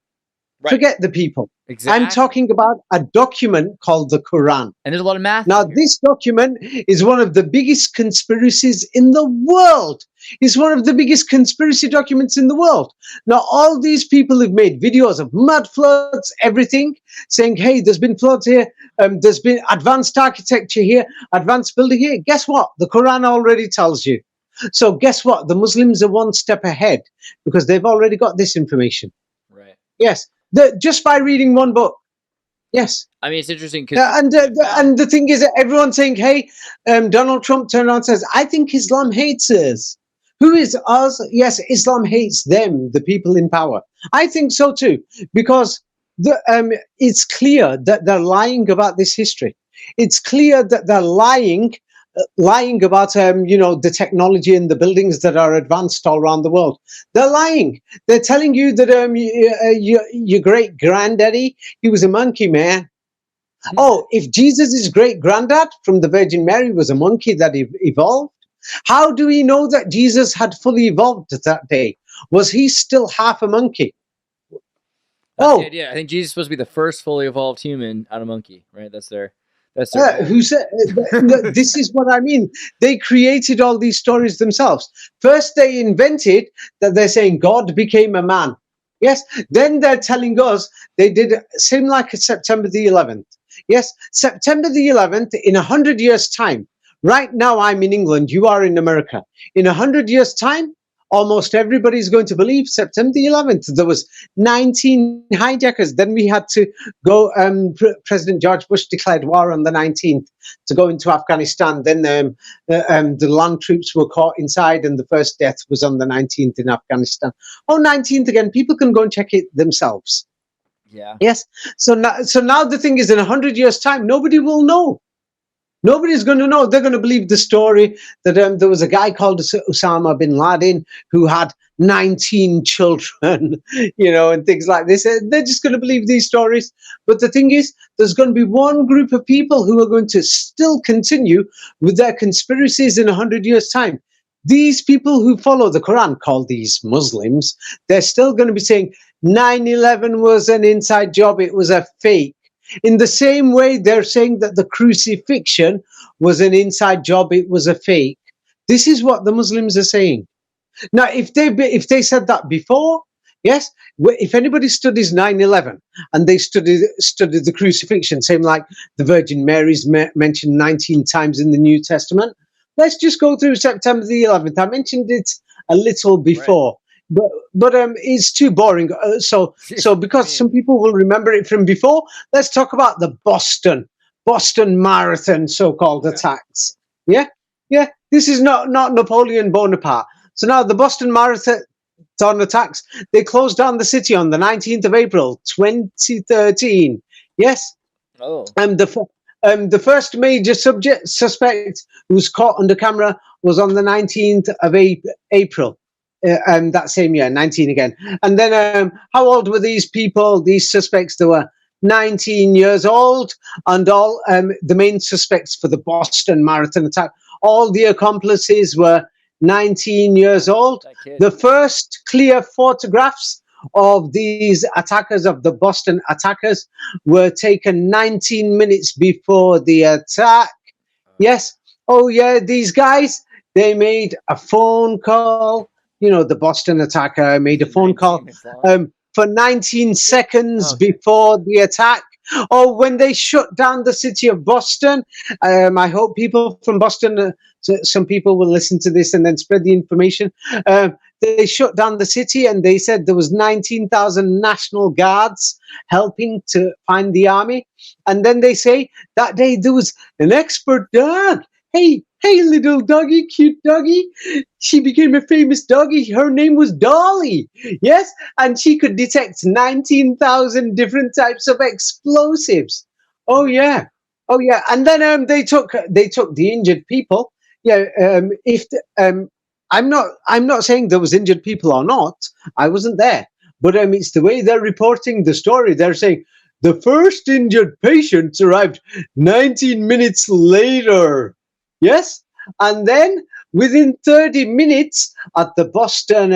Right. Forget the people. Exactly. I'm talking about a document called the Quran. And there's a lot of math. Now, this document is one of the biggest conspiracies in the world. It's one of the biggest conspiracy documents in the world. Now, all these people have made videos of mud floods, everything, saying, hey, there's been floods here. There's been advanced architecture here, advanced building here. Guess what? The Quran already tells you. So guess what? The Muslims are one step ahead because they've already got this information. Right. Yes. Just by reading one book. Yes. I mean, it's interesting. And the thing is that everyone's saying, hey, Donald Trump turned around and says, I think Islam hates us. Who is us? Yes, Islam hates them, the people in power. I think so too, because it's clear that they're lying about this history. It's clear that they're lying about the technology and the buildings that are advanced all around the world. They're lying. They're telling you that your great granddaddy, he was a monkey, man. Oh, if Jesus' great granddad from the Virgin Mary was a monkey that evolved, how do we know that Jesus had fully evolved that day? Was he still half a monkey? That's the idea. I think Jesus is supposed to be the first fully evolved human out of monkey, right? That's their who said this is what I mean. They created all these stories themselves. First, they invented that they're saying God became a man. Yes. Then they're telling us they did same like September the 11th. Yes. September the 11th, in 100 years' time. Right now, I'm in England. You are in America. In 100 years' time, almost everybody's going to believe September the 11th. There was 19 hijackers. Then we had to go, President George Bush declared war on the 19th to go into Afghanistan. Then the land troops were caught inside and the first death was on the 19th in Afghanistan. Oh, 19th again. People can go and check it themselves. Yeah. Yes. So now the thing is, in 100 years' time, nobody will know. Nobody's going to know. They're going to believe the story that there was a guy called Osama bin Laden who had 19 children, and things like this. They're just going to believe these stories. But the thing is, there's going to be one group of people who are going to still continue with their conspiracies in 100 years' time. These people who follow the Quran, called these Muslims, they're still going to be saying 9/11 was an inside job. It was a fake. In the same way, they're saying that the crucifixion was an inside job. It was a fake. This is what the Muslims are saying. Now, if they said that before, yes, if anybody studies 9/11 and they study the crucifixion, same like the Virgin Mary's mentioned 19 times in the New Testament, let's just go through September the 11th. I mentioned it a little before, but it's too boring. So because some people will remember it from before, let's talk about the Boston Marathon so-called attacks. Yeah, yeah. This is not Napoleon Bonaparte. So now the Boston Marathon attacks, they closed down the city on the 19th of April, 2013. Yes. Oh. The first major suspect who was caught under camera was on the 19th of April. That same year, 19 again. And then how old were these people, these suspects? They were 19 years old, and all the main suspects for the Boston Marathon attack, all the accomplices were 19 years old. The first clear photographs of these attackers, of the Boston attackers, were taken 19 minutes before the attack. Yes. Oh, yeah, these guys, they made a phone call. You know, the Boston attacker made a phone call for 19 seconds before the attack. Oh, when they shut down the city of Boston, I hope people from Boston, some people will listen to this and then spread the information. They shut down the city and they said there was 19,000 National Guards helping to find the army. And then they say that day there was an expert dog. Hey, little doggy, cute doggy. She became a famous doggy. Her name was Dolly. Yes, and she could detect 19,000 different types of explosives. Oh yeah. And then they took the injured people. Yeah. I'm not saying there was injured people or not. I wasn't there, but it's the way they're reporting the story. They're saying the first injured patients arrived 19 minutes later. Yes, and then within 30 minutes at the Boston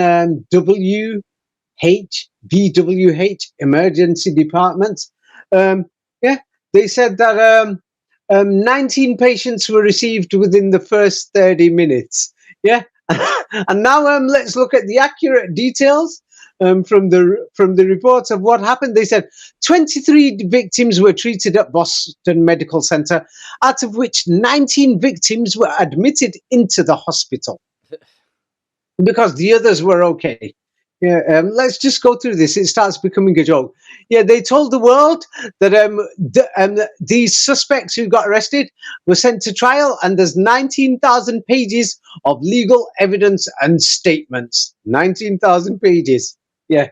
BWH emergency department, they said that 19 patients were received within the first 30 minutes. Yeah, and now let's look at the accurate details. From the reports of what happened. They said 23 victims were treated at Boston Medical Center, out of which 19 victims were admitted into the hospital because the others were okay. Yeah, let's just go through this. It starts becoming a joke. Yeah, they told the world that these suspects who got arrested were sent to trial, and there's 19,000 pages of legal evidence and statements. 19,000 pages. Yeah,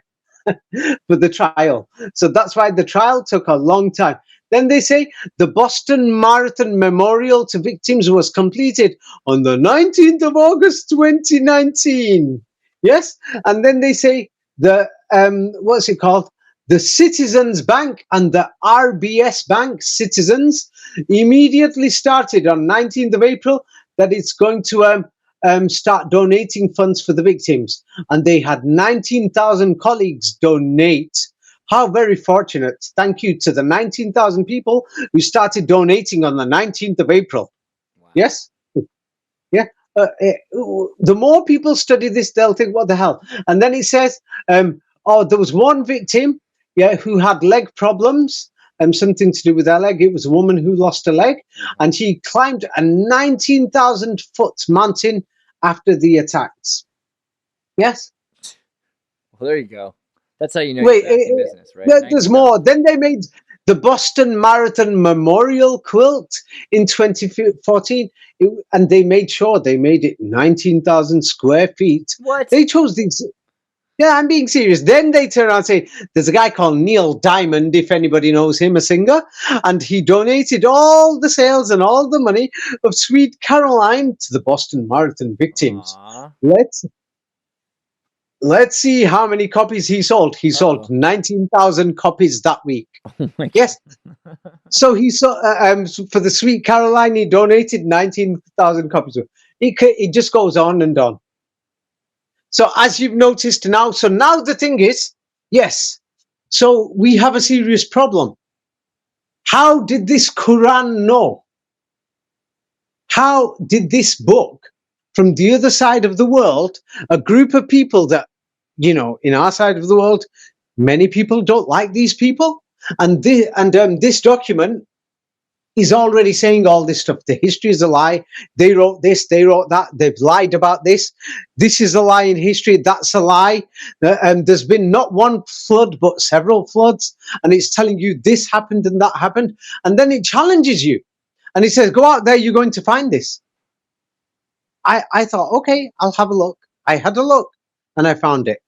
for the trial. So that's why the trial took a long time. Then they say the Boston Marathon Memorial to Victims was completed on the 19th of August, 2019. Yes, and then they say the what's it called? The Citizens Bank and the RBS Bank Citizens immediately started on 19th of April that it's going to start donating funds for the victims, and they had 19,000 colleagues donate. How very fortunate. Thank you to the 19,000 people who started donating on the 19th of April. Wow. Yes? Yeah. The more people study this, they'll think, what the hell? And then it says, there was one victim, who had leg problems, something to do with her leg. It was a woman who lost a leg, and she climbed a 19,000 foot mountain after the attacks. Yes. Well, there you go. That's how you know you're back in business, right? There's more. Then they made the Boston Marathon Memorial quilt in 2014, and they made sure they made it 19,000 square feet. What? They chose these. Yeah, I'm being serious. Then they turn around and say, there's a guy called Neil Diamond, if anybody knows him, a singer, and he donated all the sales and all the money of Sweet Caroline to the Boston Marathon victims. Aww. Let's see how many copies he sold. He sold 19,000 copies that week. Oh my yes. So he saw for the Sweet Caroline, he donated 19,000 copies. It just goes on and on. So as you've noticed now, now the thing is, yes, so we have a serious problem. How did this Quran know? How did this book from the other side of the world, a group of people that, in our side of the world, many people don't like these people. And this document is already saying all this stuff. The history is a lie. They wrote this, they wrote that, they've lied about this. This is a lie in history, that's a lie. There's been not one flood, but several floods. And it's telling you this happened and that happened. And then it challenges you. And it says, go out there, you're going to find this. I thought, okay, I'll have a look. I had a look and I found it.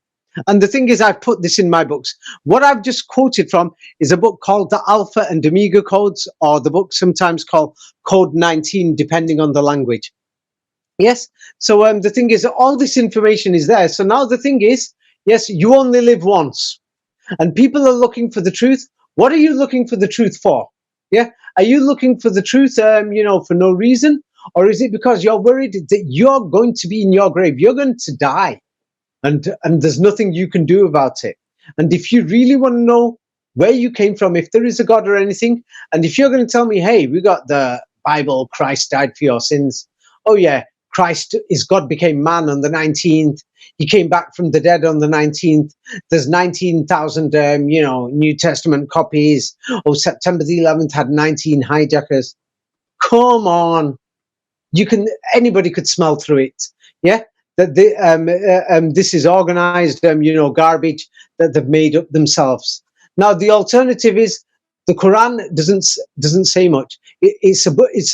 And the thing is, I've put this in my books. What I've just quoted from is a book called The Alpha and Omega Codes, or the book sometimes called Code 19, depending on the language. Yes. So the thing is, all this information is there. So now the thing is, yes, you only live once. And people are looking for the truth. What are you looking for the truth for? Yeah. Are you looking for the truth, for no reason? Or is it because you're worried that you're going to be in your grave? You're going to die. And there's nothing you can do about it. And if you really want to know where you came from, if there is a God or anything, and if you're going to tell me, hey, we got the Bible, Christ died for your sins. Oh yeah, Christ is God became man on the 19th. He came back from the dead on the 19th. There's 19,000, New Testament copies. Oh, September the 11th had 19 hijackers. Come on. Anybody could smell through it. Yeah. That this is organized, garbage that they've made up themselves. Now, the alternative is the Quran doesn't say much. It's a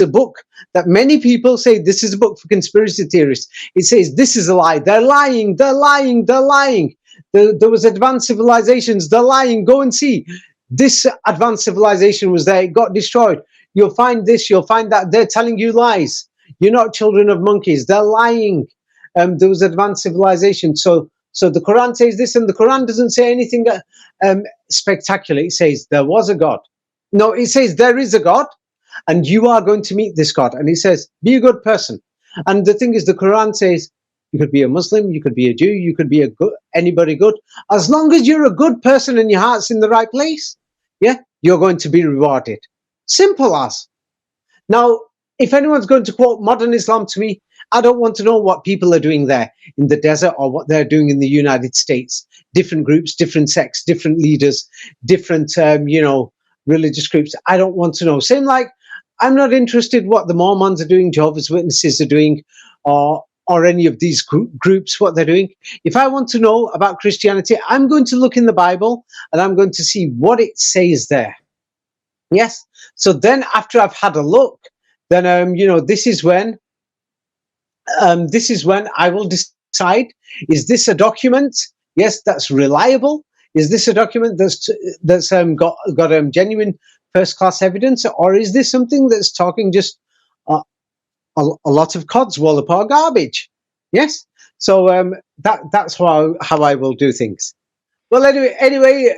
book that many people say this is a book for conspiracy theorists. It says this is a lie. They're lying. They're lying. They're lying. There was advanced civilizations. They're lying. Go and see. This advanced civilization was there. It got destroyed. You'll find this. You'll find that. They're telling you lies. You're not children of monkeys. They're lying. There was advanced civilization. So the Quran says this, and the Quran doesn't say anything spectacular. It says there was a God. No, it says there is a God, and you are going to meet this God. And it says, be a good person. And the thing is, the Quran says you could be a Muslim, you could be a Jew, you could be anybody good. As long as you're a good person and your heart's in the right place, yeah, you're going to be rewarded. Simple as. Now, if anyone's going to quote modern Islam to me, I don't want to know what people are doing there in the desert or what they're doing in the United States. Different groups, different sects, different leaders, different, religious groups. I don't want to know. Same like I'm not interested what the Mormons are doing, Jehovah's Witnesses are doing, or any of these groups, what they're doing. If I want to know about Christianity, I'm going to look in the Bible and I'm going to see what it says there. Yes. So then after I've had a look, then, this is when I will decide, is this a document? Yes, that's reliable. Is this a document that's got genuine first-class evidence, or is this something that's talking just a lot of codswallop or garbage? Yes. So that's how I will do things. Well, anyway,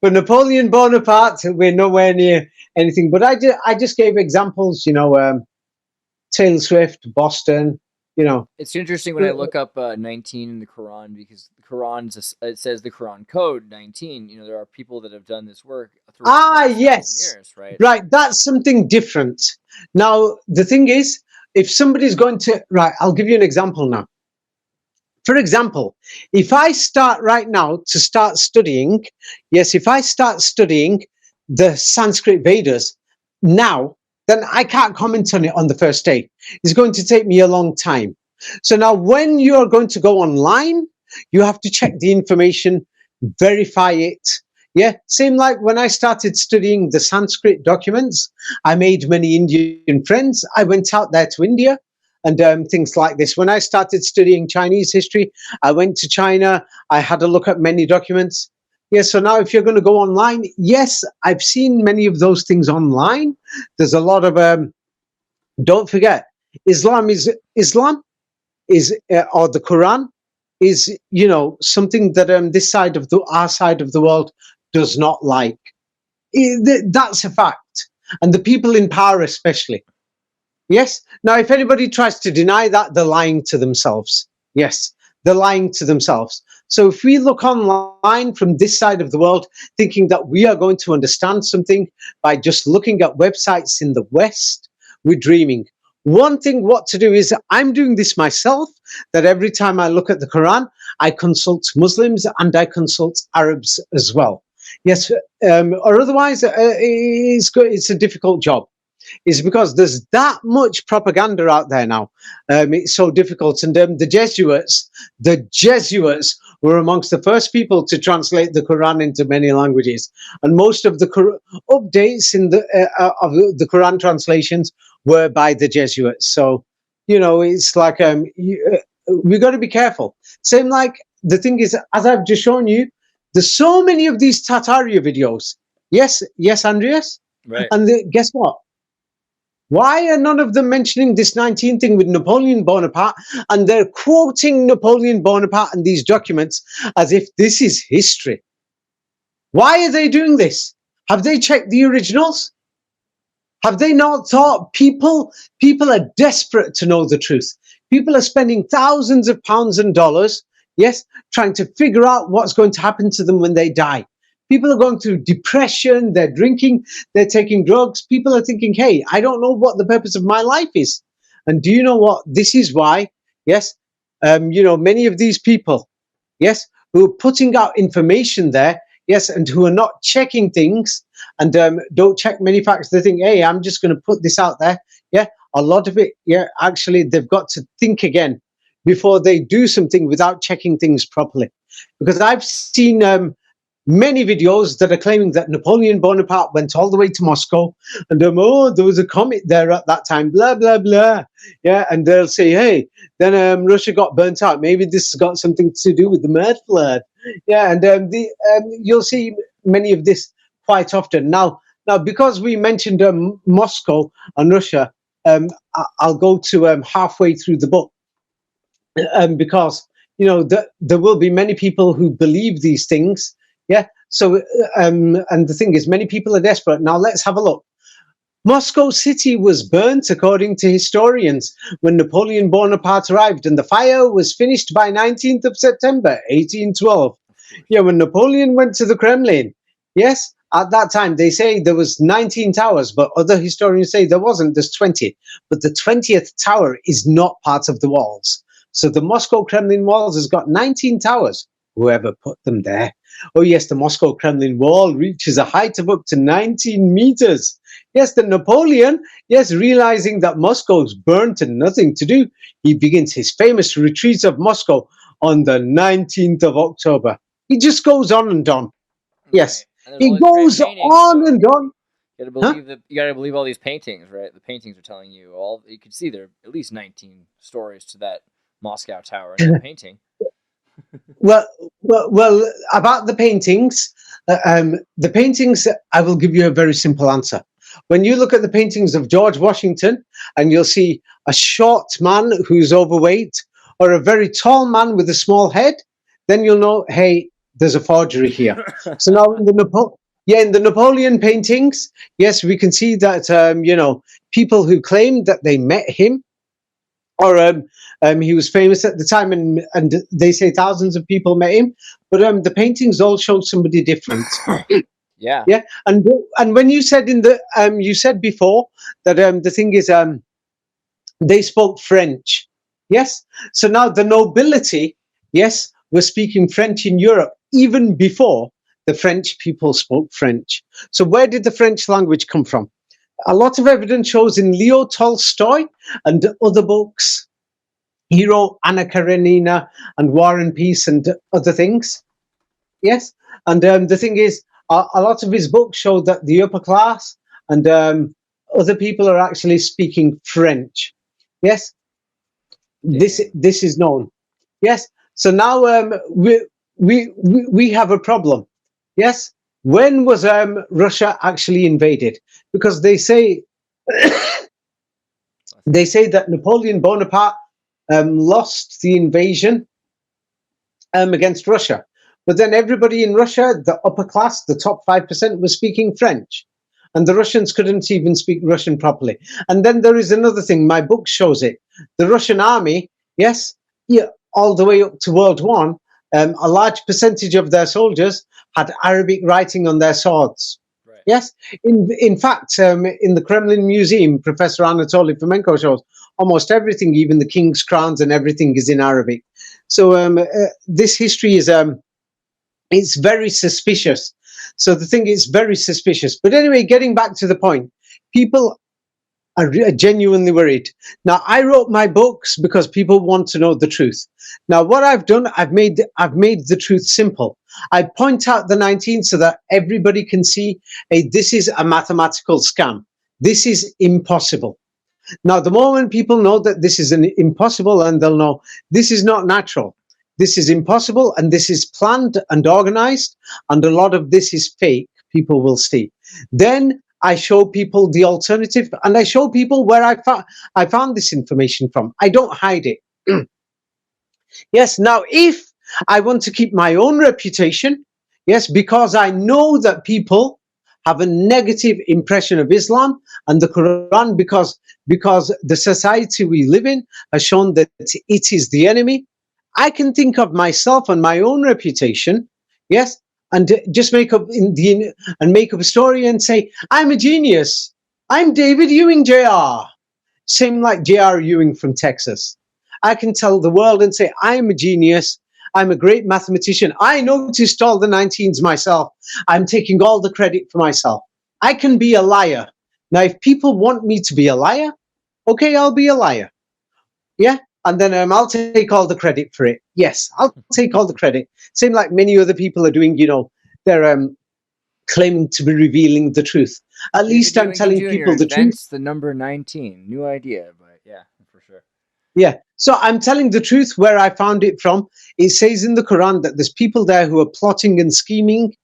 for Napoleon Bonaparte, we're nowhere near anything. But I just gave examples, Taylor Swift, Boston, It's interesting when I look up 19 in the Quran, because the Quran, it says the Quran code 19. There are people that have done this work through yes, years, right? Right, that's something different. Now, the thing is, if somebody's going to, right, I'll give you an example now. For example, if I start right now to start studying, if I start studying the Sanskrit Vedas now, then I can't comment on it on the first day. It's going to take me a long time. So now when you're going to go online, you have to check the information, verify it. Yeah, same like when I started studying the Sanskrit documents, I made many Indian friends. I went out there to India and things like this. When I started studying Chinese history, I went to China. I had a look at many documents. Yes, so now if you're going to go online, yes, I've seen many of those things online. There's a lot of, don't forget, Islam is, or the Quran is, something that this side of our side of the world does not like. That's a fact. And the people in power especially. Yes. Now, if anybody tries to deny that, they're lying to themselves. Yes, they're lying to themselves. So if we look online from this side of the world, thinking that we are going to understand something by just looking at websites in the West, we're dreaming. one thing what to do is I'm doing this myself, that every time I look at the Quran, I consult Muslims and I consult Arabs as well. Yes, or otherwise it's a difficult job. Is because there's that much propaganda out there now. It's so difficult. And the Jesuits were amongst the first people to translate the Quran into many languages. And most of the updates in of the Quran translations were by the Jesuits. So, it's like we got to be careful. Same like the thing is, as I've just shown you, there's so many of these Tataria videos. Yes, Andreas? Right. And guess what? Why are none of them mentioning this 19 thing with Napoleon Bonaparte? And they're quoting Napoleon Bonaparte and these documents as if this is history. Why are they doing this? Have they checked the originals? Have they not thought people are desperate to know the truth? People are spending thousands of pounds and dollars, yes, trying to figure out what's going to happen to them when they die. People are going through depression, they're drinking, they're taking drugs. People are thinking, hey, I don't know what the purpose of my life is. And do you know what? This is why, yes, many of these people, yes, who are putting out information there, yes, and who are not checking things and don't check many facts. They think, hey, I'm just going to put this out there. Yeah, a lot of it, yeah, actually, they've got to think again before they do something without checking things properly. Because I've seen many videos that are claiming that Napoleon Bonaparte went all the way to Moscow and there was a comet there at that time, blah, blah, blah. Yeah, and they'll say, hey, then Russia got burnt out. Maybe this has got something to do with the Mad Flood. Yeah, and you'll see many of this quite often. Now, because we mentioned Moscow and Russia, I'll go to halfway through the book because, there will be many people who believe these things. Yeah. So, and the thing is, many people are desperate. Now, let's have a look. Moscow city was burnt, according to historians, when Napoleon Bonaparte arrived, and the fire was finished by 19th of September, 1812. Yeah, when Napoleon went to the Kremlin, yes, at that time, they say there was 19 towers, but other historians say there wasn't, there's 20. But the 20th tower is not part of the walls. So the Moscow Kremlin walls has got 19 towers. Whoever put them there. Oh, yes, the Moscow Kremlin wall reaches a height of up to 19 meters. Yes, the Napoleon, yes, realizing that Moscow's burnt and nothing to do, he begins his famous retreat of Moscow on the 19th of October. He just goes on and on. Yes, he goes on and on. You gotta believe all these paintings, right? The paintings are telling you all. You can see there are at least 19 stories to that Moscow tower in the painting. Well, about the paintings, I will give you a very simple answer. When you look at the paintings of George Washington and you'll see a short man who's overweight or a very tall man with a small head, then you'll know, hey, there's a forgery here. So now in the Napoleon paintings, yes, we can see that, people who claim that they met him or he was famous at the time, and they say thousands of people met him, but the paintings all show somebody different. Yeah. And when you said you said before that the thing is they spoke French. Yes. So now the nobility, yes, were speaking French in Europe even before the French people spoke French. So where did the French language come from? A lot of evidence shows in Leo Tolstoy and other books. He wrote Anna Karenina and War and Peace and other things. Yes. And the thing is, a lot of his books show that the upper class and other people are actually speaking French. Yes. This is known. Yes. So now we have a problem. Yes. When was Russia actually invaded? Because they say that Napoleon Bonaparte lost the invasion against Russia. But then everybody in Russia, the upper class, the top 5%, was speaking French. And the Russians couldn't even speak Russian properly. And then there is another thing. My book shows it. The Russian army, yes, all the way up to World War I, a large percentage of their soldiers had Arabic writing on their swords. Right. Yes, in fact, in the Kremlin Museum, Professor Anatoly Fomenko shows almost everything, even the king's crowns and everything, is in Arabic. So this history is it's very suspicious. So the thing is very suspicious. But anyway, getting back to the point, people are genuinely worried. Now, I wrote my books because people want to know the truth. Now, what I've done, I've made the truth simple. I point out the 19 so that everybody can see, hey, this is a mathematical scam. This is impossible. Now, the moment people know that this is an impossible, and they'll know this is not natural. This is impossible, and this is planned and organized, and a lot of this is fake, people will see. Then I show people the alternative, and I show people where I found this information from. I don't hide it. Yes, now if I want to keep my own reputation, yes, because I know that people have a negative impression of Islam and the Quran because the society we live in has shown that it is the enemy, I can think of myself and my own reputation, yes, and just make up a story and say, I'm a genius. I'm David Ewing Jr. Same like J.R. Ewing from Texas. I can tell the world and say, I'm a genius. I'm a great mathematician. I noticed all the 19s myself. I'm taking all the credit for myself. I can be a liar. Now, if people want me to be a liar, okay, I'll be a liar. Yeah? And then I'll take all the credit for it. Yes, I'll take all the credit. Same like many other people are doing, they're claiming to be revealing the truth. At least I'm telling people the truth. The number 19. New idea, but yeah, for sure. Yeah. So I'm telling the truth where I found it from. It says in the Quran that there's people there who are plotting and scheming.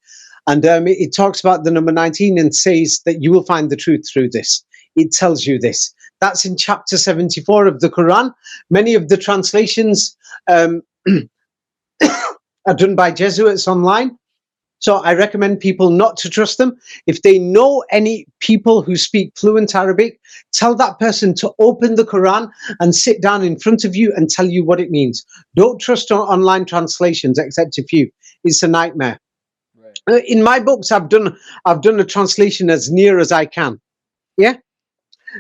And it talks about the number 19 and says that you will find the truth through this. It tells you this. That's in chapter 74 of the Quran. Many of the translations are done by Jesuits online. So I recommend people not to trust them. If they know any people who speak fluent Arabic, tell that person to open the Quran and sit down in front of you and tell you what it means. Don't trust online translations, except a few. It's a nightmare. Right. In my books, I've done a translation as near as I can. Yeah.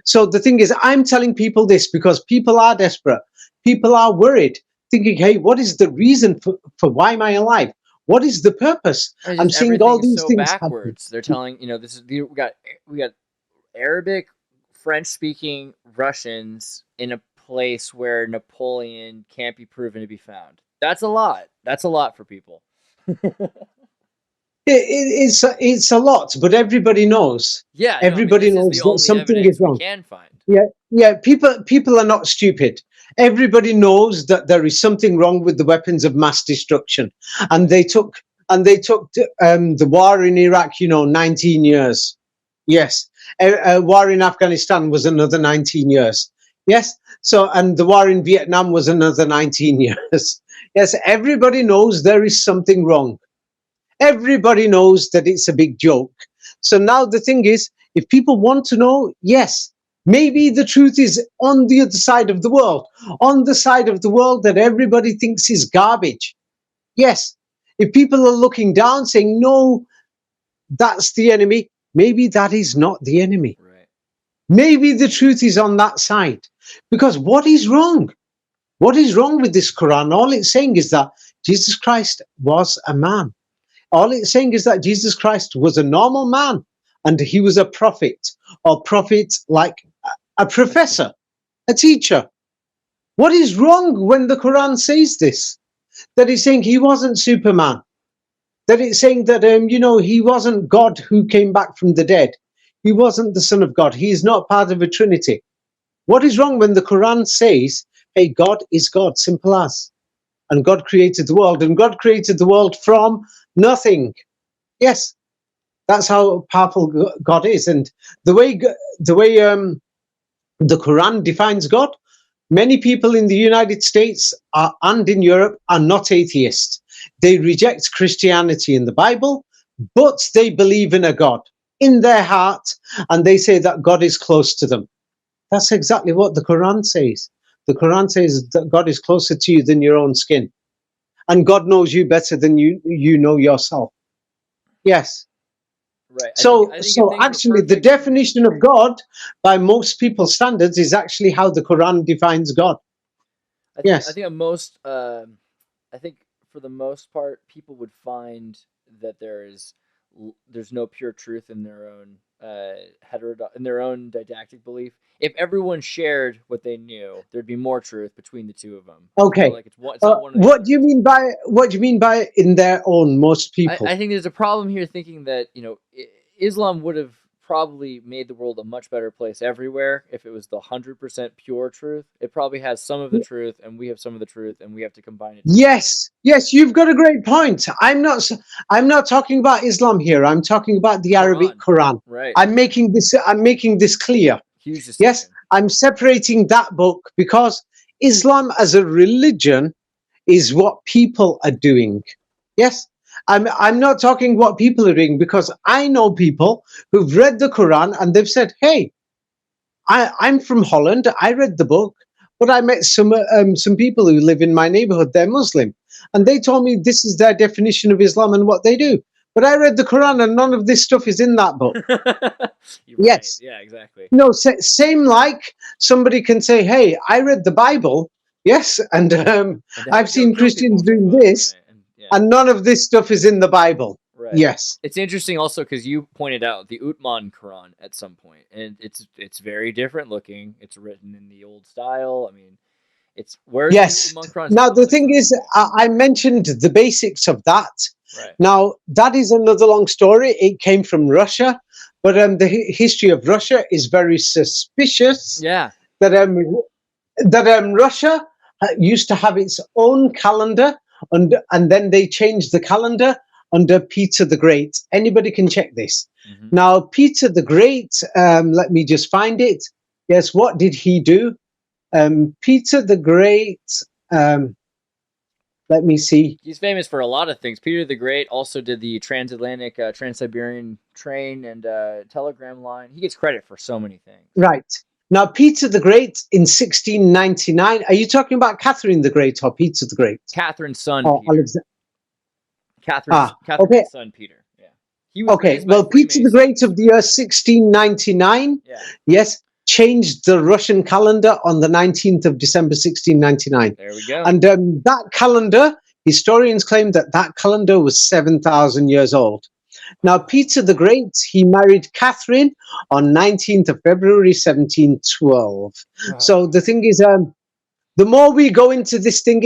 So the thing is, I'm telling people this because people are desperate. People are worried, thinking, hey, what is the reason for why am I alive? What is the purpose? I'm seeing all these things backwards. They're telling, this is we got Arabic, French speaking Russians in a place where Napoleon can't be proven to be found. That's a lot. That's a lot for people. It's a lot, but everybody knows. Yeah, everybody knows that something is wrong. We can find. Yeah. People are not stupid. Everybody knows that there is something wrong with the weapons of mass destruction, and they took the war in Iraq. 19 years. Yes, a war in Afghanistan was another 19 years. Yes, and the war in Vietnam was another 19 years. Yes, everybody knows there is something wrong. Everybody knows that it's a big joke. So now the thing is, if people want to know, yes, maybe the truth is on the other side of the world, on the side of the world that everybody thinks is garbage. Yes, if people are looking down saying, no, that's the enemy, maybe that is not the enemy. Right. Maybe the truth is on that side. Because what is wrong? What is wrong with this Quran? All it's saying is that Jesus Christ was a man. All it's saying is that Jesus Christ was a normal man and he was a prophet, or prophet like a professor, a teacher. What is wrong when the Quran says this? That it's saying he wasn't Superman. That it's saying that, he wasn't God who came back from the dead. He wasn't the Son of God. He is not part of a Trinity. What is wrong when the Quran says, hey, God is God, simple as. And God created the world, and God created the world from nothing. Yes, that's how powerful God is. And the way the Quran defines God, many people in the United States and in Europe are not atheists. They reject Christianity in the Bible, but they believe in a God in their heart, and they say that God is close to them. That's exactly what the Quran says. The Quran says that God is closer to you than your own skin. And God knows you better than you know yourself. Yes. Right. So, I think if so things were actually, the perfect, definition of God, by most people's standards, is actually how the Quran defines God. I Yes. think at most, I think for the most part, people would find that there's no pure truth in their own in their own didactic belief. If everyone shared what they knew, there'd be more truth between the two of them. Okay. Like it's not one or the What other. do you mean by in their own? Most people. I think there's a problem here thinking that Islam would have probably made the world a much better place everywhere if it was the 100% pure truth. It probably has some of the truth, and we have some of the truth, and we have to combine it. Yes, yes, you've got a great point. I'm not talking about Islam here. I'm talking about the Arabic Quran. Right. I'm making this clear. Huge distinction. Yes, I'm separating that book because Islam as a religion is what people are doing. Yes, I'm not talking what people are doing, because I know people who've read the Quran and they've said, "Hey, I'm from Holland. I read the book, but I met some people who live in my neighborhood. They're Muslim, and they told me this is their definition of Islam and what they do. But I read the Quran, and none of this stuff is in that book." You're Yes. right. Yeah, exactly. No, same like somebody can say, "Hey, I read the Bible." Yes, and I've seen Christians doing this, and none of this stuff is in the Bible. Right. Yes. It's interesting also because you pointed out the Uthman Quran at some point, and it's very different looking. It's written in the old style. I mean, it's where Yes. the Uthman Quran. Now the thing is, I mentioned the basics of that. Right. Now that is another long story. It came from Russia, but the history of Russia is very suspicious. Yeah. That Russia used to have its own calendar, and then they changed the calendar under Peter the Great. Anybody can check this. Mm-hmm. Now, Peter the Great, let me just find it. Yes, what did he do? Peter the Great, let me see. He's famous for a lot of things. Peter the Great also did the transatlantic, Trans-Siberian train and telegram line. He gets credit for so many things. Right. Now, Peter the Great in 1699. Are you talking about Catherine the Great or Peter the Great? Catherine's son, Oh, Peter. Catherine's okay. son, Peter. Yeah. He was Okay. Well, Peter the Great of the year 1699. Yeah. Yes. Changed the Russian calendar on the 19th of December, 1699. There we go. And that calendar, historians claim that calendar was 7,000 years old. Now, Peter the Great, he married Catherine on 19th of February, 1712. Wow. So the thing is, the more we go into this thing,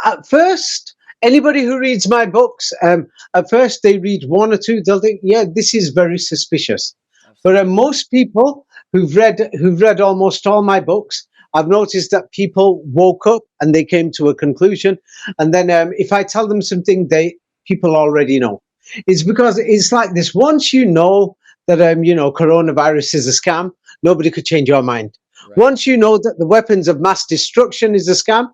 at first, anybody who reads my books, at first they read one or two, they'll think, yeah, this is very suspicious. Absolutely. But most people who've read almost all my books, I've noticed that people woke up and they came to a conclusion. And then if I tell them something, people already know. It's because it's like this. Once you know that, coronavirus is a scam, nobody could change your mind. Right. Once you know that the weapons of mass destruction is a scam,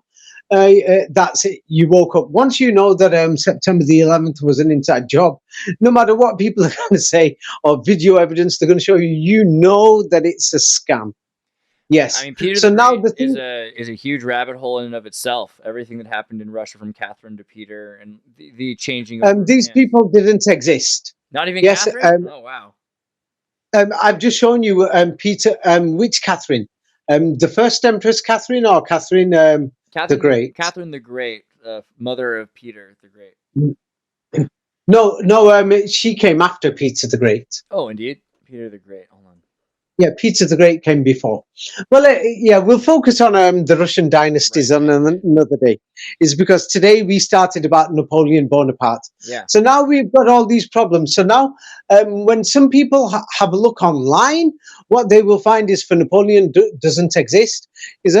that's it. You woke up. Once you know that September the 11th was an inside job, no matter what people are going to say or video evidence they're going to show you, you know that it's a scam. Yes. I mean, Peter so the now Great the is a huge rabbit hole in and of itself. Everything that happened in Russia from Catherine to Peter and the changing of these people didn't exist. Not even Catherine? Oh, wow. I've just shown you Peter. Which Catherine? The first Empress Catherine or Catherine the Great? Catherine the Great, mother of Peter the Great. No, she came after Peter the Great. Oh, indeed. Peter the Great. Hold on. Yeah, Peter the Great came before. Well, we'll focus on the Russian dynasties on another day. Is because today we started about Napoleon Bonaparte. Yeah. So now we've got all these problems. So now when some people have a look online, what they will find is for Napoleon doesn't exist, is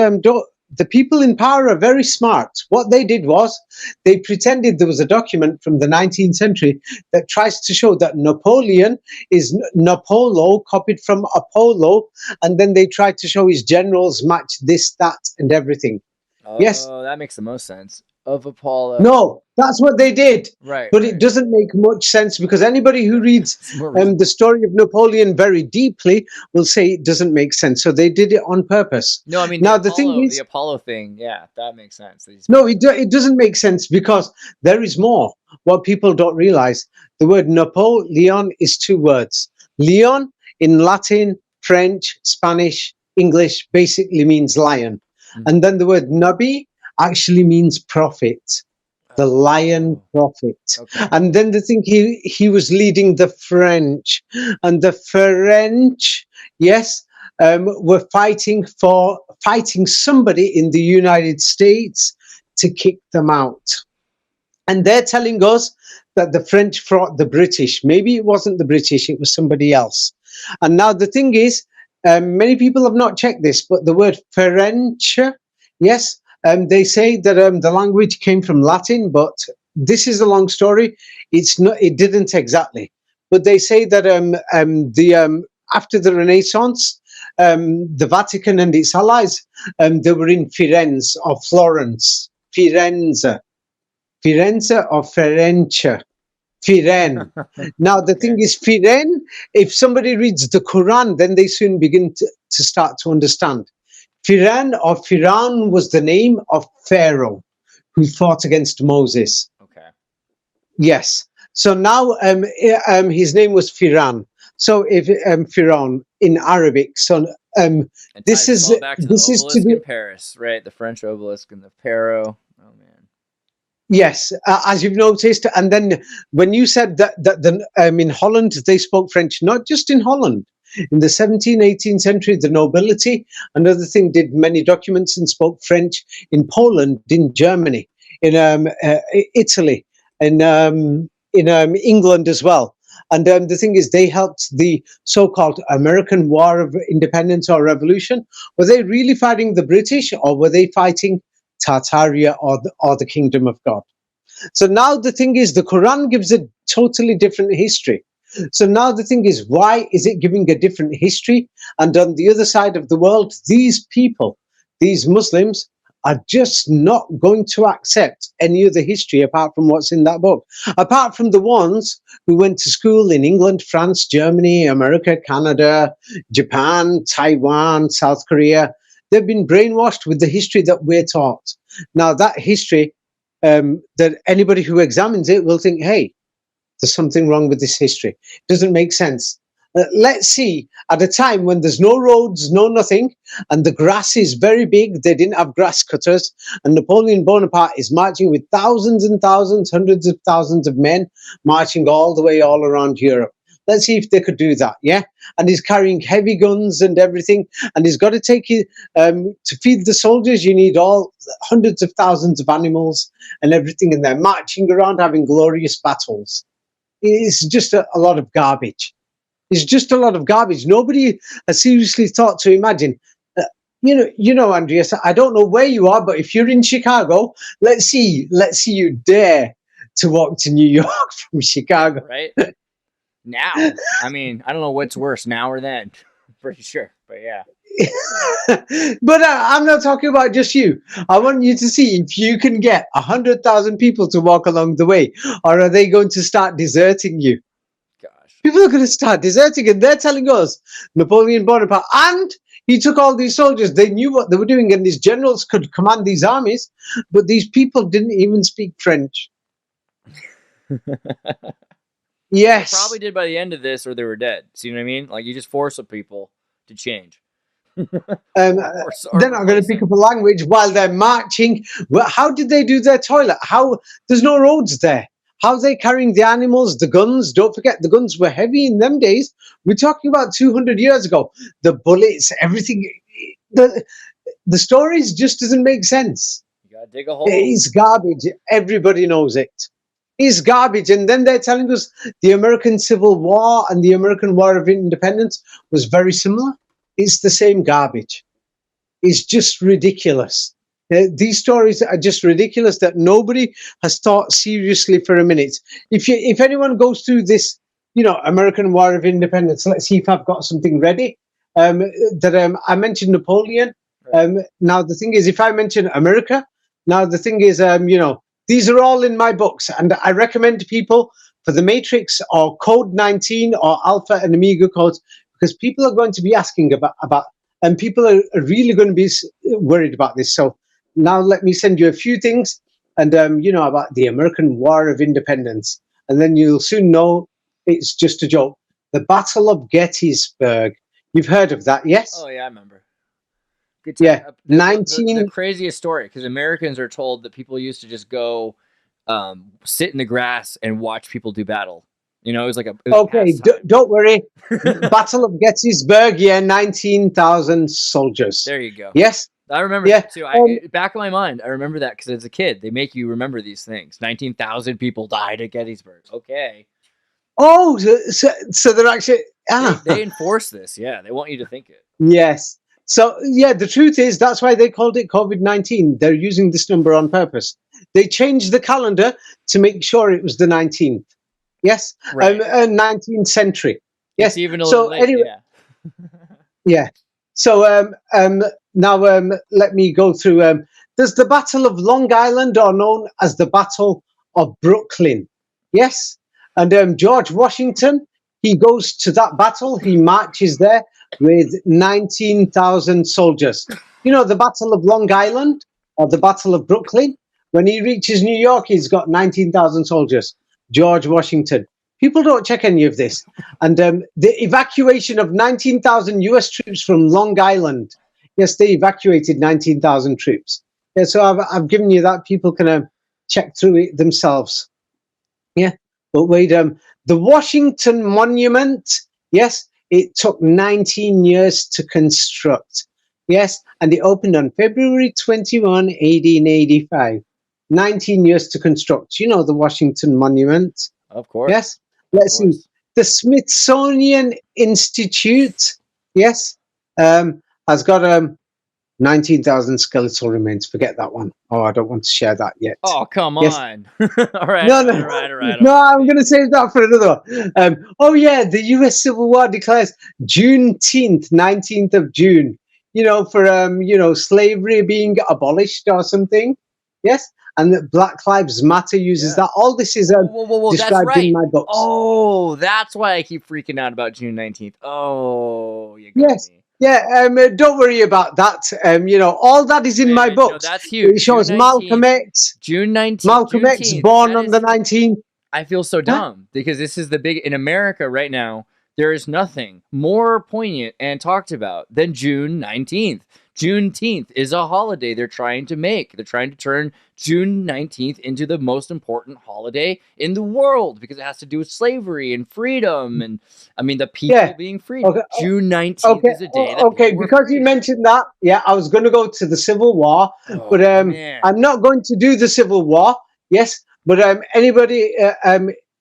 the people in power are very smart. What they did was they pretended there was a document from the 19th century that tries to show that Napoleon is Napolo, copied from Apollo, and then they tried to show his generals match this, that, and everything. Oh, yes. That makes the most sense. of Apollo. No, that's what they did. Right. But it doesn't make much sense because anybody who reads It's more reasonable. the story of Napoleon very deeply will say it doesn't make sense. So they did it on purpose. No, I mean Now, the the thing Apollo, is- the Apollo thing. Yeah, that makes sense. No, it doesn't make sense because there is more. What people don't realize, the word Napoleon is two words. Leon in Latin, French, Spanish, English basically means lion. Mhm. And then the word Nabi actually means prophet, the lion prophet. Okay. And then the thing, he was leading the French. And the French, yes, were fighting somebody in the United States to kick them out. And they're telling us that the French fought the British. Maybe it wasn't the British, it was somebody else. And now the thing is, many people have not checked this, but the word French, yes, they say that the language came from Latin, but this is a long story. It's not. It didn't exactly. But they say that after the Renaissance, the Vatican and its allies, they were in Firenze or Florence. Firenze or Firenze. Firen. Now, the thing is, Firen, if somebody reads the Quran, then they soon begin to start to understand. Firen or Firan was the name of Pharaoh who fought against Moses. Okay. Yes. So now his name was Firan. So if Firan in Arabic, so It this ties is all back to the this is to obelisk be, in Paris, right? The French obelisk and the Pharaoh. Oh man. yes, as you've noticed. And then when you said that in Holland they spoke French, not just in Holland. In the 17th, 18th century, the nobility, another thing, did many documents and spoke French in Poland, in Germany, in Italy, in England as well. And the thing is, they helped the so-called American War of Independence or Revolution. Were they really fighting the British, or were they fighting Tartaria or the Kingdom of God? So now the thing is, the Quran gives a totally different history. So now the thing is, why is it giving a different history? And on the other side of the world, these people, these Muslims, are just not going to accept any other history apart from what's in that book. Apart from the ones who went to school in England, France, Germany, America, Canada, Japan, Taiwan, South Korea, they've been brainwashed with the history that we're taught. Now that history, that anybody who examines it will think, hey, there's something wrong with this history. It doesn't make sense. Let's see, at a time when there's no roads, no nothing, and the grass is very big, they didn't have grass cutters, and Napoleon Bonaparte is marching with thousands and thousands, hundreds of thousands of men, marching all the way all around Europe. Let's see if they could do that, yeah? And he's carrying heavy guns and everything, and he's got to take it, to feed the soldiers, you need all hundreds of thousands of animals and everything, and they're marching around having glorious battles. It's just a lot of garbage. It's just a lot of garbage. Nobody has seriously thought to imagine. You know, Andreas, I don't know where you are, but if you're in Chicago, let's see you dare to walk to New York from Chicago. Right? Now. I mean, I don't know what's worse, now or then. Pretty sure, but yeah. But I'm not talking about just you. I want you to see if you can get 100,000 people to walk along the way, or are they going to start deserting you? Gosh. People are going to start deserting, and they're telling us Napoleon Bonaparte, and he took all these soldiers. They knew what they were doing, and these generals could command these armies, but these people didn't even speak French. Yes. They probably did by the end of this, or they were dead. See what I mean? Like, you just force the people to change. They're not going to pick up a language while they're marching. Well, how did they do their toilet? There's no roads there. How are they carrying the animals, the guns? Don't forget, the guns were heavy in them days. We're talking about 200 years ago. The bullets, everything. The stories just doesn't make sense. You gotta dig a hole. It's garbage. Everybody knows it. It's garbage. And then they're telling us the American Civil War and the American War of Independence was very similar. It's the same garbage. It's just ridiculous. These stories are just ridiculous that nobody has thought seriously for a minute. If anyone goes through this, American War of Independence, let's see if I've got something ready. I mentioned Napoleon. Now the thing is, if I mention America, Now, the thing is, these are all in my books, and I recommend people for the Matrix or Code 19 or Alpha and Omega codes, because people are going to be asking about and people are really going to be worried about this. So now let me send you a few things, and about the American War of Independence, and then you'll soon know it's just a joke. The Battle of Gettysburg. You've heard of that, yes? Oh yeah, I remember. Good time. Yeah, The craziest story, because Americans are told that people used to just go sit in the grass and watch people do battle. It was like okay. Don't worry. Battle of Gettysburg. Yeah, 19,000 soldiers. There you go. Yes, I remember that too. Back of my mind, I remember that because as a kid, they make you remember these things. 19,000 people died at Gettysburg. Okay. Oh, so they're actually they enforce this. Yeah, they want you to think it. Yes. So yeah, the truth is that's why they called it COVID-19. They're using this number on purpose. They changed the calendar to make sure it was the 19th. Yes, right. 19th century. Yes, it's even a little late. Anyway, yeah. Yeah. So now let me go through. There's the Battle of Long Island, or known as the Battle of Brooklyn. Yes, and George Washington, he goes to that battle. He marches there with 19,000 soldiers. The Battle of Long Island or the Battle of Brooklyn. When he reaches New York, he's got 19,000 soldiers. George Washington. People don't check any of this. And the evacuation of 19,000 US troops from Long Island. Yes, they evacuated 19,000 troops. Yeah, so I've given you that. People can check through it themselves. Yeah, but wait, the Washington Monument, yes, it took 19 years to construct. Yes, and it opened on February 21, 1885. 19 years to construct. The Washington Monument. Of course. Yes. Let's see. The Smithsonian Institute, yes, has got 19,000 skeletal remains. Forget that one. Oh, I don't want to share that yet. Oh, come on. All right. No. All right. No, I'm going to save that for another one. Oh, yeah. The U.S. Civil War declares Juneteenth, 19th of June, for, slavery being abolished or something. Yes. And that Black Lives Matter uses that. All this is described in my books. Oh, that's why I keep freaking out about June 19th. Oh, you got me. Yeah, don't worry about that. All that is in my books. No, that's huge. It shows Malcolm X. June 19th. Malcolm X born on the 19th. I feel so dumb because this is the big in America right now. There is nothing more poignant and talked about than June 19th. Juneteenth is a holiday they're trying to make. They're trying to turn June 19th into the most important holiday in the world because it has to do with slavery and freedom and, the people being free. Okay. June 19th is a day that because you mentioned that, I was going to go to the Civil War, but I'm not going to do the Civil War, yes, but anybody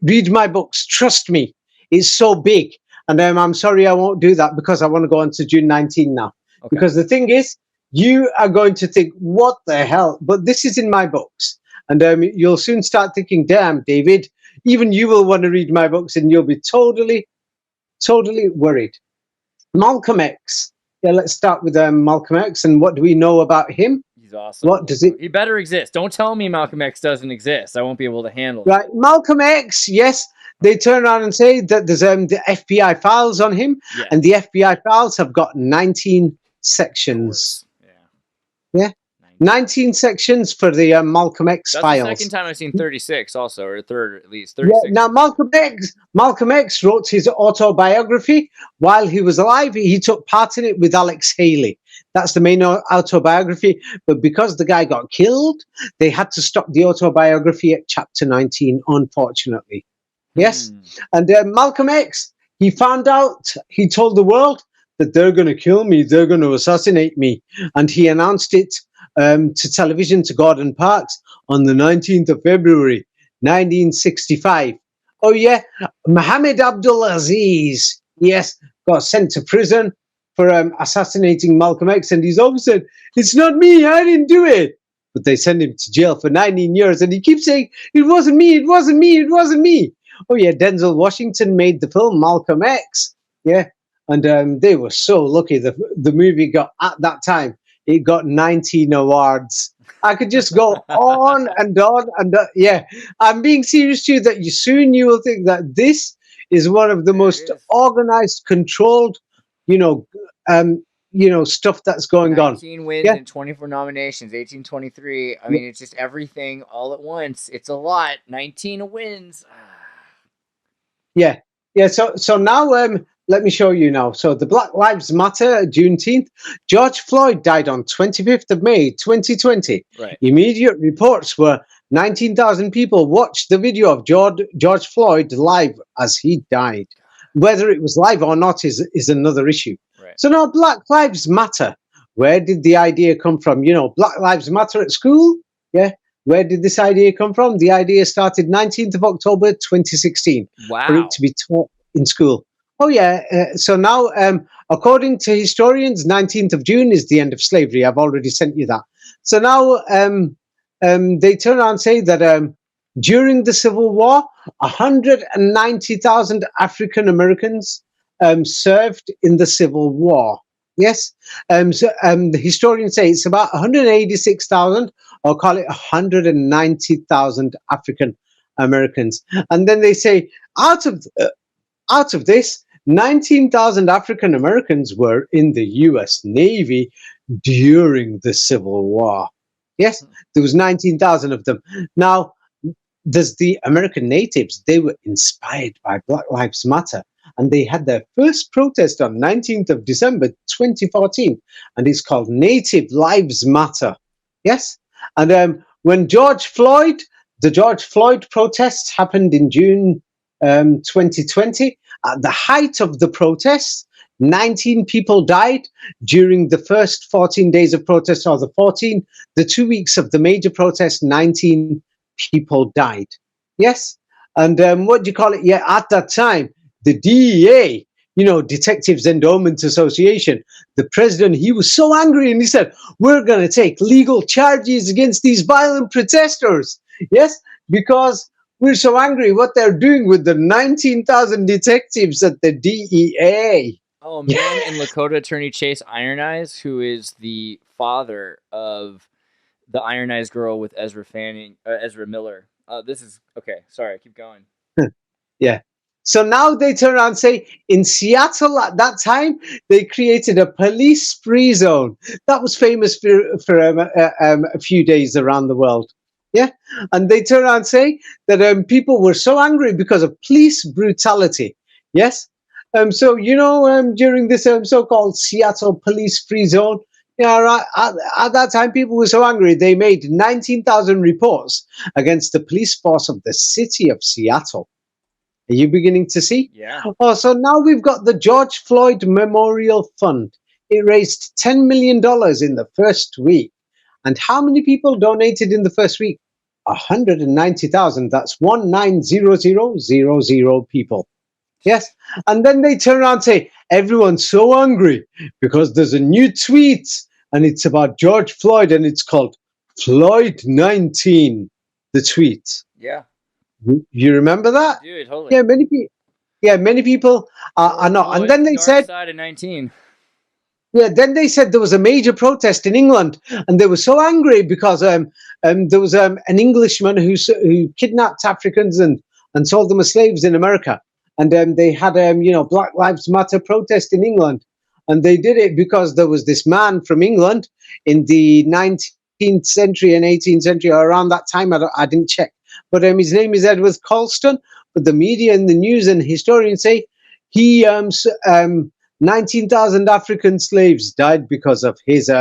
read my books, trust me, it's so big, and I'm sorry I won't do that because I want to go on to June 19 now. Okay. Because the thing is, you are going to think, what the hell? But this is in my books. And you'll soon start thinking, damn, David, even you will want to read my books and you'll be totally worried. Malcolm X. Yeah, let's start with Malcolm X. And what do we know about him? He's awesome. What does it? He better exist. Don't tell me Malcolm X doesn't exist. I won't be able to handle it. Right. Malcolm X, yes. They turn around and say that there's the FBI files on him. Yeah. And the FBI files have got 19 sections. Yeah. 19 sections for the Malcolm X files. That's the second time I've seen 36 also, or third at least. 36. Yeah, now Malcolm X wrote his autobiography while he was alive. He took part in it with Alex Haley. That's the main autobiography. But because the guy got killed, they had to stop the autobiography at chapter 19, unfortunately. Yes. And Malcolm X, he found out, he told the world that they're going to kill me, they're going to assassinate me. And he announced it to television, to Gordon Parks, on the 19th of February, 1965. Oh, yeah, Muhammad Abdul Aziz, yes, got sent to prison for assassinating Malcolm X. And he's always said, it's not me, I didn't do it. But they sent him to jail for 19 years. And he keeps saying, it wasn't me, it wasn't me, it wasn't me. Oh, yeah, Denzel Washington made the film Malcolm X. Yeah. And they were so lucky the movie got, at that time, it got 19 awards. I could just go on and on and on. Yeah, I'm being serious to you that you will think that this is one of the There it most is. organized, controlled, you know, stuff that's going on. 19 wins Yeah. and 24 nominations, 1823. I mean, it's just everything all at once. It's a lot. 19 wins. Yeah, yeah. So now, let me show you now. So the Black Lives Matter, Juneteenth. George Floyd died on 25th of May, 2020. Right. Immediate reports were 19,000 people watched the video of George Floyd live as he died. Whether it was live or not is another issue. Right. So now Black Lives Matter. Where did the idea come from? Black Lives Matter at school? Yeah. Where did this idea come from? The idea started 19th of October, 2016, Wow. for it to be taught in school. Oh, yeah. So now, according to historians, 19th of June is the end of slavery. I've already sent you that. So now they turn around and say that during the Civil War, 190,000 African Americans served in the Civil War. Yes. The historians say it's about 186,000, or call it 190,000 African Americans. And then they say out of this, 19,000 African Americans were in the U.S. Navy during the Civil War. Yes, there was 19,000 of them. Now, there's the American natives. They were inspired by Black Lives Matter. And they had their first protest on 19th of December, 2014. And it's called Native Lives Matter. Yes? And when the George Floyd protests happened in June 2020, at the height of the protests, 19 people died during the first 14 days of protest, or the 2 weeks of the major protest, 19 people died. Yes? And what do you call it? Yeah, at that time, the DEA, Detectives Endowment Association, the president, he was so angry and he said, we're going to take legal charges against these violent protesters. Yes, because we're so angry what they're doing with the 19,000 detectives at the DEA. Oh, man, and Lakota attorney Chase Iron Eyes, who is the father of the Iron Eyes girl with Ezra Miller. This is, okay, sorry, keep going. Yeah. So now they turn around and say, in Seattle at that time, they created a police-free zone. That was famous for a few days around the world. Yeah. And they turn around and say that people were so angry because of police brutality. Yes. So, during this so-called Seattle police-free zone, right, at that time, people were so angry, they made 19,000 reports against the police force of the city of Seattle. Are you beginning to see? Yeah. Oh, so now we've got the George Floyd Memorial Fund. It raised $10 million in the first week. And how many people donated in the first week? 190,000. That's 190,000 people. Yes. And then they turn around and say, everyone's so angry because there's a new tweet and it's about George Floyd and it's called Floyd 19, the tweet. Yeah. You remember that? Dude, totally. Yeah, many people are not. And then they said, side of 19. Yeah, then they said there was a major protest in England, and they were so angry because there was an Englishman who kidnapped Africans and sold them as slaves in America, and they had Black Lives Matter protest in England, and they did it because there was this man from England in the 19th century and 18th century, or around that time. I didn't check. But his name is Edward Colston. But the media and the news and historians say he 19,000 African slaves died because of his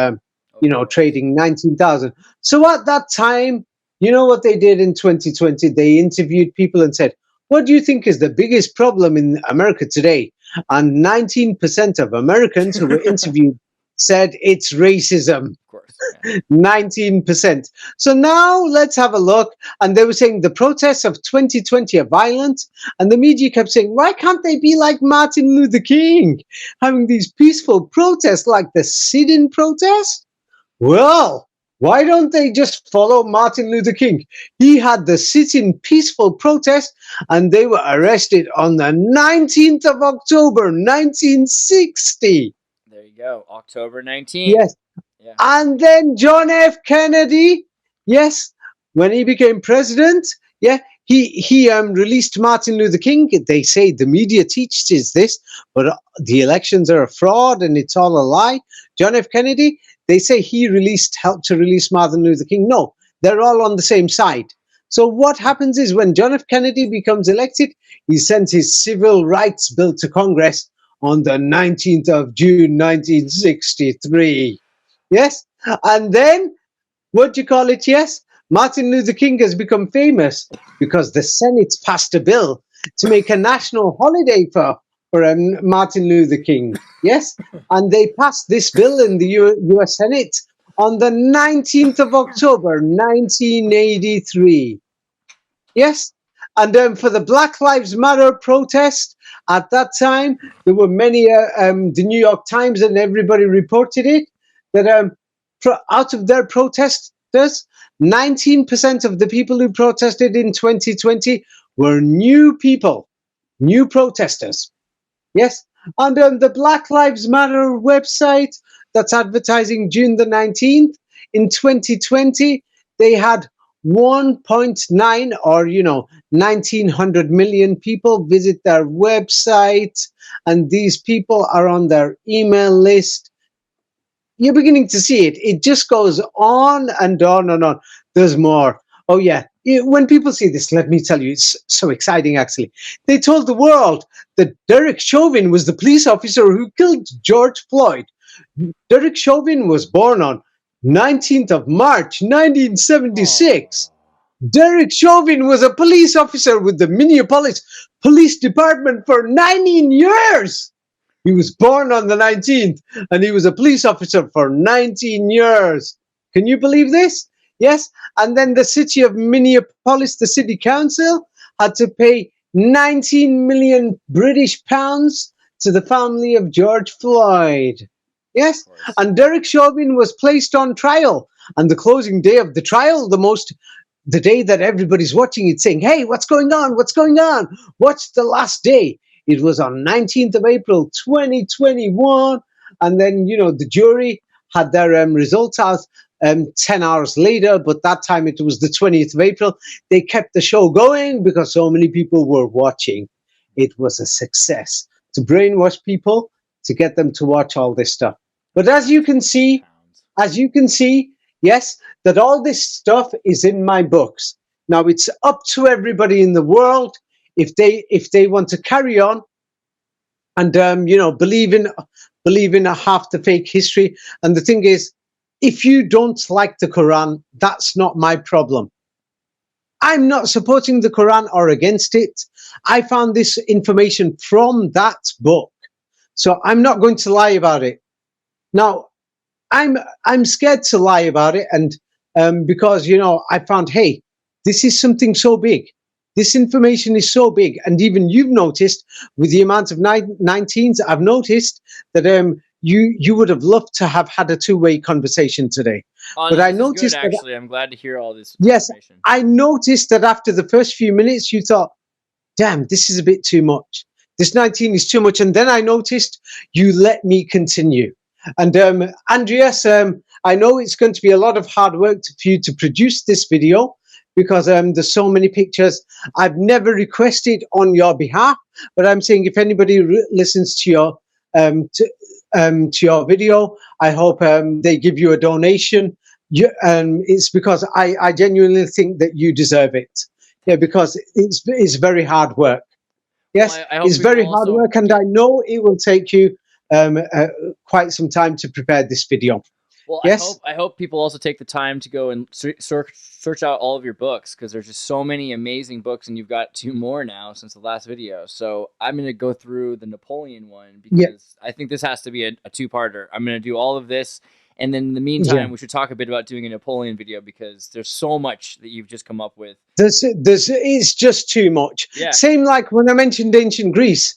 trading 19,000. So at that time, you know what they did in 2020? They interviewed people and said, "What do you think is the biggest problem in America today?" And 19% of Americans who were interviewed said it's racism. Of course. Yeah. 19%. So now let's have a look. And they were saying the protests of 2020 are violent. And the media kept saying, why can't they be like Martin Luther King, having these peaceful protests like the sit-in protest? Well, why don't they just follow Martin Luther King? He had the sit-in peaceful protest and they were arrested on the 19th of October, 1960. There you go. October 19th. Yes. Yeah. And then John F. Kennedy, yes, when he became president, yeah, he released Martin Luther King. They say the media teaches this, but the elections are a fraud and it's all a lie. John F. Kennedy, they say he helped to release Martin Luther King. No, they're all on the same side. So what happens is when John F. Kennedy becomes elected, he sends his civil rights bill to Congress on the 19th of June, 1963. Yes? And then, what do you call it? Yes? Martin Luther King has become famous because the Senate passed a bill to make a national holiday for Martin Luther King. Yes? And they passed this bill in the US Senate on the 19th of October, 1983. Yes? And for the Black Lives Matter protest, at that time, there were many, the New York Times and everybody reported it, that out of their protesters, 19% of the people who protested in 2020 were new people, new protesters. Yes? And the Black Lives Matter website that's advertising June the 19th, in 2020, they had 1.9 or 1900 million people visit their website, and these people are on their email list. You're beginning to see it. It just goes on and on and on. There's more. Oh yeah, when people see this, let me tell you, it's so exciting actually. They told the world that Derek Chauvin was the police officer who killed George Floyd. Derek Chauvin was born on 19th of March 1976. Derek Chauvin was a police officer with the Minneapolis Police Department for 19 years. He was born on the 19th, and he was a police officer for 19 years. Can you believe this? Yes. And then the city of Minneapolis, the city council, had to pay 19 million British pounds to the family of George Floyd. Yes. And Derek Chauvin was placed on trial. And the closing day of the trial, the day that everybody's watching it saying, hey, what's going on? What's going on? What's the last day? It was on 19th of April, 2021. And then, the jury had their results out 10 hours later, but that time it was the 20th of April. They kept the show going because so many people were watching. It was a success to brainwash people, to get them to watch all this stuff. But as you can see, yes, that all this stuff is in my books. Now it's up to everybody in the world if they want to carry on and believe in a half the fake history. And the thing is, if you don't like the Quran, that's not my problem. I'm not supporting the Quran or against it. I found this information from that book, so I'm not going to lie about it. Now, I'm scared to lie about it, and because I found, hey, this is something so big. This information is so big, and even you've noticed with the amount of 19s, I've noticed that you would have loved to have had a two-way conversation today. But I noticed good, actually, I'm glad to hear all this yes, information. I noticed that after the first few minutes, you thought, damn, this is a bit too much. This 19 is too much. And then I noticed you let me continue. And Andreas, I know it's going to be a lot of hard work for you to produce this video because there's so many pictures. I've never requested on your behalf, but I'm saying if anybody listens to your video, I hope they give you a donation. It's because I genuinely think that you deserve it. Yeah, because it's very hard work. Yes, well, it's very hard work, and I know it will take you quite some time to prepare this video. Well, yes? I hope people also take the time to go and search out all of your books, because there's just so many amazing books, and you've got 2 more now since the last video. So I'm going to go through the Napoleon one because I think this has to be a 2-parter. I'm going to do all of this, and then in the meantime, we should talk a bit about doing a Napoleon video because there's so much that you've just come up with. It's just too much. Yeah. Same like when I mentioned ancient Greece.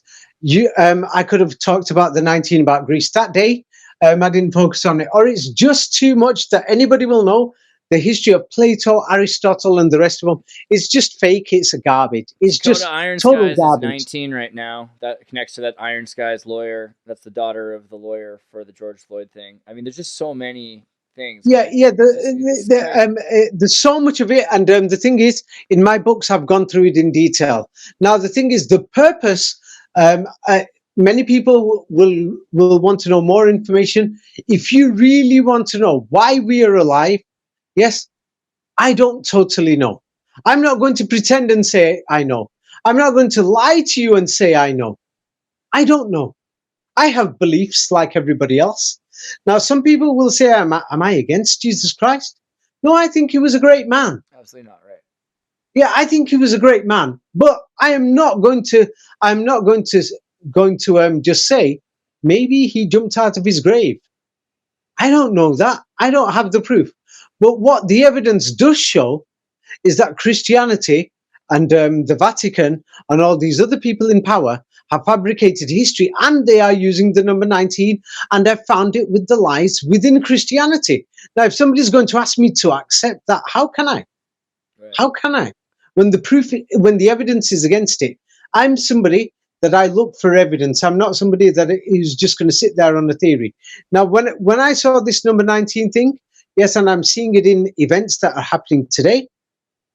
I could have talked about the 19 about Greece that day. I didn't focus on it. Or it's just too much that anybody will know. The history of Plato, Aristotle, and the rest of them. It's just fake. It's a garbage. It's just total garbage. Is 19 right now. That connects to that Iron Skies lawyer. That's the daughter of the lawyer for the George Floyd thing. I mean, there's just so many things. Yeah, yeah. It's crazy. There's so much of it, and the thing is, in my books, I've gone through it in detail. Now, the thing is, the purpose. Many people will want to know more information. If you really want to know why we are alive, yes, I don't totally know. I'm not going to pretend and say I know. I'm not going to lie to you and say I know. I don't know. I have beliefs like everybody else. Now, some people will say, am I against Jesus Christ? No, I think he was a great man. Absolutely not right. Yeah, I think he was a great man. But I'm not going to just say, maybe he jumped out of his grave. I don't know that. I don't have the proof. But what the evidence does show is that Christianity and the Vatican and all these other people in power have fabricated history, and they are using the number 19, and have found it with the lies within Christianity. Now, if somebody's going to ask me to accept that, how can I? Right. How can I? When the evidence is against it, I'm somebody that I look for evidence. I'm not somebody that is just going to sit there on a theory. Now, when I saw this number 19 thing, yes, and I'm seeing it in events that are happening today,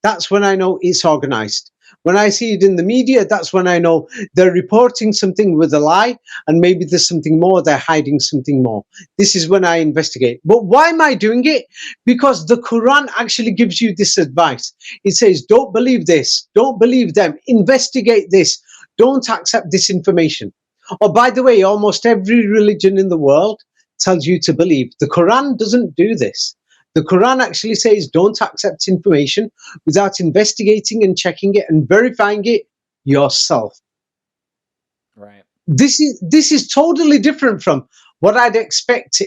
that's when I know it's organized. When I see it in the media, that's when I know they're reporting something with a lie, and maybe there's something more, they're hiding something more. This is when I investigate. But why am I doing it? Because the Quran actually gives you this advice. It says, don't believe this, don't believe them, investigate this, don't accept this information. Oh, by the way, almost every religion in the world tells you to believe. The Quran doesn't do this. The Quran actually says don't accept information without investigating and checking it and verifying it yourself. Right. This is totally different from what I'd expect.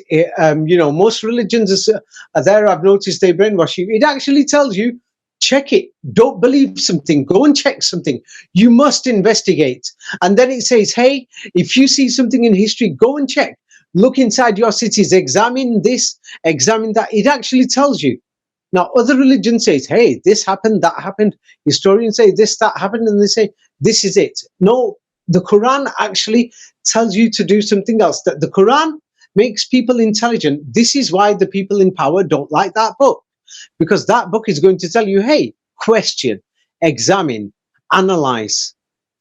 Most religions are there. I've noticed they brainwash you. It actually tells you, check it. Don't believe something. Go and check something. You must investigate. And then it says, hey, if you see something in history, go and check. Look inside your cities, examine this, examine that. It actually tells you. Now, other religions say, hey, this happened, that happened. Historians say this, that happened, and they say, this is it. No, the Quran actually tells you to do something else. That the Quran makes people intelligent. This is why the people in power don't like that book. Because that book is going to tell you, hey, question, examine, analyze.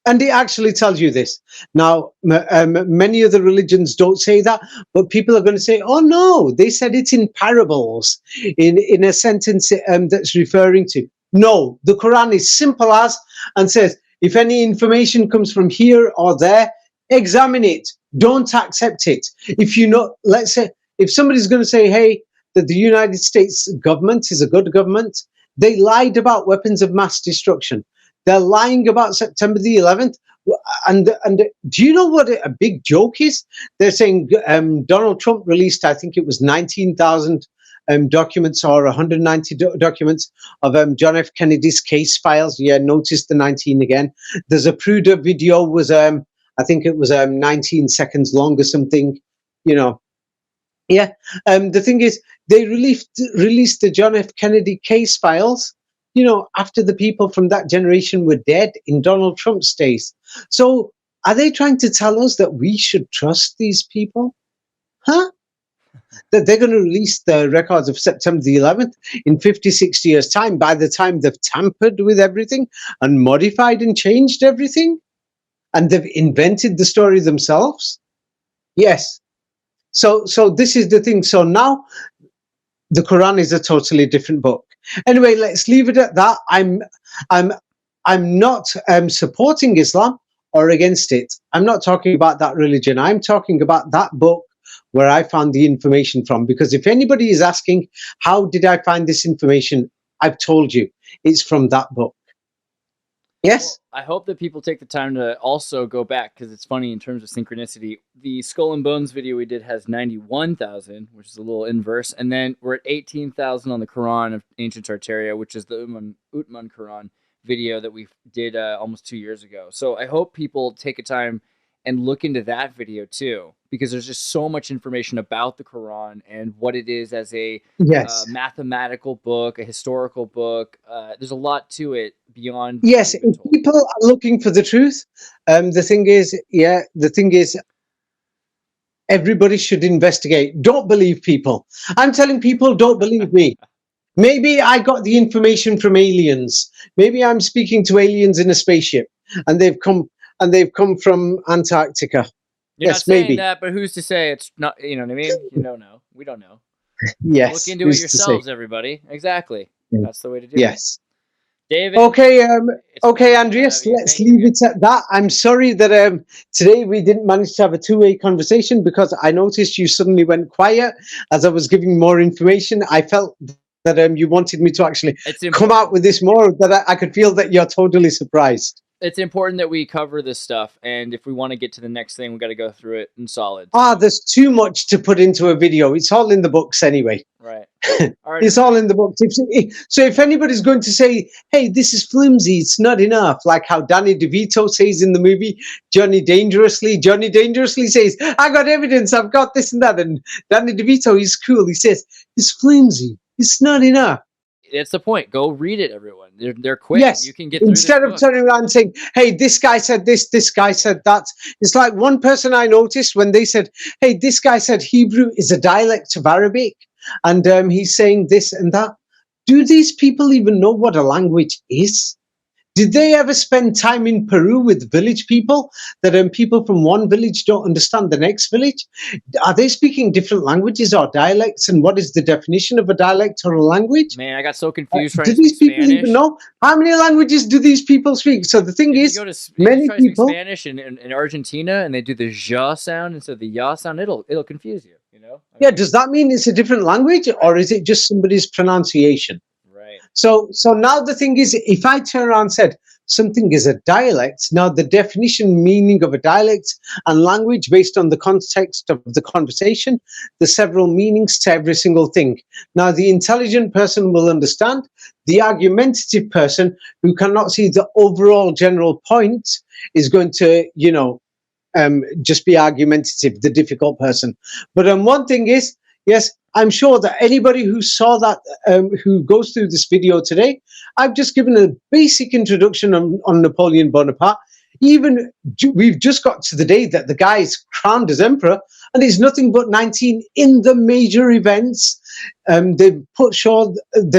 And it actually tells you this. Now, many other religions don't say that, but people are going to say, oh, no, they said it in parables, in a sentence that's referring to. No, the Quran is simple as, and says, if any information comes from here or there, examine it. Don't accept it. If you know, let's say, if somebody's going to say, hey, that the United States government is a good government, they lied about weapons of mass destruction. They're lying about September the 11th. And do you know what a big joke is? They're saying Donald Trump released, I think it was 19,000 documents or 190 documents of John F. Kennedy's case files. Yeah, notice the 19 again. There's a Pruder video was, I think it was 19 seconds long or something, you know. Yeah, the thing is, they released the John F. Kennedy case files, you know, after the people from that generation were dead in Donald Trump's days. So are they trying to tell us that we should trust these people? Huh? That they're going to release the records of September the 11th in 50, 60 years' time, by the time they've tampered with everything and modified and changed everything? And they've invented the story themselves? Yes. So this is the thing. So now the Quran is a totally different book. Anyway, let's leave it at that. I'm not supporting Islam or against it. I'm not talking about that religion. I'm talking about that book where I found the information from. Because if anybody is asking, how did I find this information? I've told you, it's from that book. Yes? Well, I hope that people take the time to also go back, because it's funny in terms of synchronicity. The Skull and Bones video we did has 91,000, which is a little inverse. And then we're at 18,000 on the Quran of Ancient Tartaria, which is the Uthman Quran video that we did almost 2 years ago. So I hope people take a time and look into that video too, because there's just so much information about the Quran and what it is as a mathematical book, a historical book. There's a lot to it beyond. Yes, if people are looking for the truth, the thing is, everybody should investigate. Don't believe people. I'm telling people, don't believe me. Maybe I got the information from aliens. Maybe I'm speaking to aliens in a spaceship, and they've come from Antarctica. You're Yes, not saying maybe. that, but who's to say it's not? You know what I mean? You don't know. We don't know. Yes. Look into it who's to say? yourselves, everybody. Exactly. Yeah. That's the way to do it. Yes. David. Okay. it's Okay, wonderful to Andreas. have you. Let's Thank you leave again. it at that. I'm sorry that today we didn't manage to have a two-way conversation because I noticed you suddenly went quiet as I was giving more information. I felt that you wanted me to actually It's come important. out with this more, that I could feel that you're totally surprised. It's important that we cover this stuff, and if we want to get to the next thing, we got to go through it in solids. There's too much to put into a video. It's all in the books anyway. Right. All right. It's all in the books. So if anybody's going to say, hey, this is flimsy, it's not enough, like how Danny DeVito says in the movie Johnny Dangerously says, I got evidence, I've got this and that. And Danny DeVito, he's cool. He says, it's flimsy, it's not enough. That's the point. Go read it, everyone. They're quick. Yes. You can get through Instead this of turning around and saying, hey, this guy said this guy said that. It's like one person I noticed when they said, hey, this guy said Hebrew is a dialect of Arabic, and he's saying this and that. Do these people even know what a language is? Did they ever spend time in Peru with village people that people from one village don't understand the next village? Are they speaking different languages or dialects? And what is the definition of a dialect or a language? Man, I got so confused trying Do to these speak people Spanish. even know? How many languages do these people speak? So the thing If is, you go to many try to speak people. Spanish in Argentina and they do the ja sound instead of the ya sound, it'll confuse you. You know? Yeah, does that mean it's a different language, or is it just somebody's pronunciation? Right. So now the thing is, if I turn around and said something is a dialect, now the definition meaning of a dialect and language based on the context of the conversation, there's several meanings to every single thing. Now the intelligent person will understand. The argumentative person who cannot see the overall general point is going to, just be argumentative, the difficult person. But one thing is, yes, I'm sure that anybody who saw that, who goes through this video today, I've just given a basic introduction on Napoleon Bonaparte. Even we've just got to the day that the guy is crowned as emperor, and he's nothing but 19 in the major events. They've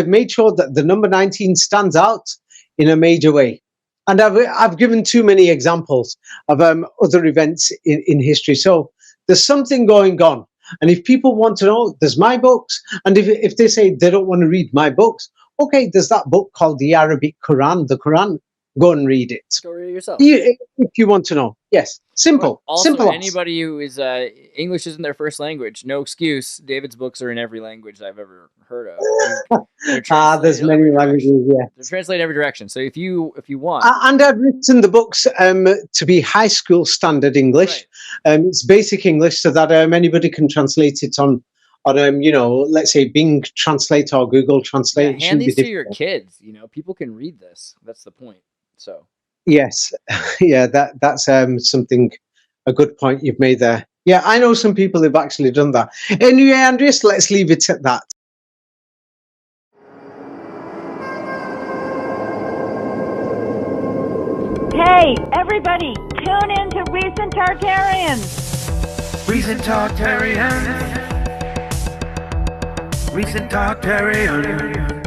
made sure that the number 19 stands out in a major way. And I've given too many examples of other events in history. So there's something going on. And if people want to know, there's my books. And if they say they don't want to read my books, okay, there's that book called the Arabic Quran, the Quran. Go and read it. Go read it yourself. If you want to know. Yes. Simple. Also, Simple. anybody who is English isn't their first language, no excuse. David's books are in every language I've ever heard of. There's many languages, yeah. They're translated every direction. So if you want, and I've written the books to be high school standard English. Right. It's basic English so that anybody can translate it on let's say Bing Translate or Google Translate. Yeah, hand these to your kids. People can read this. That's the point. So yes, yeah, that's something, a good point you've made there. Yeah, I know some people who've actually done that. Anyway, Andreas, let's leave it at that. Hey, everybody, tune in to Recent Targaryens. Recent Targaryens. Recent Targaryens.